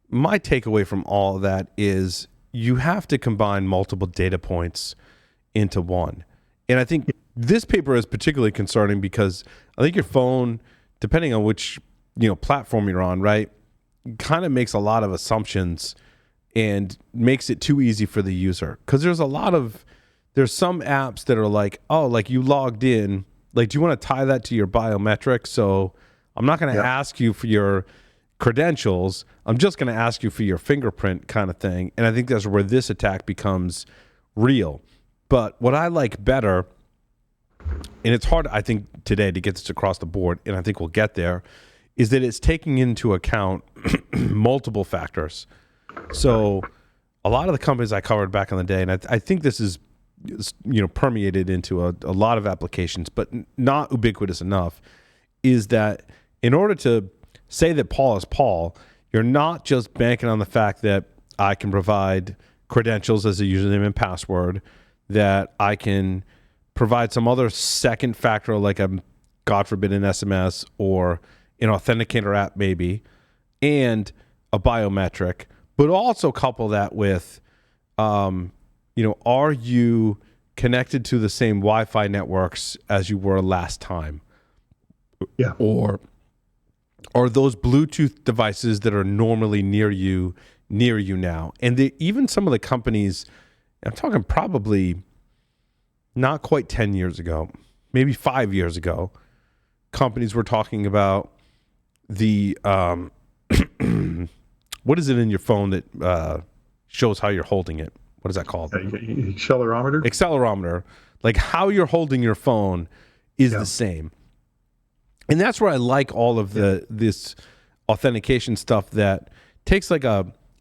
my takeaway from all of that is you have to combine multiple data points into one. And I think this paper is particularly concerning because I think your phone, depending on which, platform you're on, right, kind of makes a lot of assumptions and makes it too easy for the user. Because there's some apps that are like, oh, like you logged in, like, do you want to tie that to your biometrics? So I'm not going to ask you for your credentials. I'm just going to ask you for your fingerprint kind of thing. And I think that's where this attack becomes real. But what I like better, and it's hard, I think, today to get this across the board, and I think we'll get there, is that it's taking into account multiple factors. So a lot of the companies I covered back in the day, and I think this is permeated into a lot of applications, but not ubiquitous enough, is that in order to say that Paul is Paul, you're not just banking on the fact that I can provide credentials as a username and password, that I can provide some other second factor like a, God forbid, an SMS or an authenticator app maybe, and a biometric, but also couple that with, are you connected to the same Wi-Fi networks as you were last time? Yeah. Or are those Bluetooth devices that are normally near you now? And even some of the companies, I'm talking probably not quite 10 years ago, maybe 5 years ago, companies were talking about the what is it in your phone that shows how you're holding it? What is that called? Accelerometer? Accelerometer. Like how you're holding your phone is the same. And that's where I like all of this authentication stuff that takes like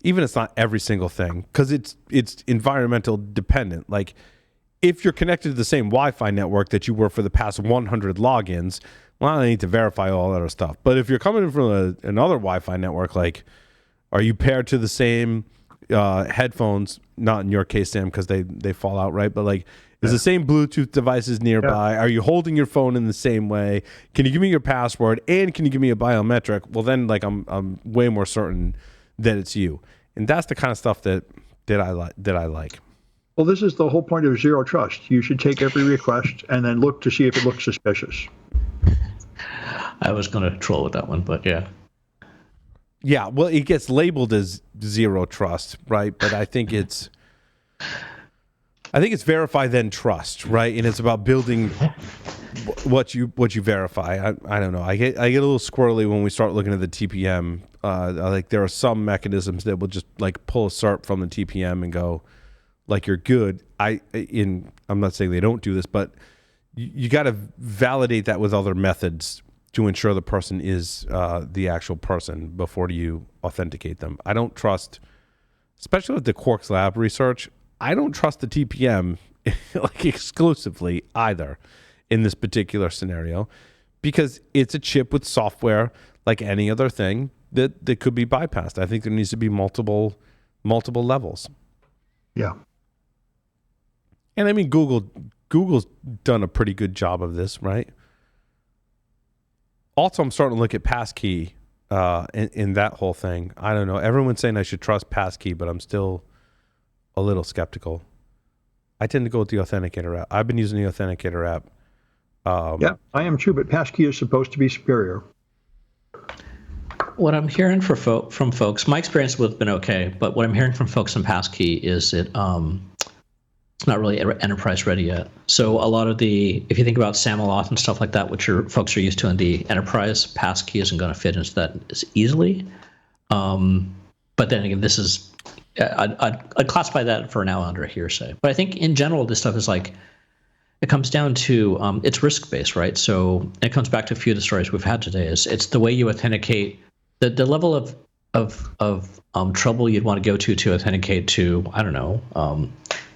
even it's not every single thing, because it's environmental dependent. Like if you're connected to the same Wi-Fi network that you were for the past 100 logins, well, I need to verify all that other stuff. But if you're coming from another Wi-Fi network, like, are you paired to the same headphones? Not in your case, Sam, because they fall out, right? But like, is the same Bluetooth devices nearby? Yeah. Are you holding your phone in the same way? Can you give me your password? And can you give me a biometric? Well, then, like, I'm way more certain that it's you. And that's the kind of stuff that I like. Well, this is the whole point of zero trust. You should take every request and then look to see if it looks suspicious. I was going to troll with that one, but yeah. Yeah, well, it gets labeled as zero trust, right? But I think it's verify then trust, right? And it's about building what you verify. I don't know. I get a little squirrely when we start looking at the TPM. Like there are some mechanisms that will just like pull a cert from the TPM and go, like, you're good. I'm not saying they don't do this, but you got to validate that with other methods to ensure the person is the actual person before you authenticate them. I don't trust, especially with the Quarks Lab research, I don't trust the TPM like exclusively either in this particular scenario, because it's a chip with software like any other thing that could be bypassed. I think there needs to be multiple levels. Yeah. And I mean, Google's done a pretty good job of this, right? Also, I'm starting to look at passkey in that whole thing. I don't know. Everyone's saying I should trust passkey, but I'm still a little skeptical. I tend to go with the Authenticator app. I've been using the Authenticator app. Yeah, I am too, but passkey is supposed to be superior. what I'm hearing from folks, my experience with been okay, but what I'm hearing from folks in Passkey is it's not really enterprise ready yet. So a lot of if you think about SAML-auth and stuff like that, which folks are used to in the enterprise, Passkey isn't going to fit into that as easily. But then again, this is I'd classify that for now under hearsay. But I think in general, this stuff is like, it comes down to it's risk-based, right? So it comes back to a few of the stories we've had today. It's the way you authenticate, the level of trouble you'd want to go to authenticate to, I don't know,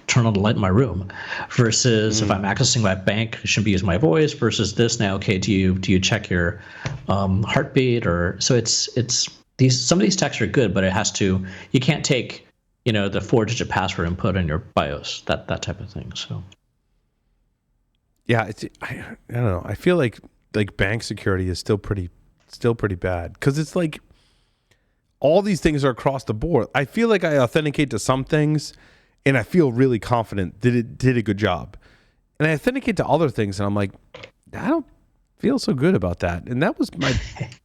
turn on the light in my room, versus if I'm accessing my bank, I shouldn't be using my voice, versus this now. Okay, do you check your heartbeat, or so it's some of these texts are good, but you can't take the 4-digit password and put in your BIOS, that type of thing. So. Yeah, I don't know. I feel like bank security is still pretty bad, because it's like all these things are across the board. I feel like I authenticate to some things, and I feel really confident that it did a good job, and I authenticate to other things, and I'm like, I don't feel so good about that. And that was my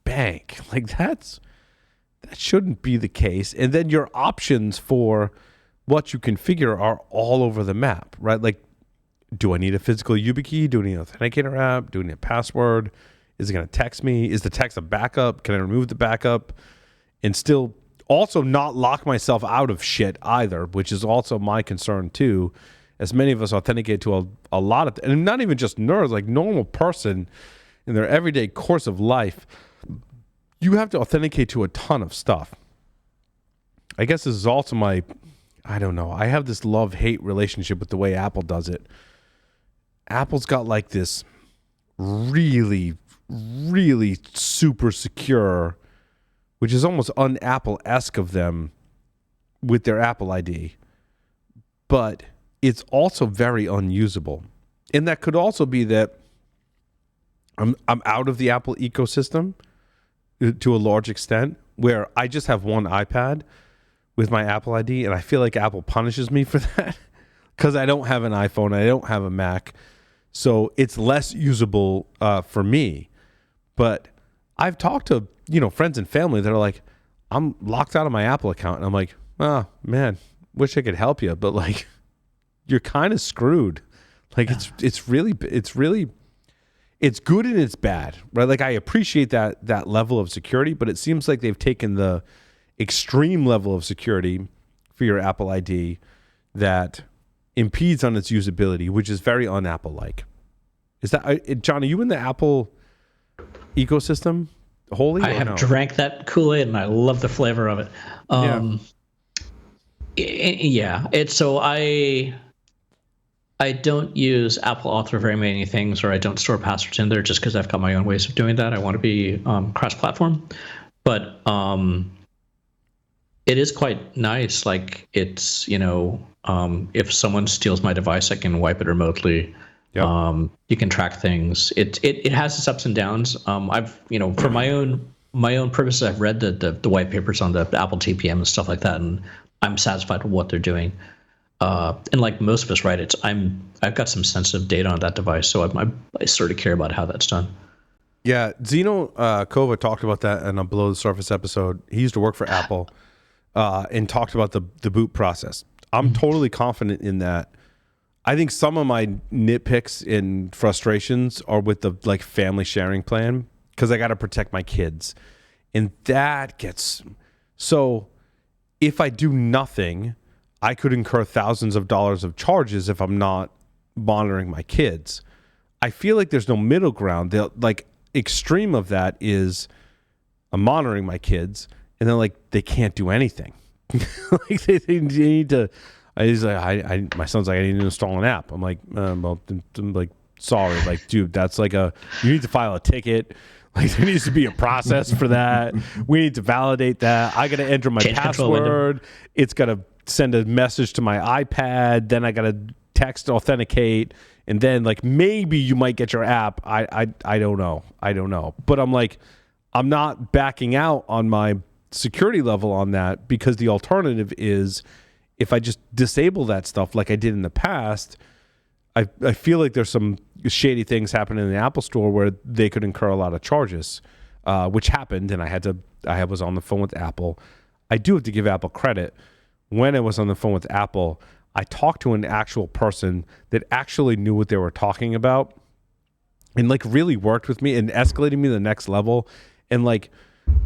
bank. Like that shouldn't be the case. And then your options for what you configure are all over the map, right? Like, do I need a physical YubiKey? Do I need an authenticator app? Do I need a password? Is it going to text me? Is the text a backup? Can I remove the backup and still also not lock myself out of shit either, which is also my concern too, as many of us authenticate to a lot of, and not even just nerds, like normal person in their everyday course of life, you have to authenticate to a ton of stuff. I guess this is also I don't know, I have this love-hate relationship with the way Apple does it. Apple's got like this really, really super secure, which is almost un-Apple-esque of them with their Apple ID. But it's also very unusable. And that could also be that I'm out of the Apple ecosystem to a large extent, where I just have one iPad with my Apple ID, and I feel like Apple punishes me for that because I don't have an iPhone, I don't have a Mac. So it's less usable for me. But I've talked to, friends and family that are like, I'm locked out of my Apple account. And I'm like, oh, man, wish I could help you. But like, you're kind of screwed. Like it's really, it's good and it's bad, right? Like I appreciate that level of security, but it seems like they've taken the extreme level of security for your Apple ID that impedes on its usability, which is very un-Apple-like. Is that, John, are you in the Apple ecosystem wholly? I have drank that Kool-Aid and I love the flavor of it. Yeah. It's so I don't use Apple Auth for very many things, or I don't store passwords in there just because I've got my own ways of doing that. I want to be cross-platform, but it is quite nice. Like it's, if someone steals my device, I can wipe it remotely. Yep. You can track things. It has its ups and downs. I've, for my own purposes, I've read the white papers on the Apple TPM and stuff like that, and I'm satisfied with what they're doing. And like most of us, right? I've got some sensitive data on that device, so I sort of care about how that's done. Yeah, Zeno Kova talked about that in a Below the Surface episode. He used to work for Apple and talked about the boot process. I'm totally confident in that. I think some of my nitpicks and frustrations are with the like family sharing plan, because I got to protect my kids, and that gets so. If I do nothing, I could incur thousands of dollars of charges if I'm not monitoring my kids. I feel like there's no middle ground. The like extreme of that is I'm monitoring my kids, and then like they can't do anything. Like they need to. He's like, my son's like, I need to install an app. I'm like, well, I'm like, sorry, like, dude, that's like you need to file a ticket. Like there needs to be a process for that. We need to validate that. I got to enter my password. It's got to send a message to my iPad. Then I got to text authenticate. And then like, maybe you might get your app. I don't know. But I'm like, I'm not backing out on my security level on that, because the alternative is if I just disable that stuff like I did in the past, I feel like there's some shady things happening in the Apple Store where they could incur a lot of charges. which happened, and I was on the phone with Apple. I do have to give Apple credit. When I was on the phone with Apple, I talked to an actual person that actually knew what they were talking about and like really worked with me and escalated me to the next level. And like,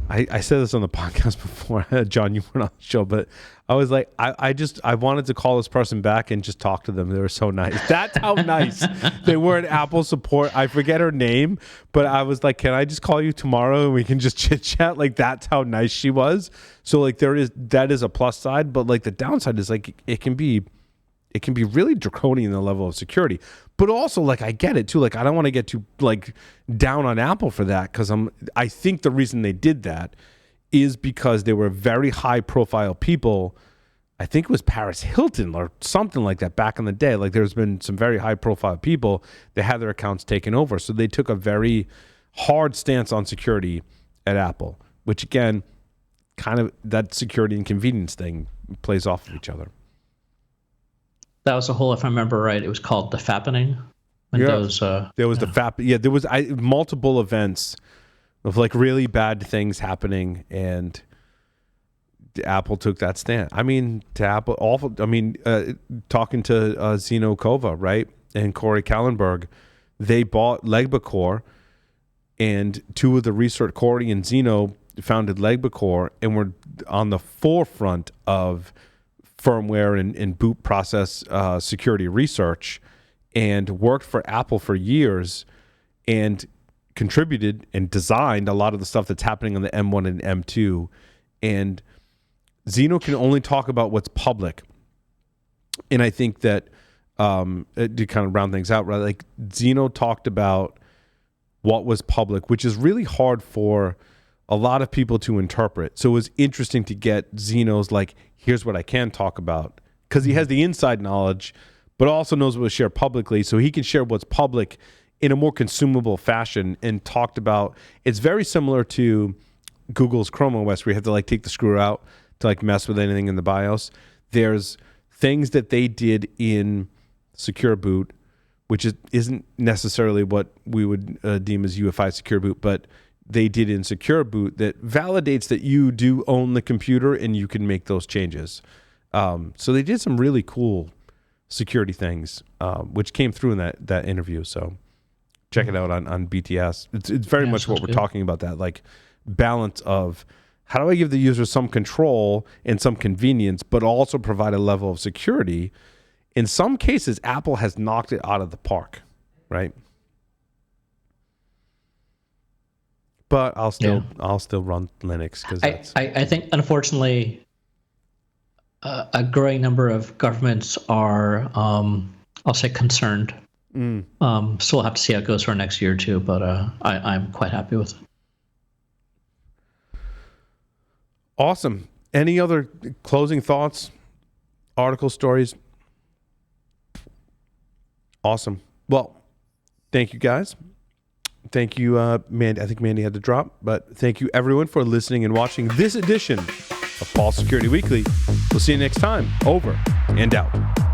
I said this on the podcast before, John, you weren't on the show, but I was like, I wanted to call this person back and just talk to them. They were so nice. That's how nice they were at Apple support. I forget her name, but I was like, can I just call you tomorrow and we can just chit chat? Like, that's how nice she was. So like that is a plus side, but like the downside is like, it can be really draconian in the level of security. But also, like, I get it too. Like, I don't want to get too like down on Apple for that, because I think the reason they did that is because they were very high profile people. I think it was Paris Hilton or something like that back in the day. Like, there's been some very high profile people that had their accounts taken over. So they took a very hard stance on security at Apple, which again, kind of that security and convenience thing plays off of each other. That was a whole, if I remember right, it was called the Fappening. There was the FAP. Yeah, there was multiple events of like really bad things happening, and Apple took that stand. I mean, talking to Zeno Kova, right, and Corey Kallenberg, they bought Legbacore, and two of the research, Corey and Zeno, founded Legbacore, and were on the forefront of firmware and boot process security research, and worked for Apple for years and contributed and designed a lot of the stuff that's happening on the M1 and M2. And Zeno can only talk about what's public. And I think that to kind of round things out, right? Like, Zeno talked about what was public, which is really hard for a lot of people to interpret. So it was interesting to get Zeno's like, here's what I can talk about, because he has the inside knowledge, but also knows what to share publicly. So he can share what's public in a more consumable fashion, and talked about, it's very similar to Google's Chrome OS, where you have to like take the screw out to like mess with anything in the BIOS. There's things that they did in Secure Boot, which isn't necessarily what we would deem as UEFI Secure Boot, but they did in Secure Boot that validates that you do own the computer and you can make those changes. So they did some really cool security things, which came through in that interview. So check it out on BTS. It's very much what we're talking about, that like balance of how do I give the user some control and some convenience, but also provide a level of security. In some cases, Apple has knocked it out of the park, right? But I'll still run Linux, because I think, unfortunately, a growing number of governments are, I'll say, concerned. So we'll have to see how it goes for next year or two, but I'm quite happy with it. Awesome. Any other closing thoughts, article stories? Awesome. Well, thank you guys. Thank you, Mandy. I think Mandy had to drop, but thank you everyone for listening and watching this edition of Paul Security Weekly. We'll see you next time. Over and out.